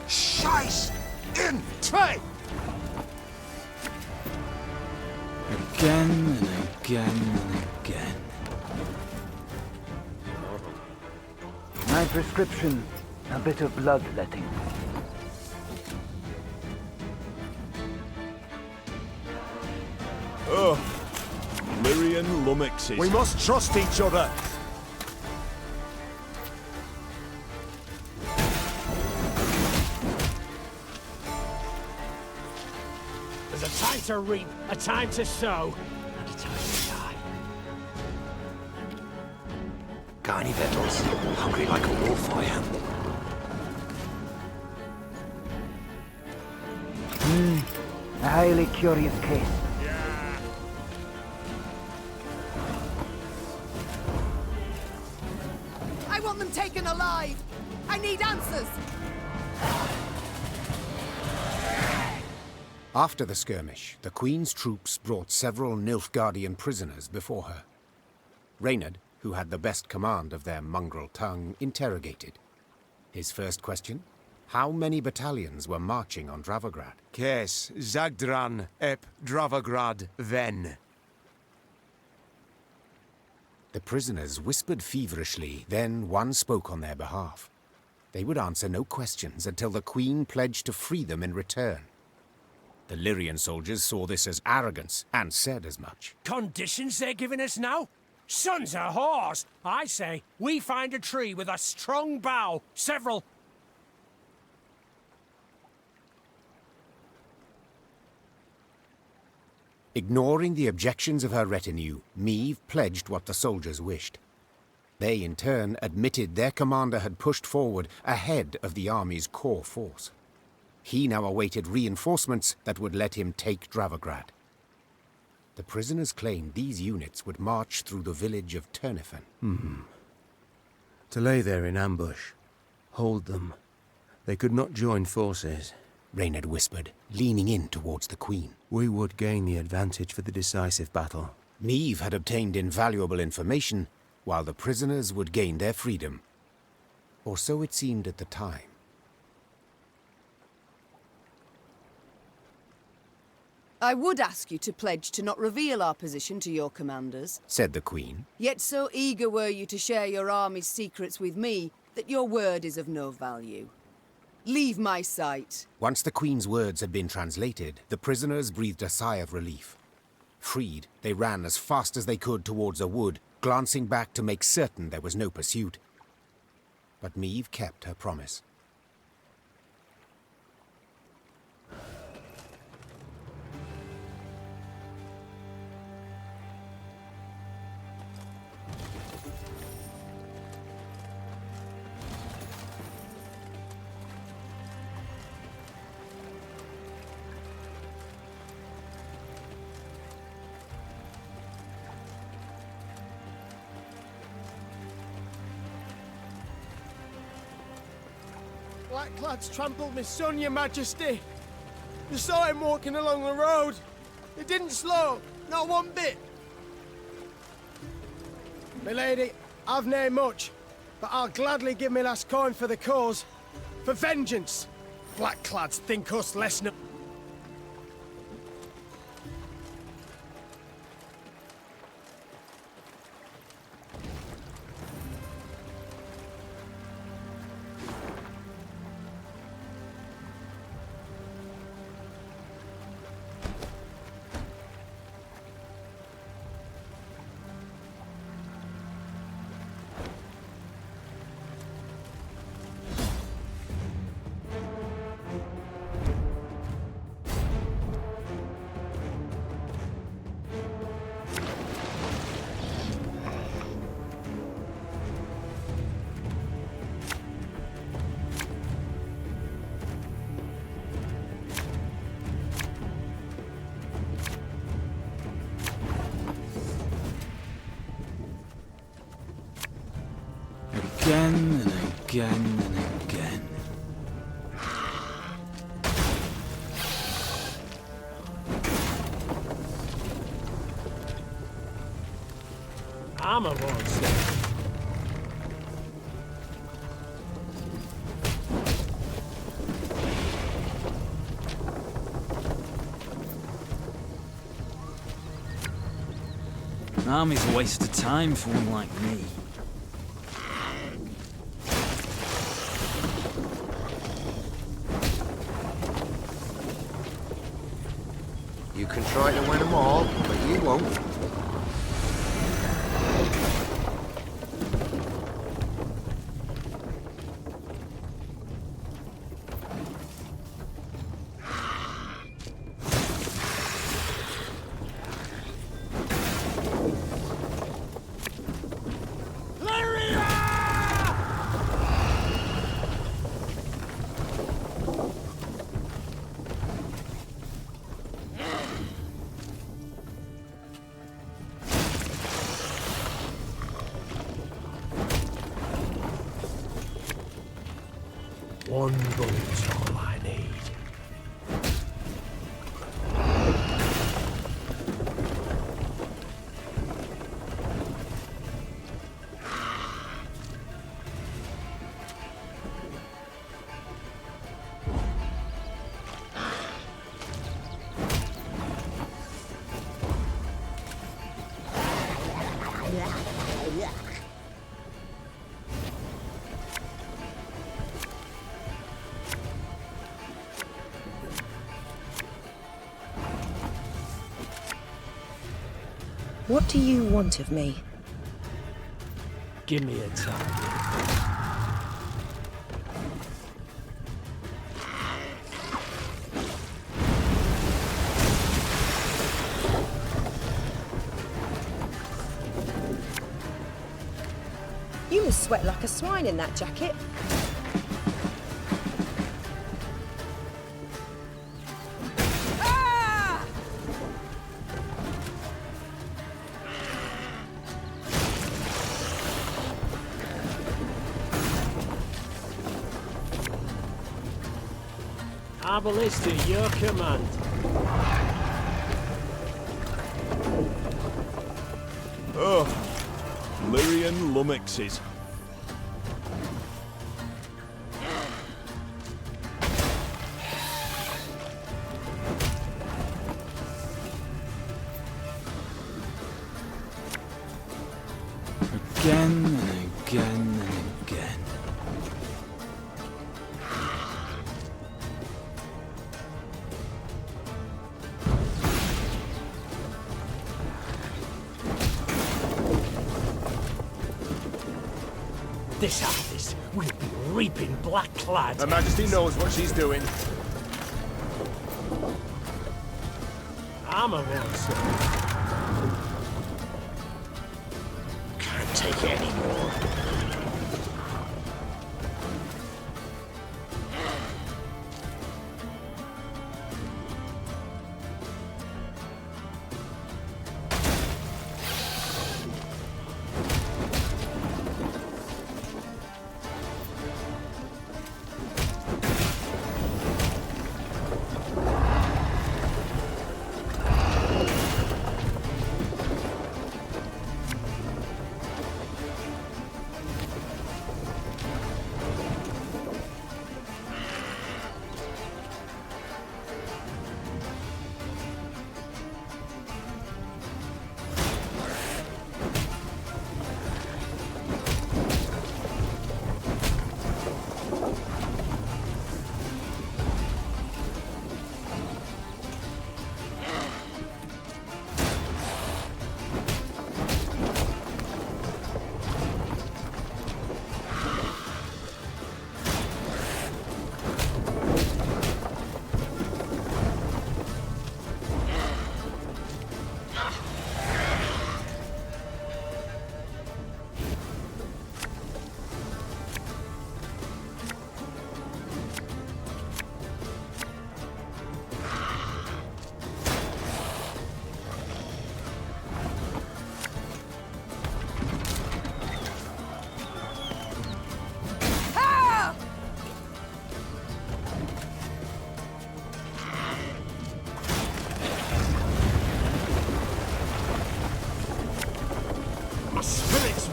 Scheiß! In! Zwei! Again and again and again. My prescription, a bit of bloodletting. Oh, Lyrian lummoxes. We must trust each other. There's a time to reap, a time to sow, and a time to die. Got any victuals? Hungry like a wolf, I am. A highly curious case. I want them taken alive! I need answers! After the skirmish, the Queen's troops brought several Nilfgaardian prisoners before her. Reynard, who had the best command of their mongrel tongue, interrogated. His first question? How many battalions were marching on Dravograd? Kes Zagdran ep Dravograd ven. The prisoners whispered feverishly, then one spoke on their behalf. They would answer no questions until the Queen pledged to free them in return. The Lyrian soldiers saw this as arrogance, and said as much. Conditions they're giving us now? Sons of whores! I say, we find a tree with a strong bough, several... Ignoring the objections of her retinue, Meve pledged what the soldiers wished. They, in turn, admitted their commander had pushed forward ahead of the army's core force. He now awaited reinforcements that would let him take Dravograd. The prisoners claimed these units would march through the village of Turnifen. To lay there in ambush. Hold them. They could not join forces. Reynard whispered, leaning in towards the Queen. We would gain the advantage for the decisive battle. Meve had obtained invaluable information, while the prisoners would gain their freedom. Or so it seemed at the time. I would ask you to pledge to not reveal our position to your commanders, said the Queen. Yet so eager were you to share your army's secrets with me that your word is of no value. Leave my sight. Once the Queen's words had been translated, the prisoners breathed a sigh of relief. Freed, they ran as fast as they could towards a wood, glancing back to make certain there was no pursuit. But Meve kept her promise. Blackclads trampled my son, your majesty. You saw him walking along the road. He didn't slow, not one bit. Milady, I've nae much, but I'll gladly give me last coin for the cause. For vengeance. Blackclads think us less than... Again and again and again. Armor won't stay. An army's a waste of time for one like me. You can try to win them all, but you won't. One bullet's all I need. What do you want of me? Give me a target. You must sweat like a swine in that jacket. Ballista, your command. Oh, Lyrian lummoxes. Again and again and again. This harvest will be reaping black clad. Her Majesty knows what she's doing. Armor won't serve. Can't take it anymore.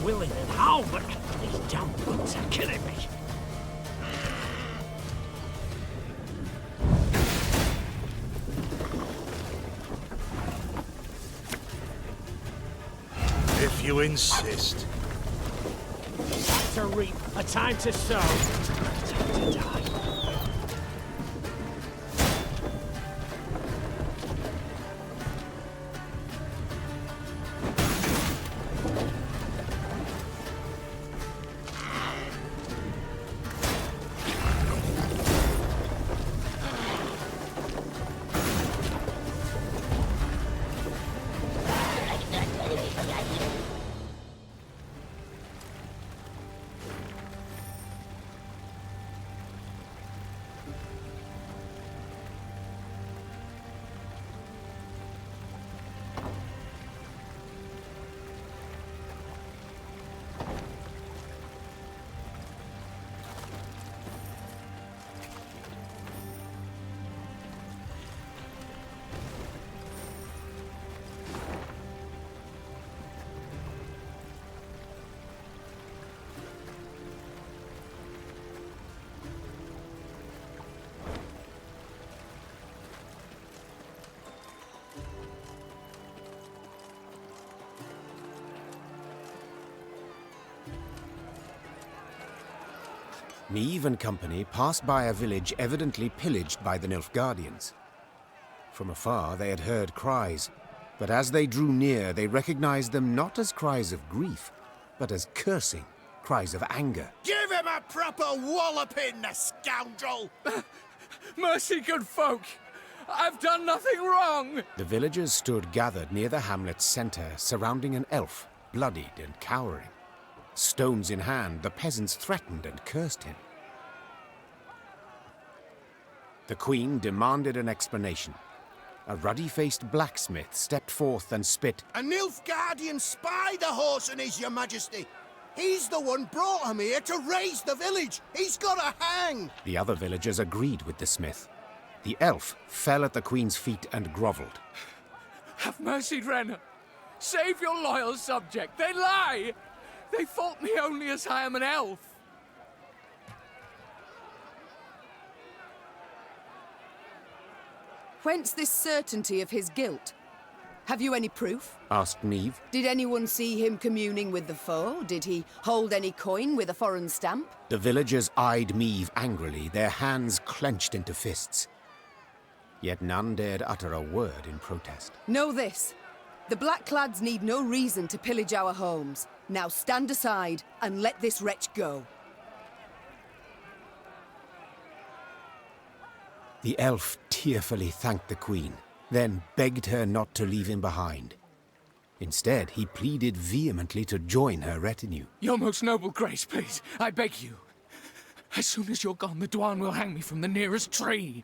willing and how, but these damn boots are killing me. If you insist. To reap, a time to sow, a time to die. Meve and company passed by a village evidently pillaged by the Nilfgaardians. From afar they had heard cries, but as they drew near they recognized them not as cries of grief, but as cursing, cries of anger. Give him a proper walloping, the scoundrel! Mercy, good folk! I've done nothing wrong! The villagers stood gathered near the hamlet's center, surrounding an elf, bloodied and cowering. Stones in hand, the peasants threatened and cursed him. The queen demanded an explanation. A ruddy-faced blacksmith stepped forth and spit. A Nilfgaardian spy the horse and his, your majesty. He's the one brought him here to raise the village. He's gotta hang. The other villagers agreed with the smith. The elf fell at the queen's feet and grovelled. Have mercy, Renner. Save your loyal subject. They lie! They fault me only as I am an elf. Whence this certainty of his guilt? Have you any proof? Asked Meve. Did anyone see him communing with the foe? Did he hold any coin with a foreign stamp? The villagers eyed Meve angrily, their hands clenched into fists. Yet none dared utter a word in protest. Know this. The Blackclads need no reason to pillage our homes. Now stand aside and let this wretch go. The elf tearfully thanked the queen, then begged her not to leave him behind. Instead, he pleaded vehemently to join her retinue. Your most noble grace, please, I beg you. As soon as you're gone, the Dwan will hang me from the nearest tree.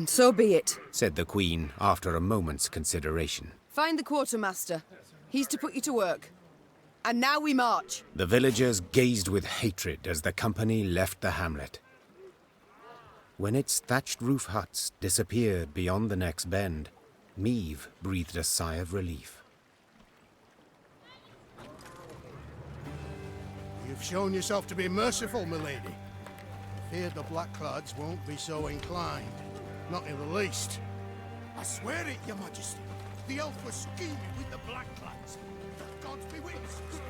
So be it, said the queen after a moment's consideration. Find the quartermaster. He's to put you to work. And now we march. The villagers gazed with hatred as the company left the hamlet. When its thatched roof huts disappeared beyond the next bend, Meve breathed a sigh of relief. You've shown yourself to be merciful, milady. I fear the Blackclads won't be so inclined. Not in the least. I swear it, your majesty. The elf was scheming with the Blackclads. The gods be witnesses.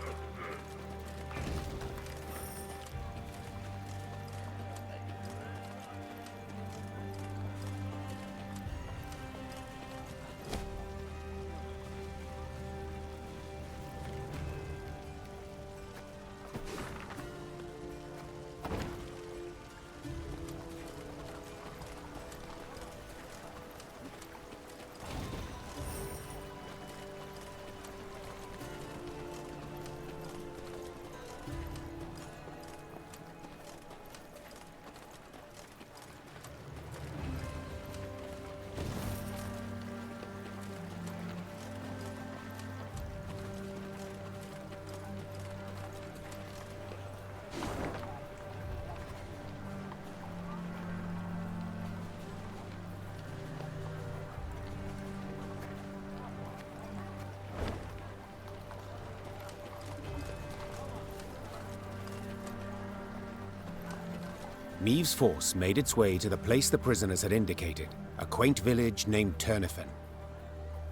Meve's force made its way to the place the prisoners had indicated, a quaint village named Turnifen.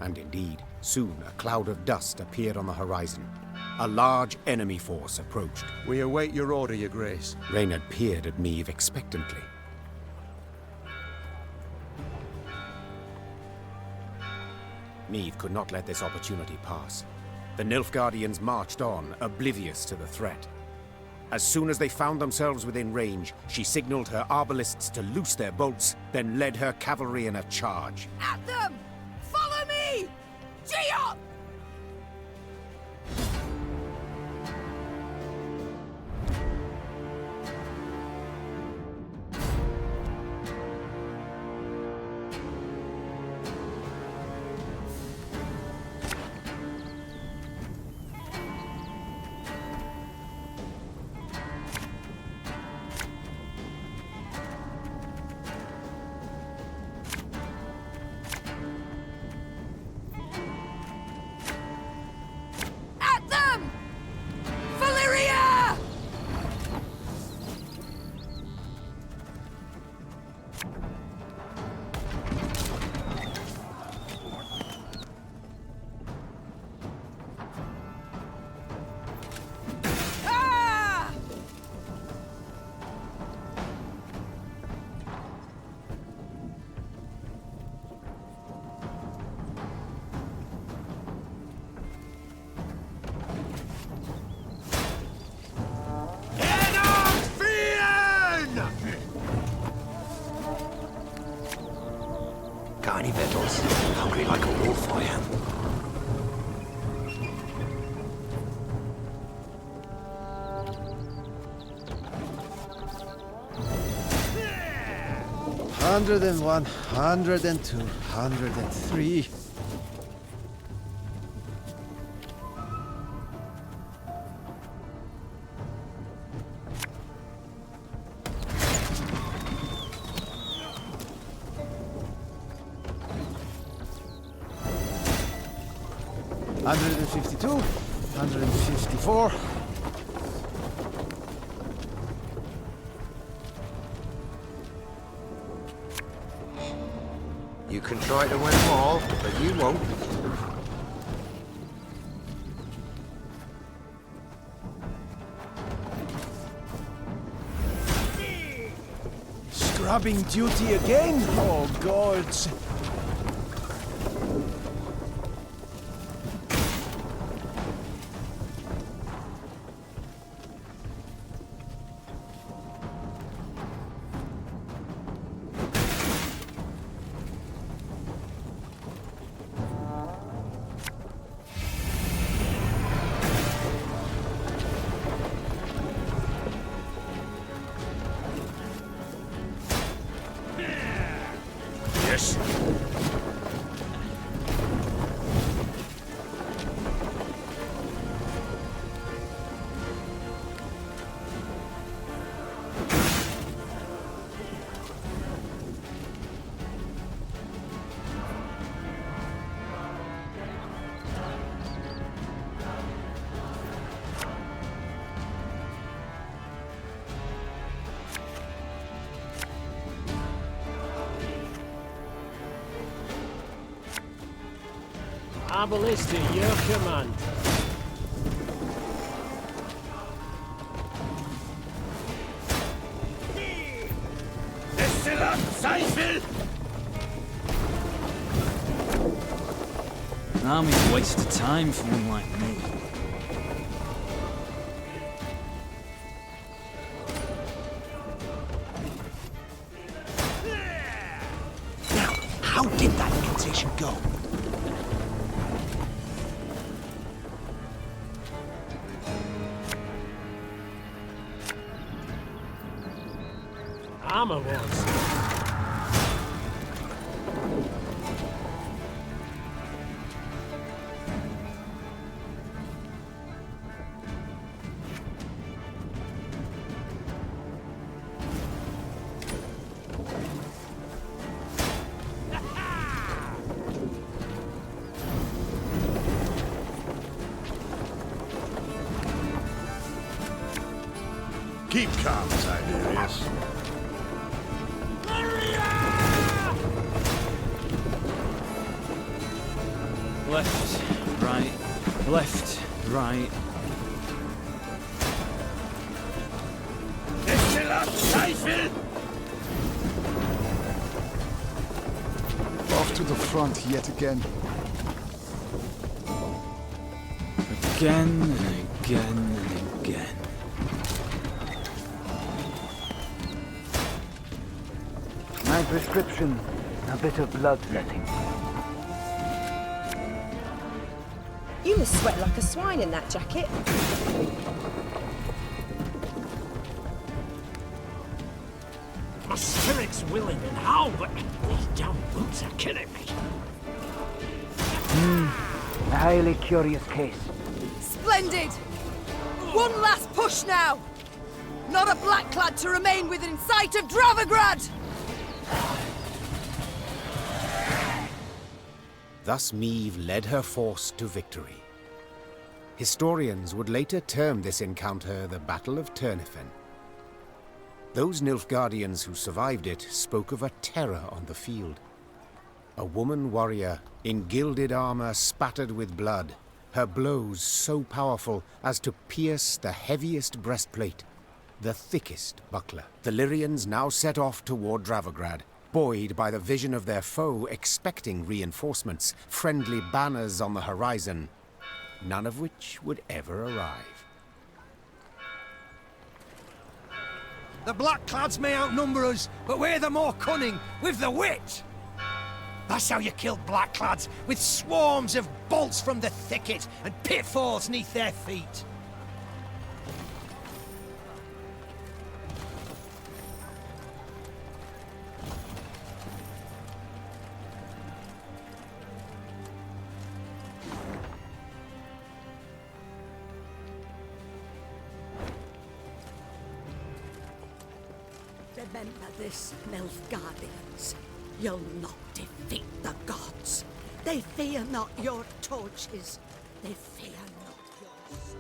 And indeed, soon a cloud of dust appeared on the horizon. A large enemy force approached. We await your order, Your Grace. Reynard peered at Meve expectantly. Meve could not let this opportunity pass. The Nilfgaardians marched on, oblivious to the threat. As soon as they found themselves within range, she signaled her arbalists to loose their bolts, then led her cavalry in a charge. At them! Follow me! Gee up! Got any victuals? Hungry like a wolf, I am. Hundred and 102, 103. Hundred and 52, 154. You can try to win them all, but you won't. Scrubbing duty again? Oh, gods. Yes. Arbalist at your command. An army's a waste of time for one like me. Now, how did that incantation go? Armor wars. Keep calm, Tiberius. Left, right, left, right. Off to the front yet again. Again and again and again. My prescription, a bit of bloodletting. You must sweat like a swine in that jacket. My spirit's willing and how, but these damn boots are killing me. A highly curious case. Splendid! One last push now! Not a blackclad to remain within sight of Dravigrad! Thus Meve led her force to victory. Historians would later term this encounter the Battle of Turnifen. Those Nilfgaardians who survived it spoke of a terror on the field. A woman warrior in gilded armor spattered with blood, her blows so powerful as to pierce the heaviest breastplate, the thickest buckler. The Lyrians now set off toward Dravigrad, buoyed by the vision of their foe expecting reinforcements, friendly banners on the horizon, none of which would ever arrive. The Blackclads may outnumber us, but we're the more cunning, with the wit! That's how you kill Blackclads, with swarms of bolts from the thicket and pitfalls neath their feet. Remember this, Nilfgaardians. You'll not defeat the gods. They fear not your torches. They fear not your swords.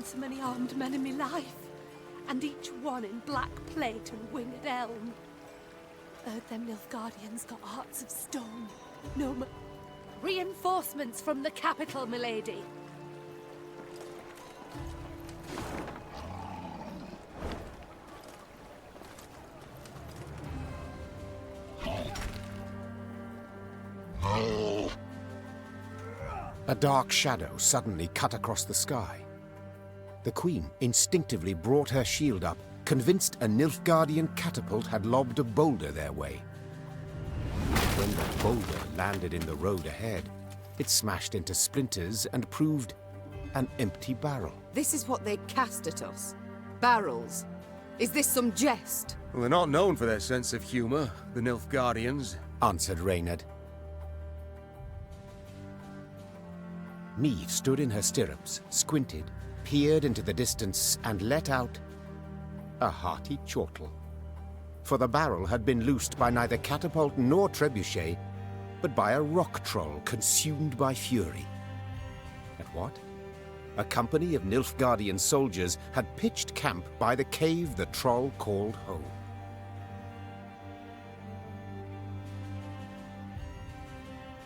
seen so many armed men in my life, and each one in black plate and winged helm. Heard them Nilfgaardians got hearts of stone. No reinforcements from the capital, milady. A dark shadow suddenly cut across the sky. The Queen instinctively brought her shield up, convinced a Nilfgaardian catapult had lobbed a boulder their way. When the boulder landed in the road ahead, it smashed into splinters and proved an empty barrel. This is what they cast at us. Barrels. Is this some jest? Well, they're not known for their sense of humor, the Nilfgaardians, answered Reynard. Meve stood in her stirrups, squinted, peered into the distance, and let out a hearty chortle. For the barrel had been loosed by neither catapult nor trebuchet, but by a rock troll consumed by fury. And what? A company of Nilfgaardian soldiers had pitched camp by the cave the troll called home.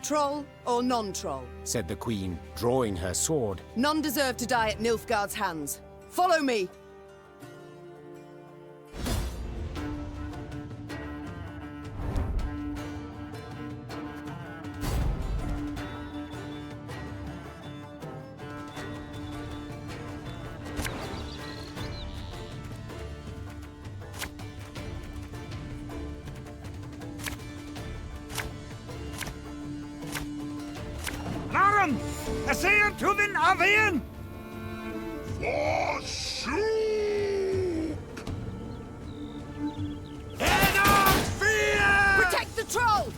Troll or non-troll? Said the Queen, drawing her sword. None deserve to die at Nilfgaard's hands. Follow me! Essayant to the Navian! For soup! Head on fear! Protect the troll!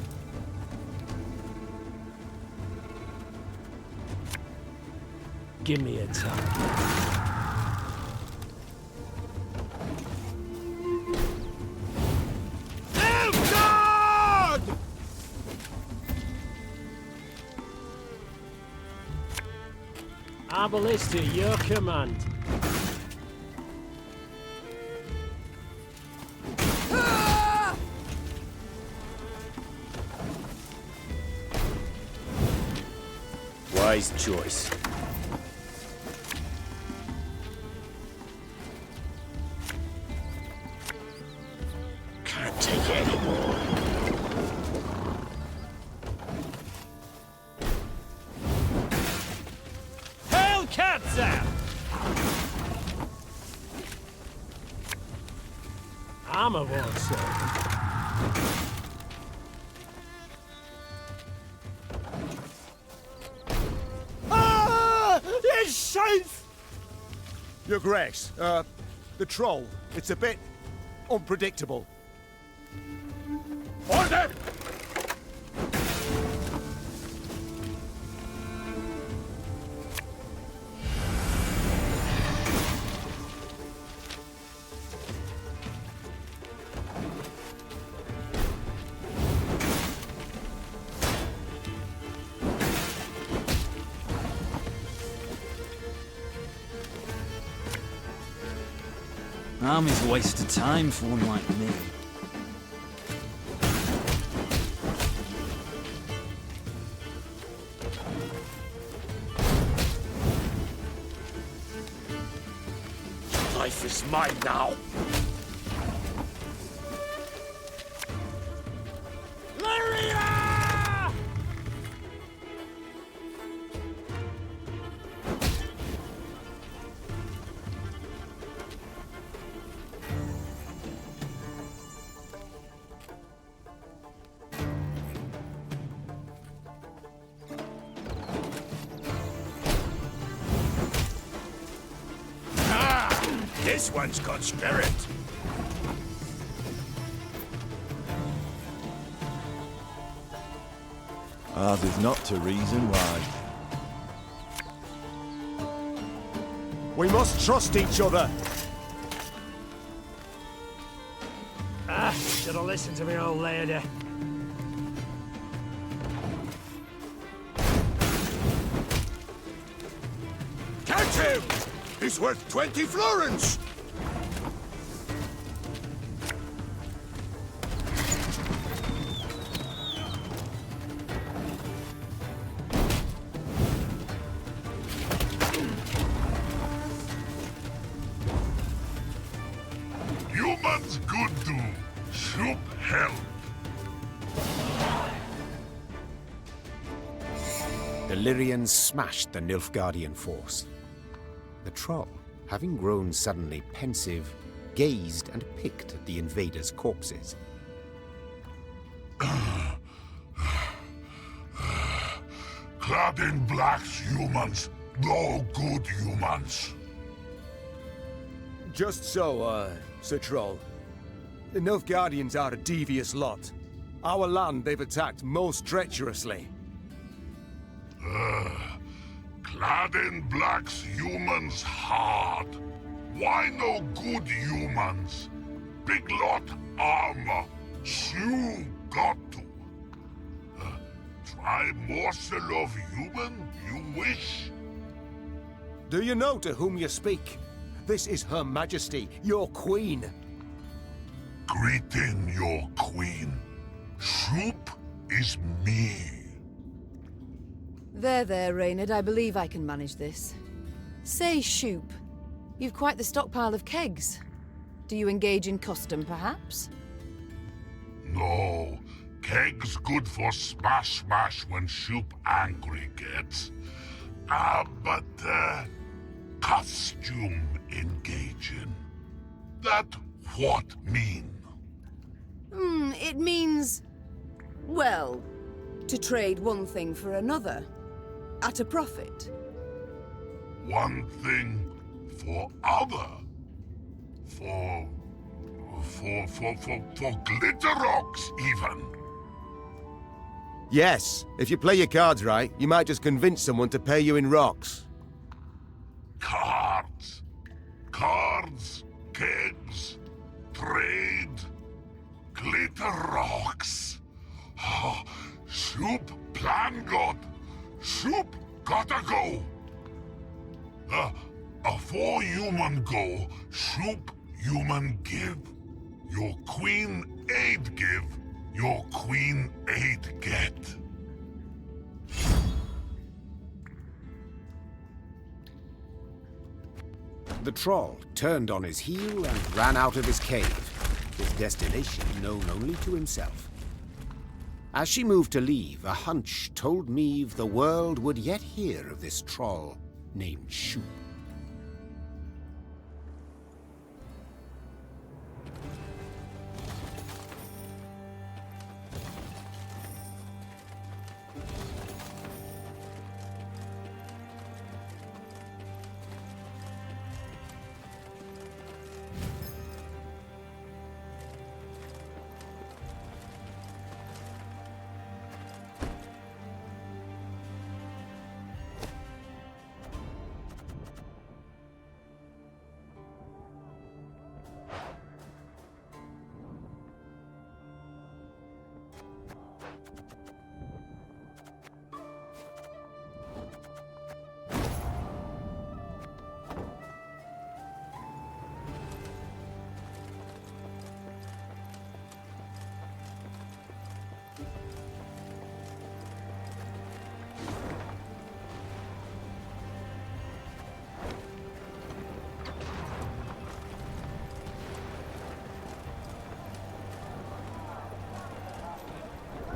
Give me a time. Arbalist to your command. Wise choice. Can't take any more. Armor won't serve. Ah! It's safe! Your Grace, the troll, it's a bit unpredictable. Order! Army's a waste of time for one like me. Life is mine now. Lyria! This one's got spirit. Ours is not to reason why. We must trust each other. Should have listened to me, old lady. Catch him! is worth 20 florins! Humans good do, soup help. The Lyrians smashed the Nilfgaardian force. The troll, having grown suddenly pensive, gazed and picked at the invaders' corpses. Clad in blacks, humans. No good humans. Just so, Sir Troll. The Nilfgaardians are a devious lot. Our land they've attacked most treacherously. Clad in blacks, humans hard. Why no good humans? Big lot armor. You got to. Try morsel of human, you wish? Do you know to whom you speak? This is Her Majesty, your queen. Greeting your queen. Soup is me. There, Reynard. I believe I can manage this. Say, Shoop, you've quite the stockpile of kegs. Do you engage in custom, perhaps? No. Kegs good for smash when Shoop angry gets. But costume engaging. That what mean? It means... well, to trade one thing for another. At a profit. One thing for other. For glitter rocks, even. Yes, if you play your cards right, you might just convince someone to pay you in rocks. Cards, kegs, trade, glitter rocks. Soup plan got. Soup gotta go. Afore human go, Soup human give. Your queen aid give. Your queen aid get. The troll turned on his heel and ran out of his cave, his destination known only to himself. As she moved to leave, a hunch told Meve the world would yet hear of this troll named Shoop.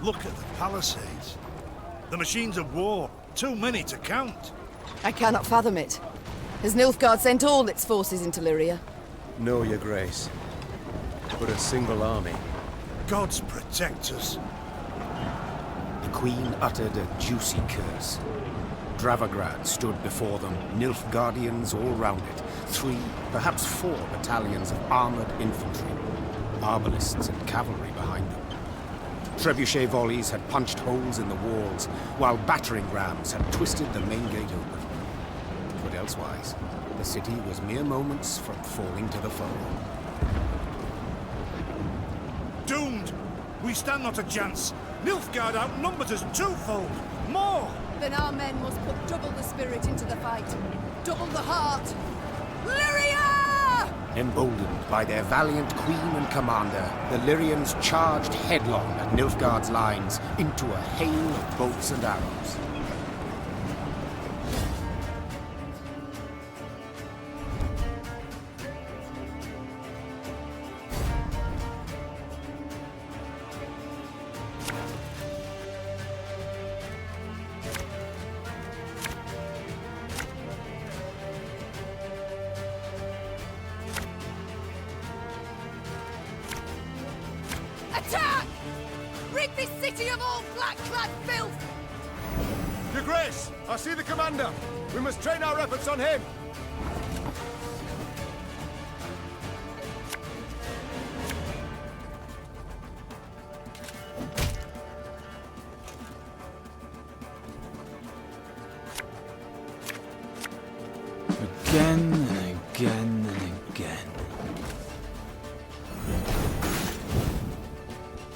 Look at the palisades. The machines of war. Too many to count. I cannot fathom it. Has Nilfgaard sent all its forces into Lyria? No, your grace. But a single army. Gods protect us. The queen uttered a juicy curse. Dravagrad stood before them, Nilfgaardians all round it. 3, perhaps 4 battalions of armored infantry. Arbalists and cavalry behind them. Trebuchet volleys had punched holes in the walls, while battering rams had twisted the main gate open. But elsewise, the city was mere moments from falling to the foe. Doomed! We stand not a chance. Nilfgaard outnumbers us twofold. More! Then our men must put double the spirit into the fight. Double the heart. Lyria! Emboldened by their valiant queen and commander, the Lyrians charged headlong at Nilfgaard's lines into a hail of bolts and arrows. Attack! Rid this city of all black-clad filth! Your Grace, I see the commander. We must train our efforts on him. Again and again and again.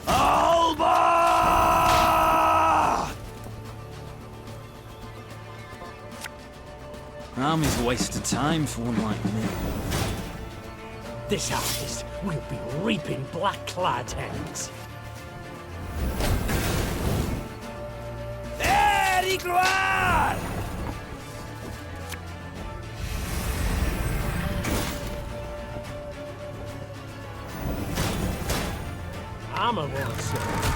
Alba! Army's a waste of time for one like me. This harvest will be reaping black-clad heads. There, gloire! Armor won't serve.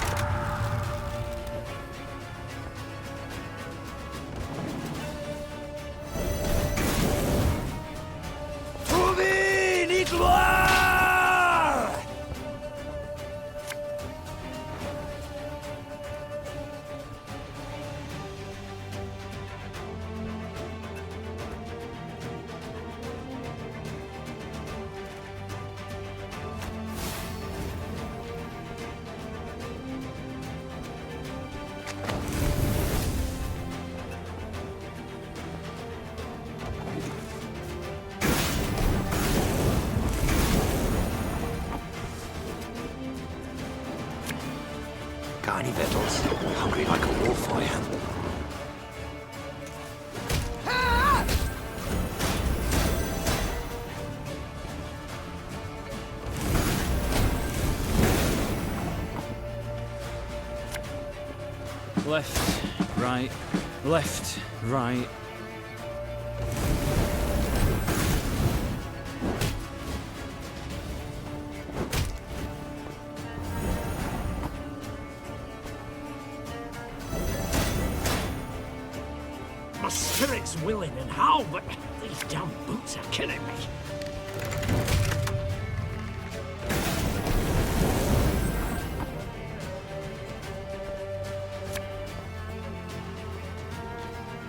Trouver gloire! Got any victuals? Hungry like a wolf, I am. Left, right, left, right. My spirit's willing and how, but these damn boots are killing me.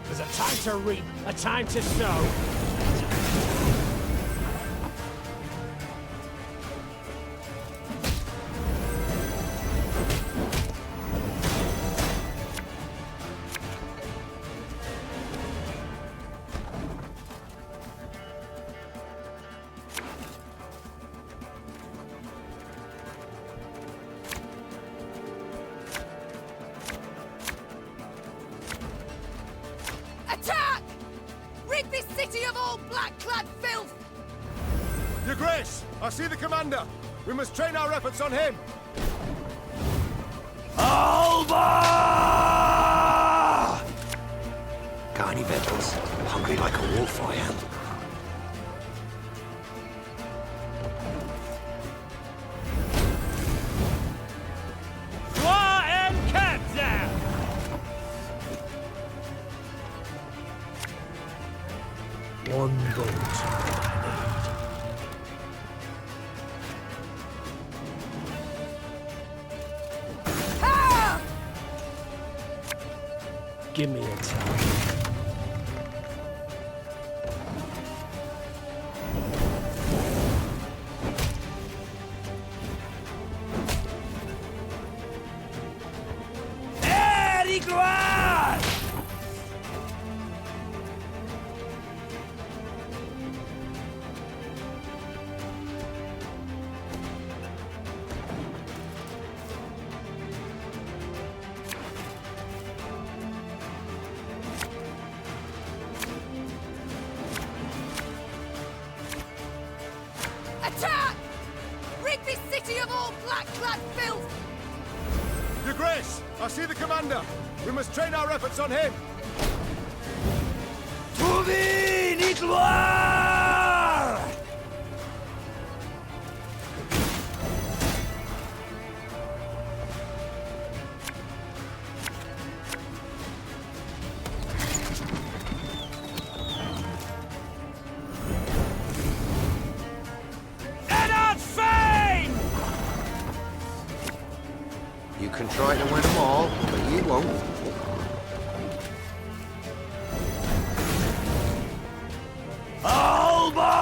There's a time to reap, a time to sow. Attack! Rid this city of all black-clad filth! Your Grace, I see the commander. We must train our efforts on him. Alba! Got any victuals? Hungry like a wolf, I am. War and capture! One boat. Give me a time. There, gloire! Your Grace! I see the commander! We must train our efforts on him! To the Nitloir! You can try to win them all, but you won't. Alba!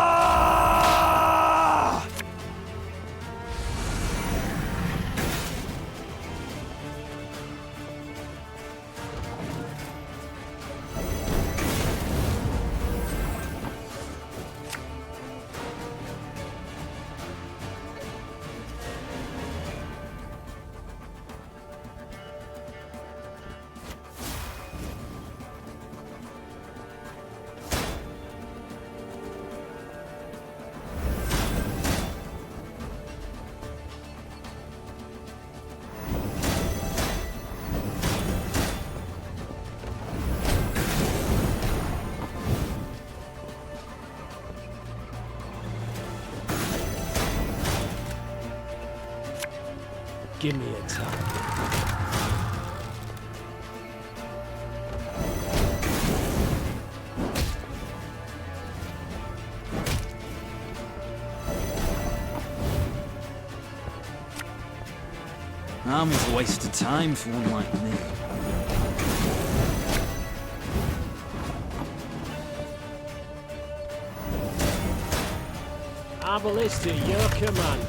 Give me a time. Army's a waste of time for one like me. Abalista, your command.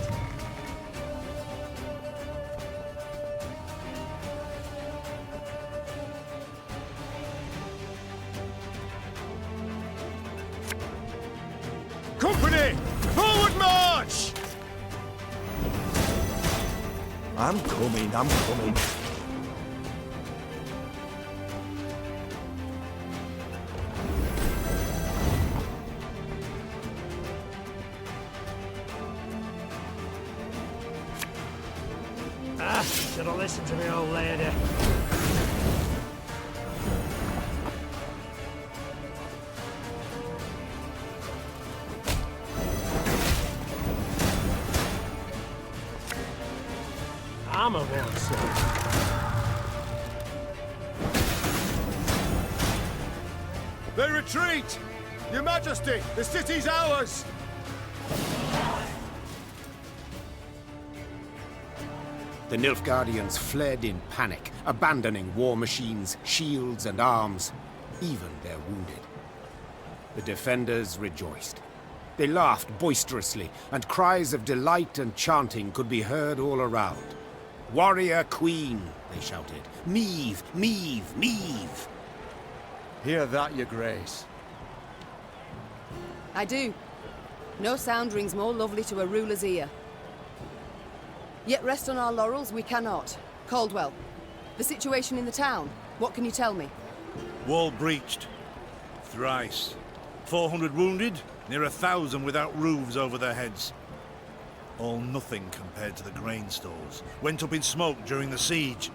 Company! Forward march! I'm coming. Should have listened to me, old lady. I'm a one, sir. They retreat! Your Majesty, the city's ours! The Nilfgaardians fled in panic, abandoning war machines, shields and arms, even their wounded. The defenders rejoiced. They laughed boisterously, and cries of delight and chanting could be heard all around. "Warrior Queen," they shouted. "Meve! Meve! Meve!" Hear that, Your Grace. I do. No sound rings more lovely to a ruler's ear. Yet rest on our laurels we cannot. Caldwell, the situation in the town, what can you tell me? Wall breached. Thrice. 400 wounded, near 1,000 without roofs over their heads. All nothing compared to the grain stores. Went up in smoke during the siege.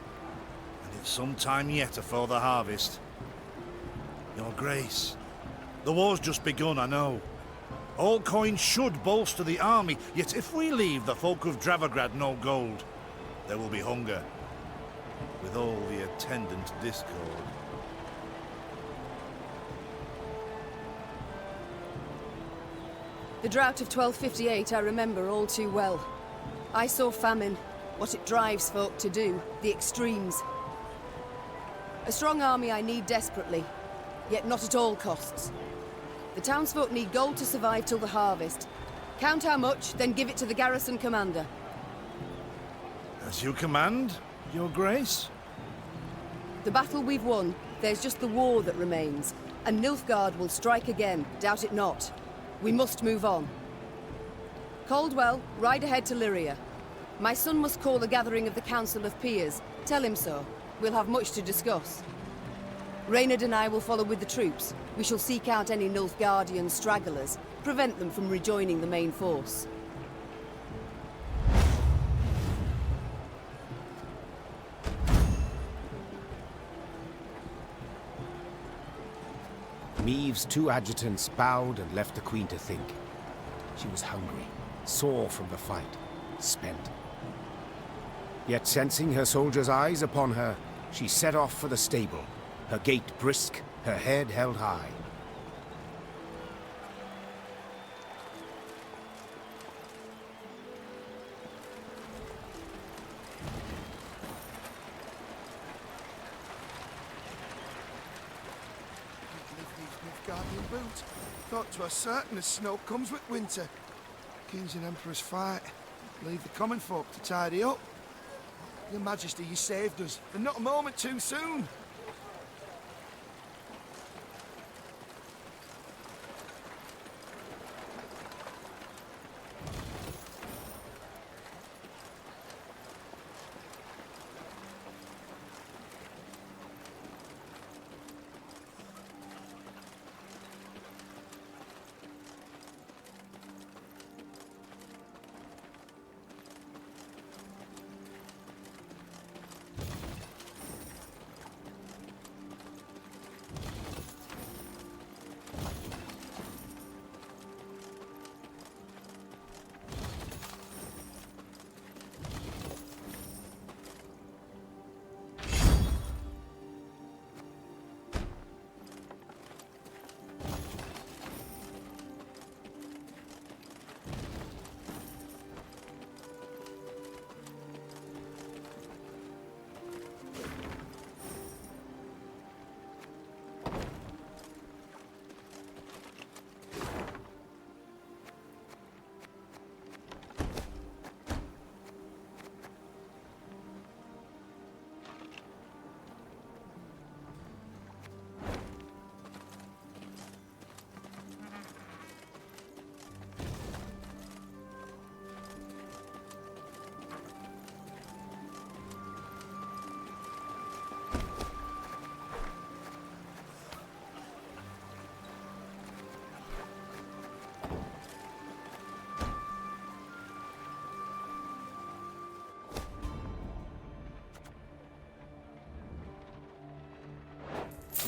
And it's some time yet afore the harvest. Your Grace, the war's just begun, I know. All coin should bolster the army, yet if we leave the folk of Dravograd no gold, there will be hunger, with all the attendant discord. The drought of 1258 I remember all too well. I saw famine, what it drives folk to do, the extremes. A strong army I need desperately, yet not at all costs. The townsfolk need gold to survive till the harvest. Count how much, then give it to the garrison commander. As you command, Your Grace? The battle we've won, there's just the war that remains. And Nilfgaard will strike again, doubt it not. We must move on. Caldwell, ride ahead to Lyria. My son must call a gathering of the Council of Peers. Tell him so. We'll have much to discuss. Reynard and I will follow with the troops. We shall seek out any Nilfgaardian stragglers, prevent them from rejoining the main force. Meve's two adjutants bowed and left the Queen to think. She was hungry, sore from the fight, spent. Yet sensing her soldiers' eyes upon her, she set off for the stable, her gait brisk, her head held high. Guardian boot. Thought 'twas certain as snow comes with winter. Kings and emperors fight. Leave the common folk to tidy up. Your Majesty, you saved us, and not a moment too soon.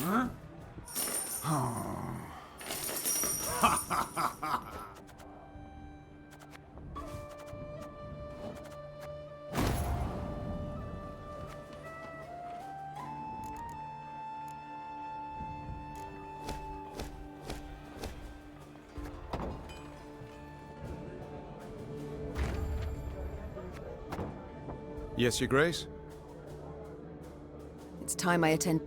Huh? Yes, Your Grace? It's time I attend.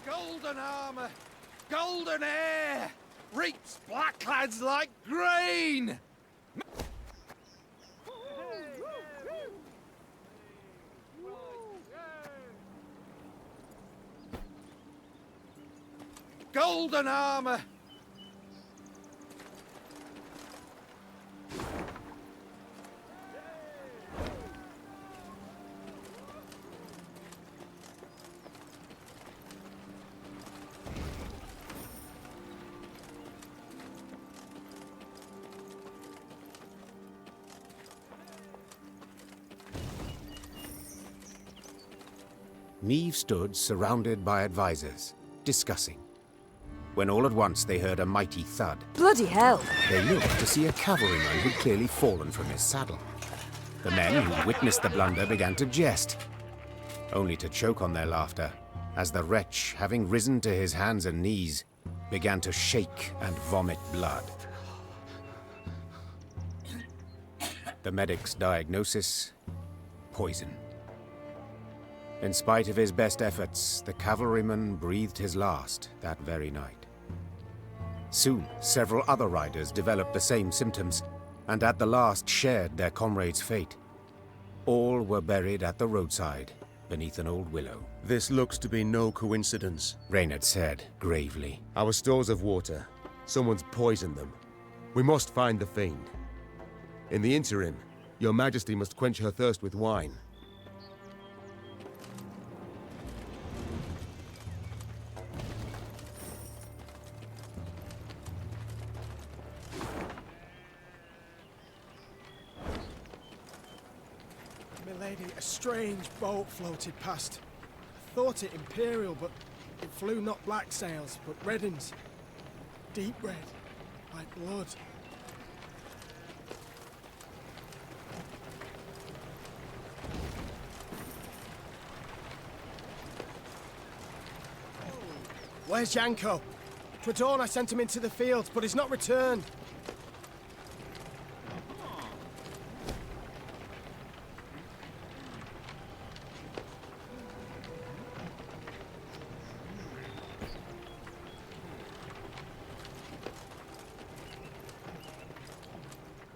Golden armor, golden air, reaps black lads like grain. Golden armor. Meve stood surrounded by advisors, discussing, when all at once they heard a mighty thud. Bloody hell! They looked to see a cavalryman who'd clearly fallen from his saddle. The men who witnessed the blunder began to jest, only to choke on their laughter, as the wretch, having risen to his hands and knees, began to shake and vomit blood. The medic's diagnosis: poison. In spite of his best efforts, the cavalryman breathed his last that very night. Soon, several other riders developed the same symptoms, and at the last shared their comrades' fate. All were buried at the roadside, beneath an old willow. This looks to be no coincidence, Reynard said, gravely. Our stores of water. Someone's poisoned them. We must find the fiend. In the interim, Your Majesty must quench her thirst with wine. Milady, a strange boat floated past. I thought it Imperial, but it flew not black sails, but red uns. Deep red, like blood. Where's Yanko? To dawn I sent him into the fields, but he's not returned.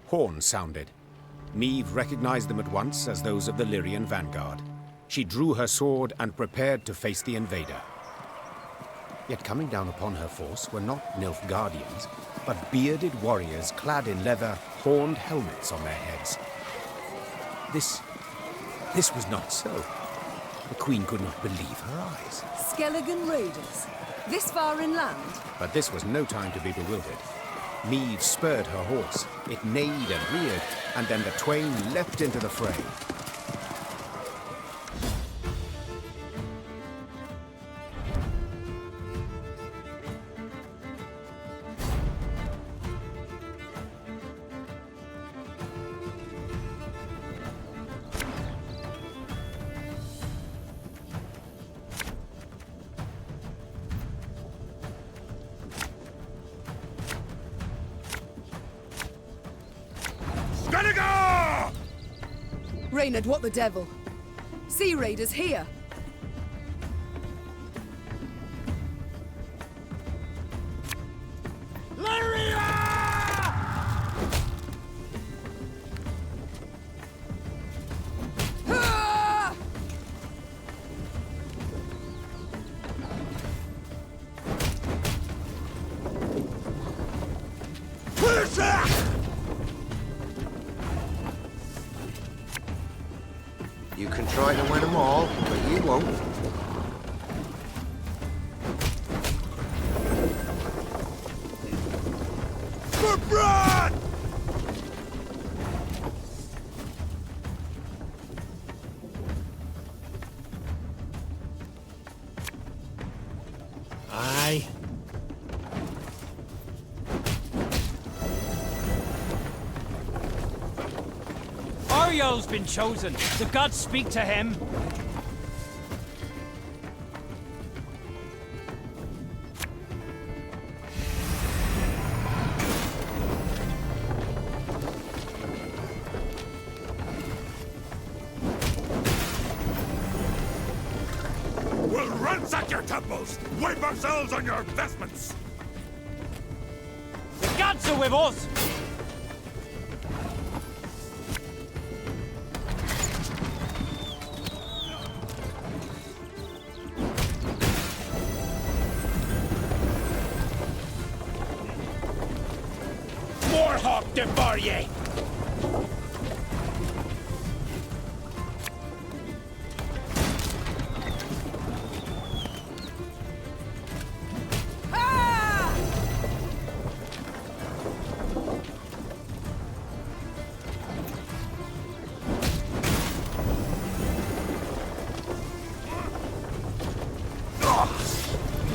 Horns sounded. Meve recognized them at once as those of the Lyrian vanguard. She drew her sword and prepared to face the invader. Yet coming down upon her force were not Nilfgaardians, but bearded warriors clad in leather, horned helmets on their heads. This was not so. The Queen could not believe her eyes. Skelligan raiders? This far inland? But this was no time to be bewildered. Meve spurred her horse. It neighed and reared, and then the twain leapt into the fray. Reynard, what the devil? Sea raiders here! You can try to win them all, but you won't. For blood! Aye. Ariel's been chosen. The gods speak to him. We'll ransack your temples! Wipe ourselves on your vestments! The gods are with us! Warhawk de Barrier!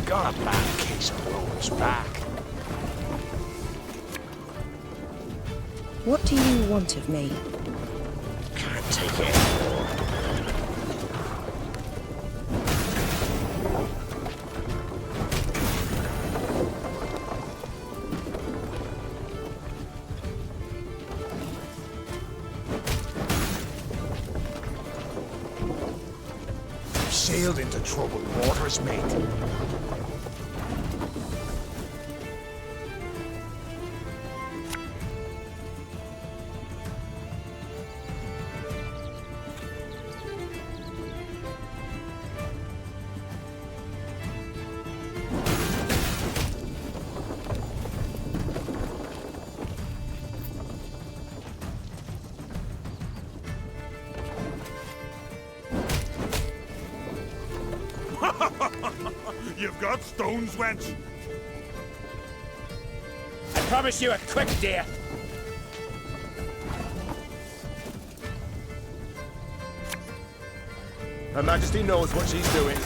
Got a bad case of Rome's back. What do you want of me? Can't take it anymore. We've sailed into troubled waters, mate. You've got stones, wench. I promise you a quick death. Her Majesty knows what she's doing.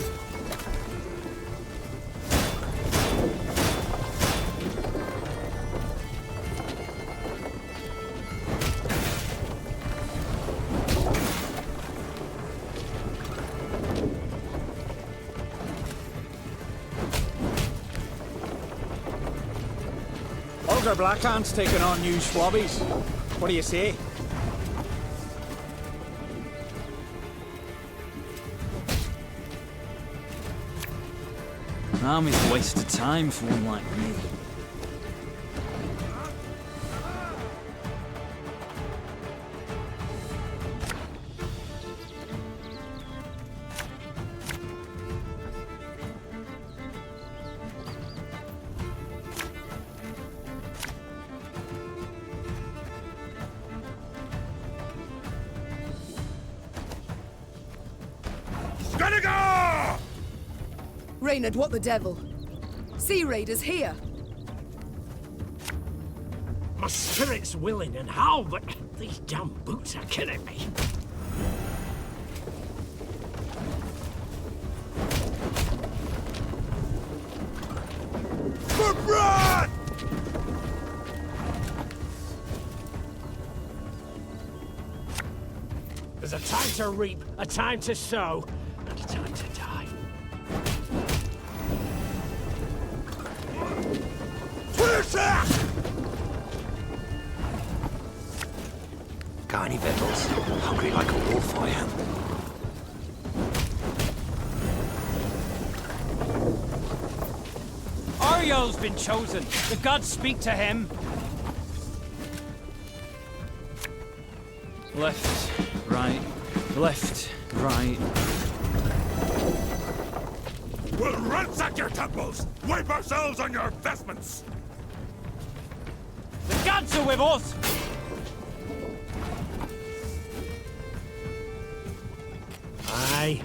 Older Blackhand's taking on new swabbies. What do you say? An army's a waste of time for one like me. Reynard, what the devil? Sea Raiders here! My spirit's willing and how, but these damn boots are killing me. For blood! There's a time to reap, a time to sow, and a time to die. Got any victuals? Hungry like a wolf, I am. Ariel's been chosen. The gods speak to him. Left, right, left, right. We'll ransack your temples! Wipe ourselves on your vestments! The gods are with us! Aye.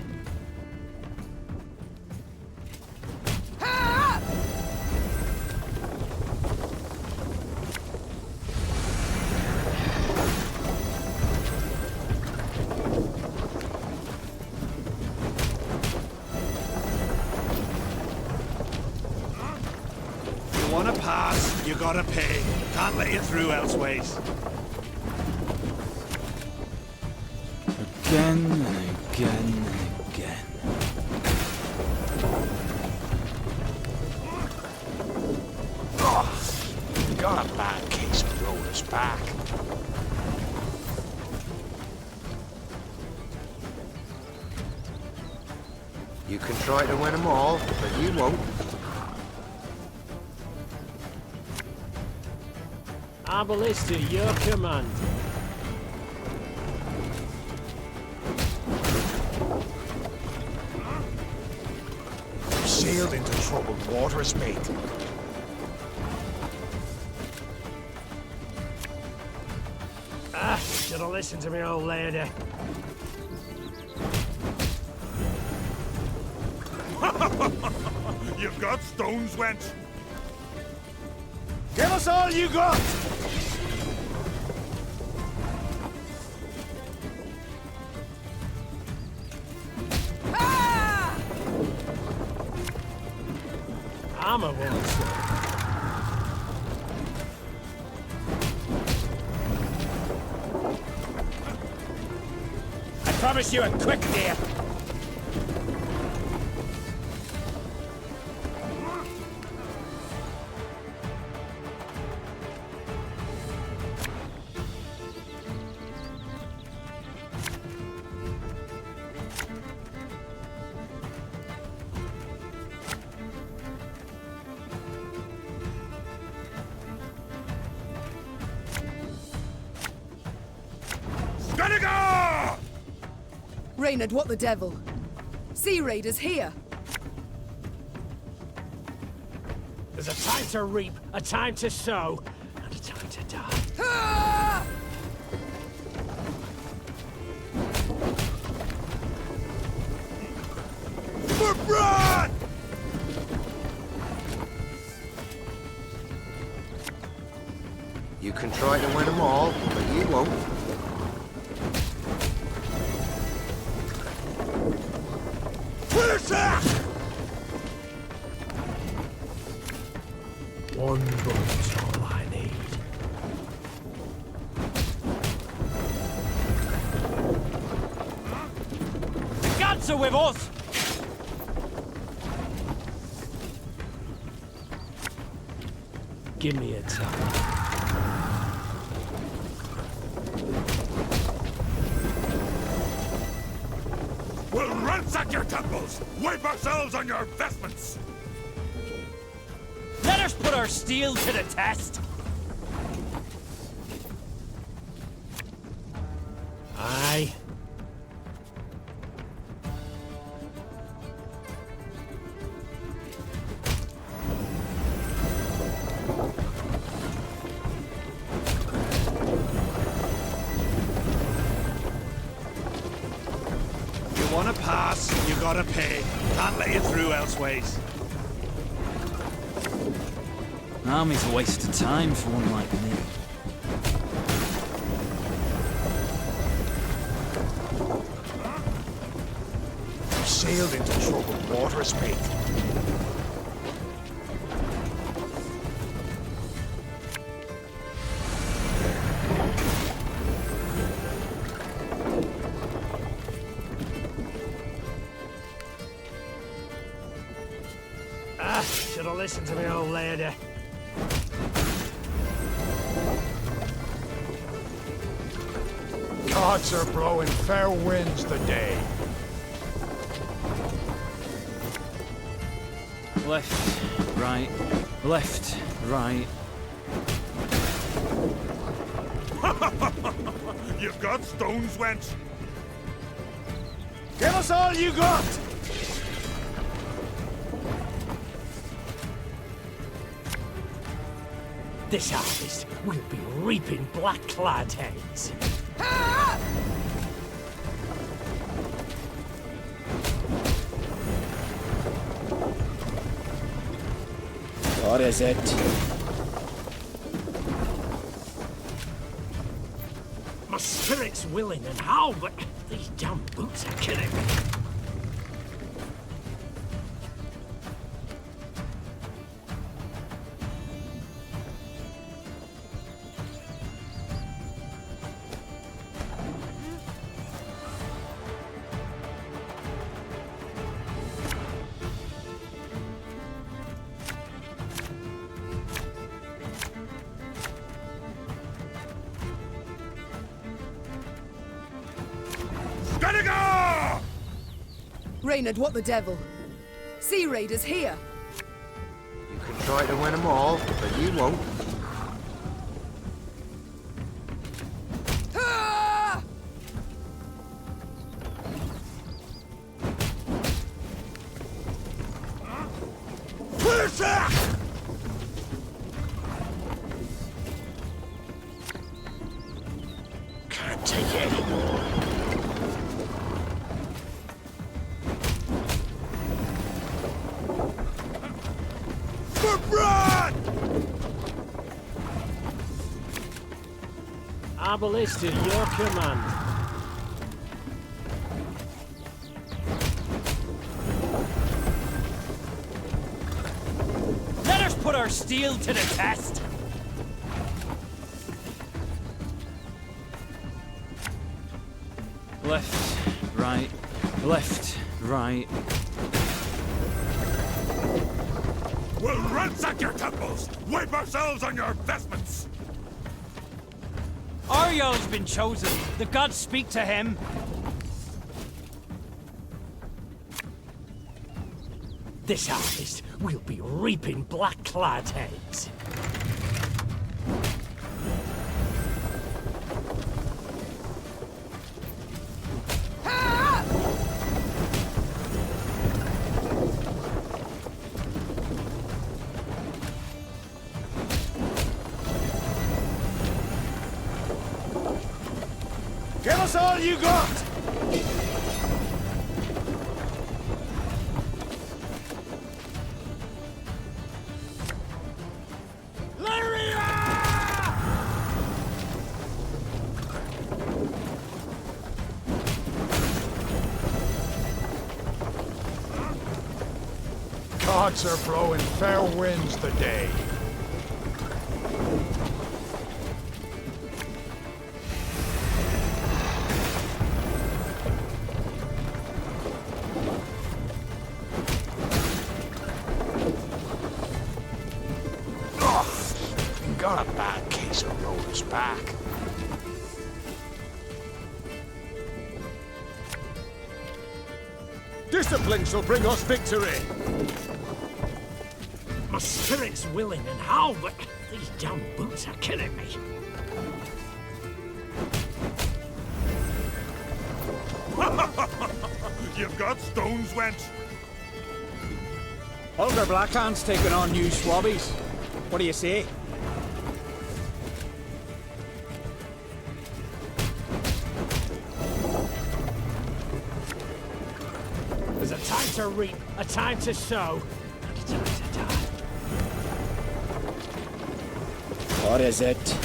You wanna pass, you gotta pay. Can't let you through elseways. Again and again and again. Oh, got a bad case of roller's back. You can try to win them all, but you won't. Arbalist to your command. Sailed into troubled waters, mate. Ah, should have listened to me old lady. You've got stones, wench. Give us all you got! Armor won't stop. I promise you a quick death. Reynard, what the devil? Sea Raiders here! There's a time to reap, a time to sow, and a time to die. For blood! You can try to win them all, but you won't. One bullet's all I need. The gods are with us! Give me a time. We'll ransack your temples! Wipe ourselves on your vestments! Let us put our steel to the test! Aye. You wanna pass, you gotta pay. Can't let you through elseways. An army's a waste of time for one like me. We've sailed into troubled waters, mate. Should have listened to me old lady. Gods are blowing fair winds the day. Left, right, left, right. You've got stones, wench! Give us all you got! This harvest will be reaping black-clad heads. What is it? My spirit's willing and how, but these damn boots are killing me. Reynard, what the devil? Sea Raiders here! You can try to win them all, but you won't. Can't take it anymore. Arbalist at your command. Let us put our steel to the test! Left, right, left, right. We'll ransack your temples! Wipe ourselves on your vestments! Ariel's been chosen. The gods speak to him. This harvest will be reaping black-clad heads. Give us all you got! Gods are blowing fair winds the day. Got a bad case of roller's back. Discipline shall bring us victory! My spirit's willing and how, but these damn boots are killing me. You've got stones, wench. Older Blackhand's taking on new swabbies. What do you say? There's a time to reap, a time to sow, and a time to die. What is it?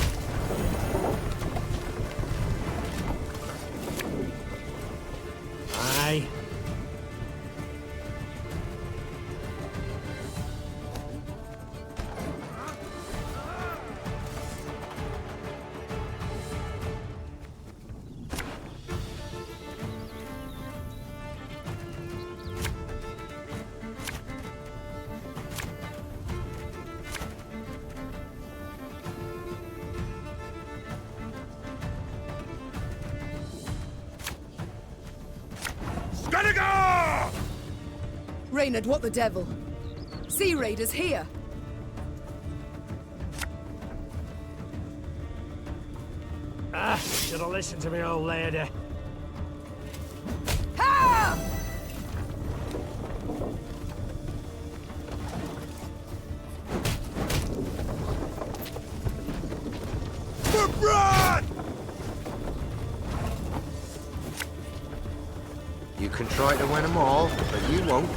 Aye. Reynard, what the devil? Sea Raiders here! Should have listened to me old lady. Ha! For blood! You can try to win them all, but you won't.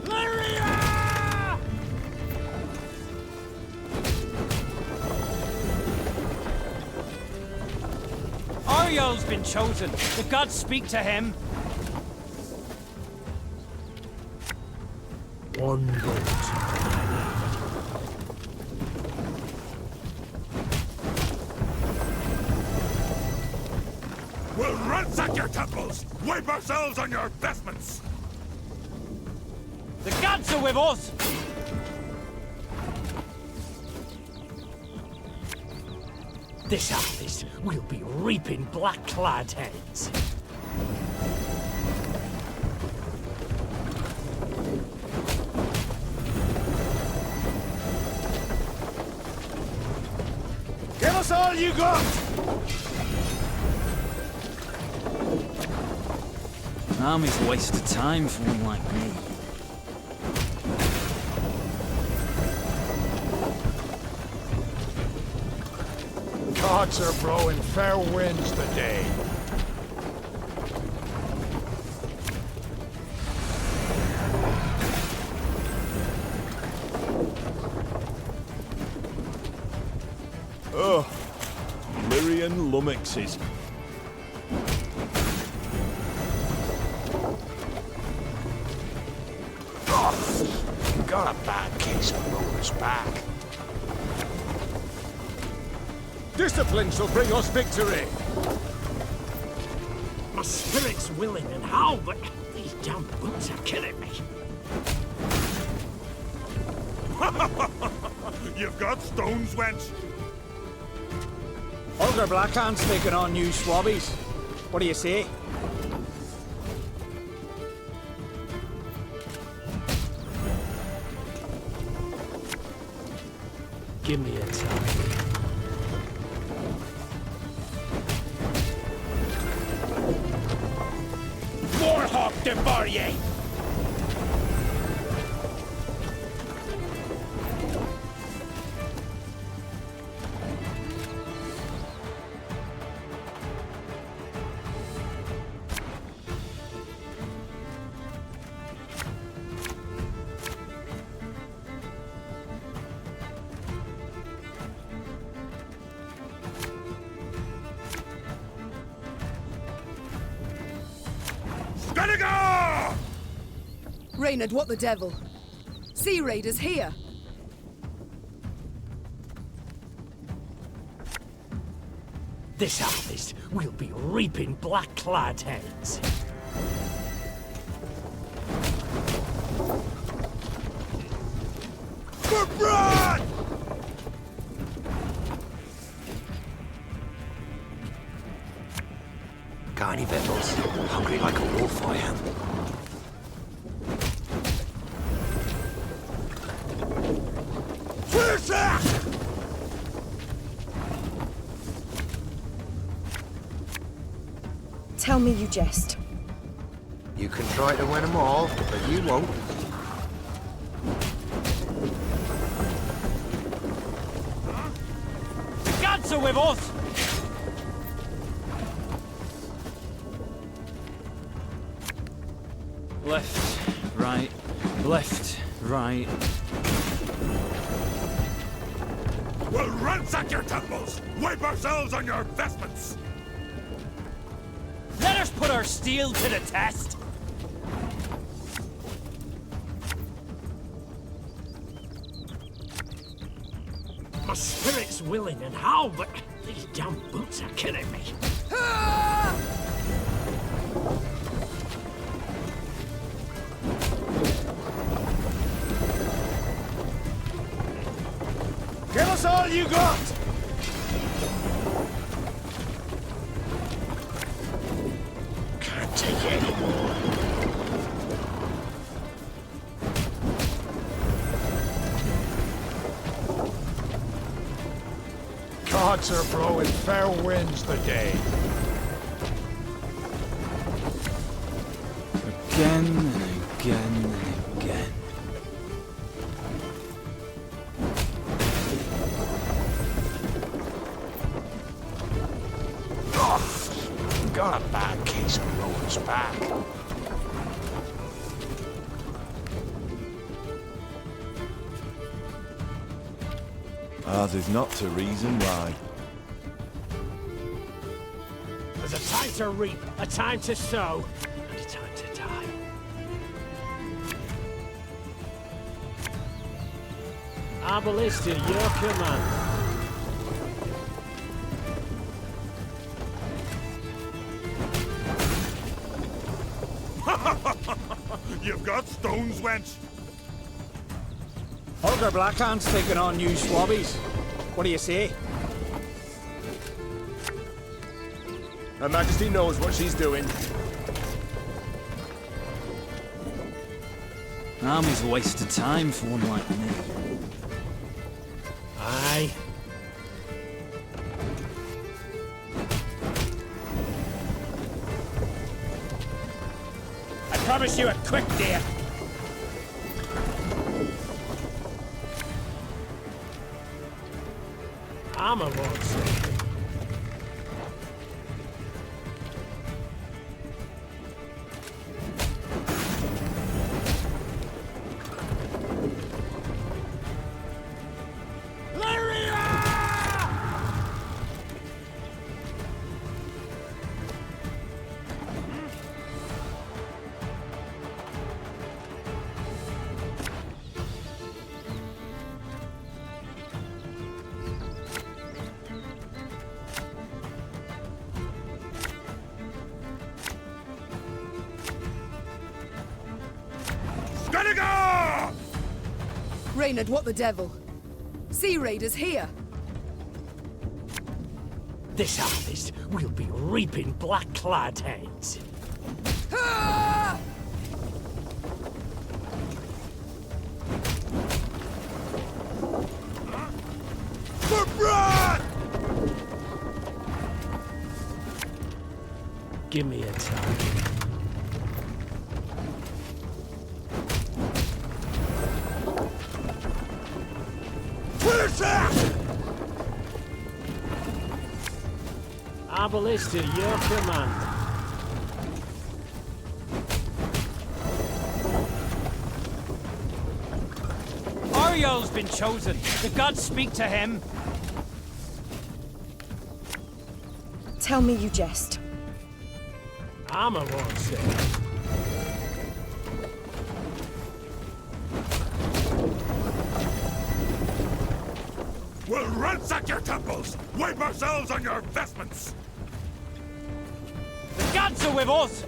Lyria! Ariel's been chosen. The gods speak to him. One boat. We'll ransack your temples! Wipe ourselves on your vestments! The gods are with us! This harvest will be reaping black-clad heads. Give us all you got! An army's a waste of time for one like me. Gods are blowing fair winds the day. Oh, Lyrian lummoxes. Got a bad case of roller's back. Discipline shall bring us victory! My spirit's willing and how, but these damn boots are killing me. You've got stones, wench. Older Blackhand's taking on new swabbies. What do you say? Give me a time. Warhawk de Barrier! Gotta go! Reynard, what the devil? Sea Raiders here! This harvest, we'll be reaping black-clad heads. For blood! Got any victuals? Hungry like a wolf, I am. Tell me you jest. You can try to win them all, but you won't. The gods are with us! Left, right, left, right. We'll ransack your temples! Wipe ourselves on your vestments! Let us put our steel to the test! My spirit's willing and how, but these damn boots are killing me. Give us all you got! Can't take any more. Gods are blowing fair winds the day. Again and again and again. Got a bad case of Rowan's back. Ours is not to reason why. There's a time to reap, a time to sow, and a time to die. I ballista, your command. You've got stones, wench! Holger Blackhand's taking on new swabbies. What do you say? Her Majesty knows what she's doing. An army's a waste of time for one like me. Aye. I promise you a quick death. Armor won't save me. Gotta go! Reynard, what the devil? Sea Raiders here! This harvest, we'll be reaping black-clad heads. For blood! Give me a target. Our ballista, your command. Ariel's been chosen. The gods speak to him. Tell me you jest. Armor won't save. ransack your temples! Wipe ourselves on your vestments! The gods are with us!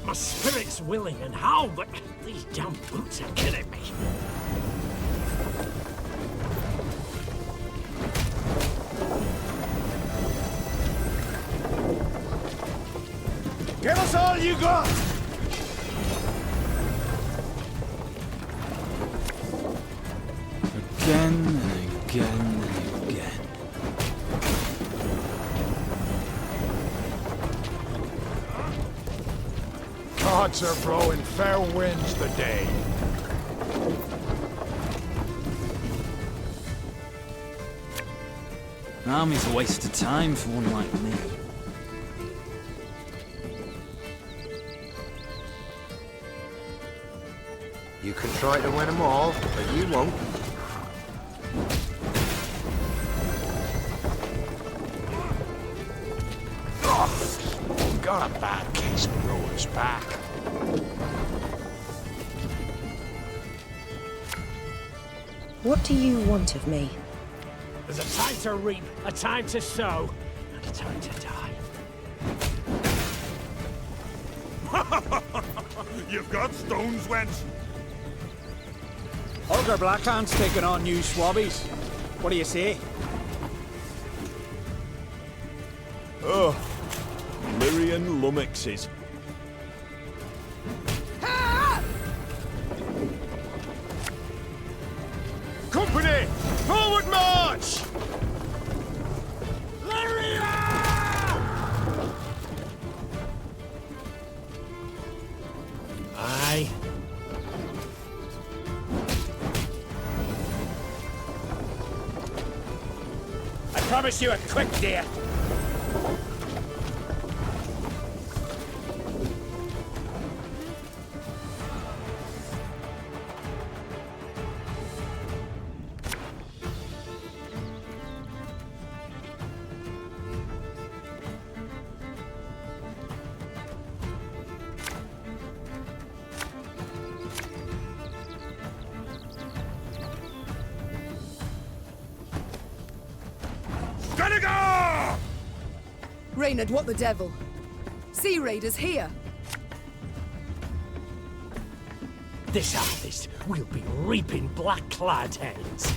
My spirit's willing and how, but these damn boots are killing me. Give us all you got! Again and again and again. Gods are blowing fair winds today. An army's a waste of time for one like me. You can try to win them all, but you won't. Oh, got a bad case of rollers back. What do you want of me? There's a time to reap, a time to sow, and a time to die. You've got stones, wench. Ogre Blackhand's taking on new swabbies. What do you say? Oh, Lyrian lummoxes. Company! Forward march! Lyria! Aye. I promise you a quick death. Reynard, what the devil? Sea raiders here! This harvest will be reaping black-clad heads.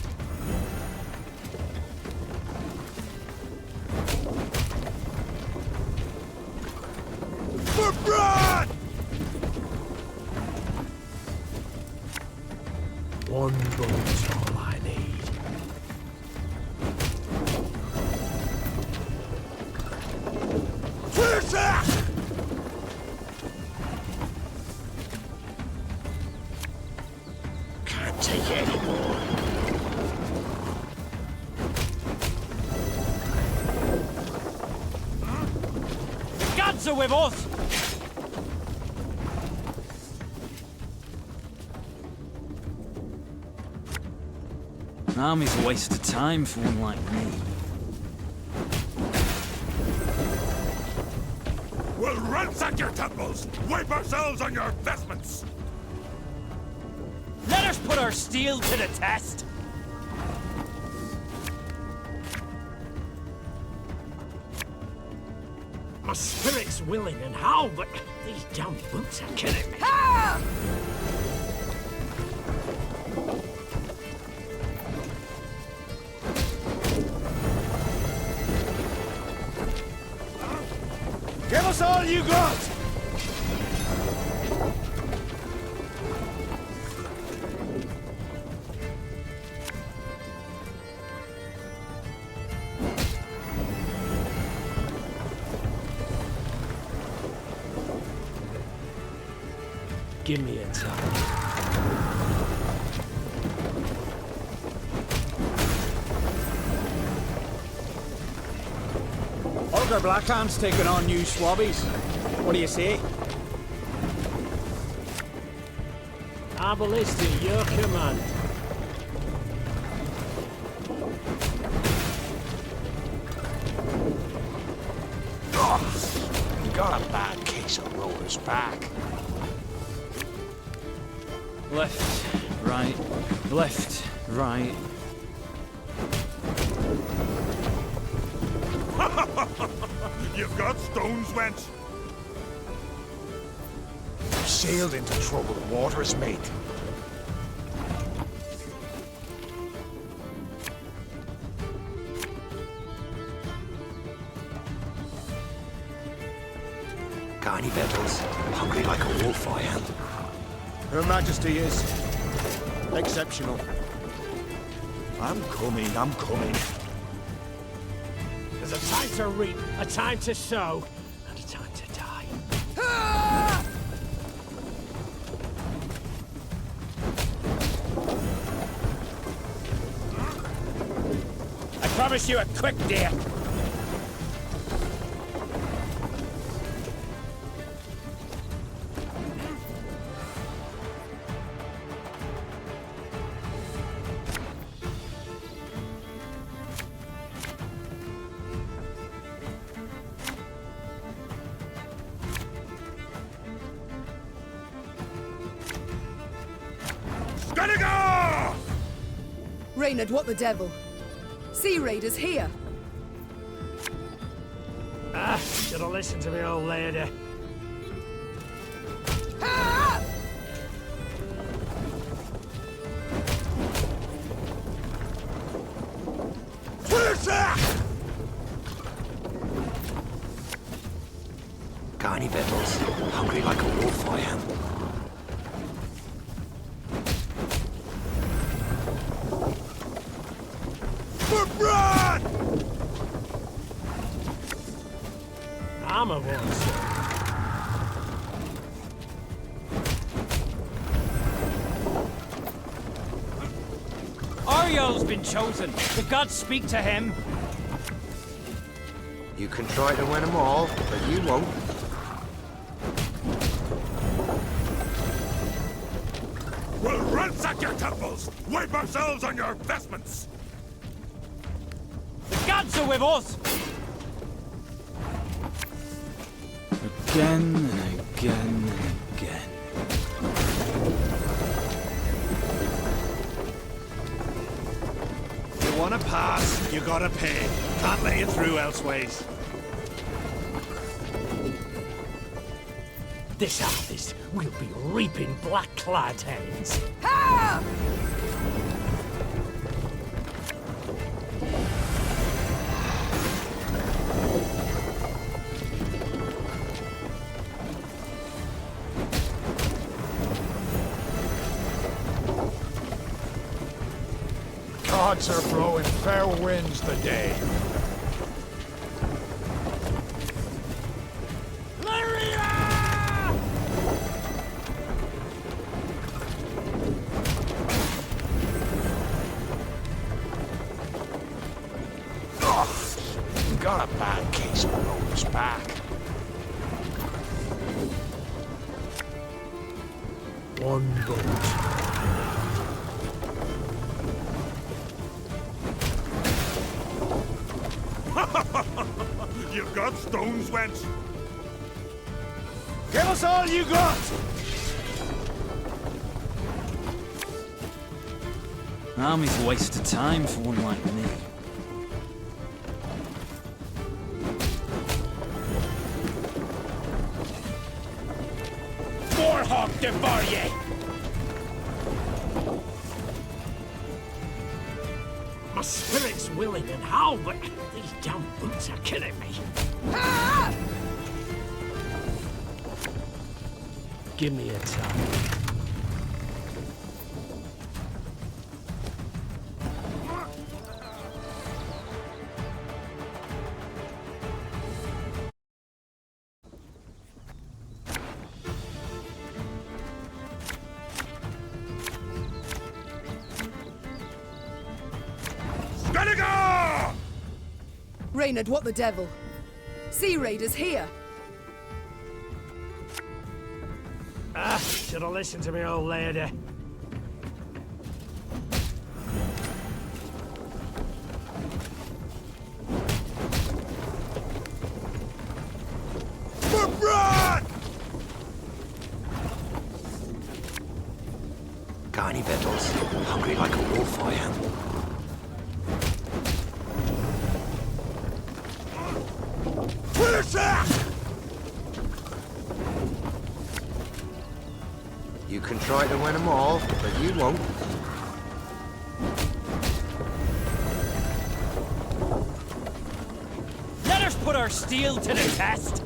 For blood! One boat's all I need. Can't take it anymore. The gods are with us! An army's a waste of time for one like me. We'll ransack your temples! Wipe ourselves on your vestments! Let us put our steel to the test! My spirit's willing and how, but these damn boots are killing me. Give us all you got! Give me a time. Ogre Blackhand's taking on new swabbies. What do you say? Our ballista, your command. Oh, got a bad case of rollers back. Left, right, left, right. You've got stones, wench. You sailed into troubled waters, mate. Got any victuals? Hungry like a wolf, I am. Her Majesty is exceptional. I'm coming, I'm coming. There's a time to reap, a time to sow, and a time to die. I promise you a quick death. Reynard, what the devil? Sea Raiders here! Should have listened to me, old lady. Got any victuals? Hungry like a wolf, I am. I'm a one, sir. Ariel's been chosen. The gods speak to him. You can try to win them all, but you won't. We'll ransack your temples! Wipe ourselves on your vestments! The gods are with us! Again and again and again. You wanna pass, you gotta pay. Can't let you through elseways. This harvest, we'll be reaping black-clad hens. Ha! Gods are blowing fair winds today. Got a bad case of Rome's back. One boat. You've got stones, wench. Give us all you got! Army's a waste of time for one like me. Warhawk devour ye! My spirit's willing and how, but these damn boots are killing me. Ha! Give me a time. Reynard, what the devil? Sea Raiders here! Should have listened to me, old lady. Got Got any victuals? Hungry like a wolf, I am. You can try to win them all, but you won't. Let us put our steel to the test!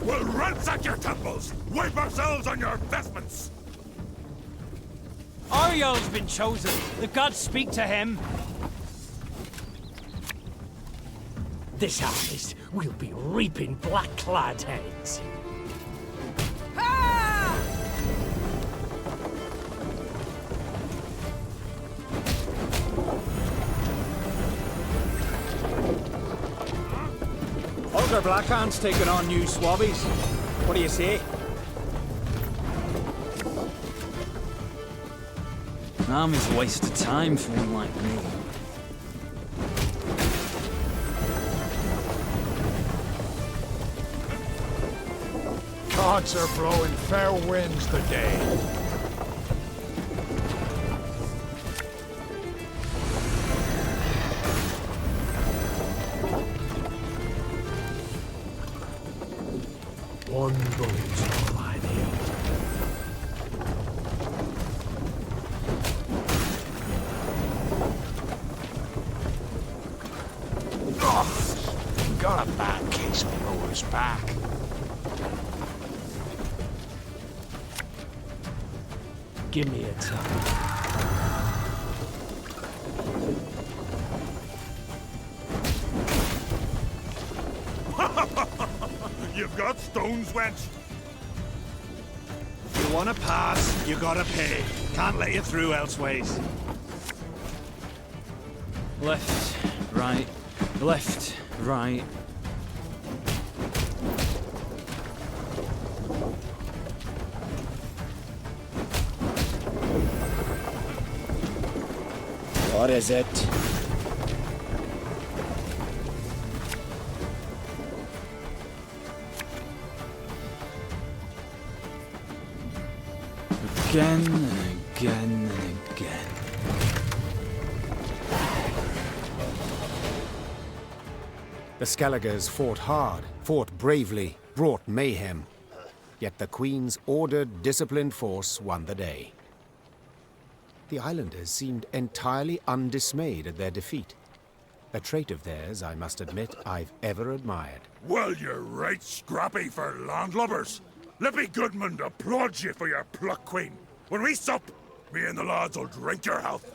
We'll ransack your temples! Wipe ourselves on your vestments! Ariel's been chosen. The gods speak to him. This harvest, we'll be reaping black-clad heads. Older Blackhand's taking on new swabbies. What do you say? An army's a waste of time for one like me. Gods are blowing fair winds today. One boat, all I need. Oh, got a bad case of rower's back. Give me a time. You've got stones, wench. If you want to pass, you gotta pay. Can't let you through elseways. Left, right, left, right. What is it? Again and again and again. The Skelligers fought hard, fought bravely, brought mayhem. Yet the Queen's ordered, disciplined force won the day. The islanders seemed entirely undismayed at their defeat. A trait of theirs, I must admit, I've ever admired. Well, you're right scrappy for landlubbers. Lippy Goodman applauds you for your pluck, Queen. When we sup, me and the lads will drink your health.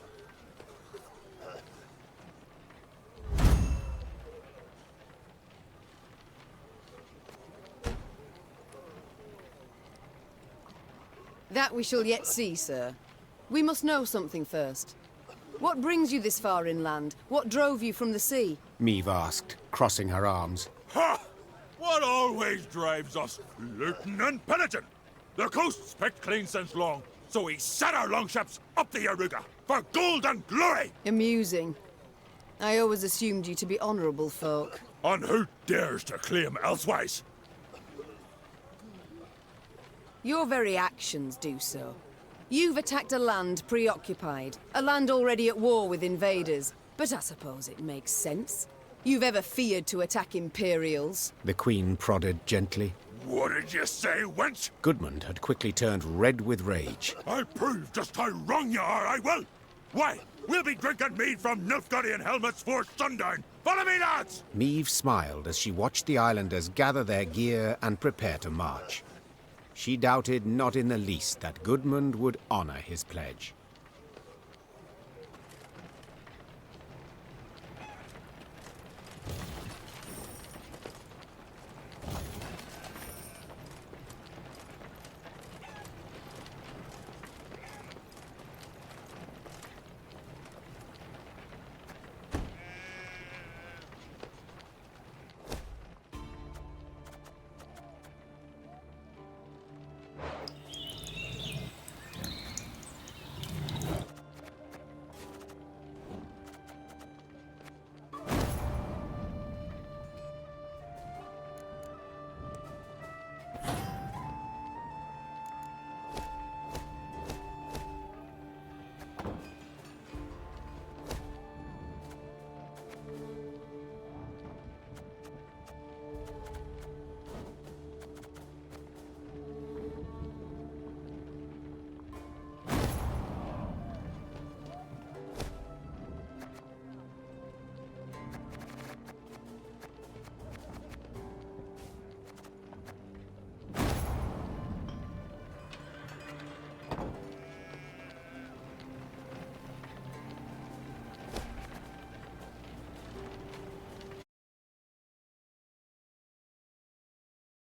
That we shall yet see, sir. We must know something first. What brings you this far inland? What drove you from the sea? Meve asked, crossing her arms. Ha! What always drives us? Looting and pillaging. The coast's picked clean since long, so we set our longships up the Yaruga for gold and glory! Amusing. I always assumed you to be honourable folk. And who dares to claim elsewise? Your very actions do so. You've attacked a land preoccupied, a land already at war with invaders, but I suppose it makes sense. You've ever feared to attack Imperials? The Queen prodded gently. What did you say, wench? Gudmund had quickly turned red with rage. I'll prove just how wrong you are, I will! Why, we'll be drinking mead from Nilfgaardian helmets for sundown! Follow me, lads! Meve smiled as she watched the islanders gather their gear and prepare to march. She doubted not in the least that Gudmund would honor his pledge.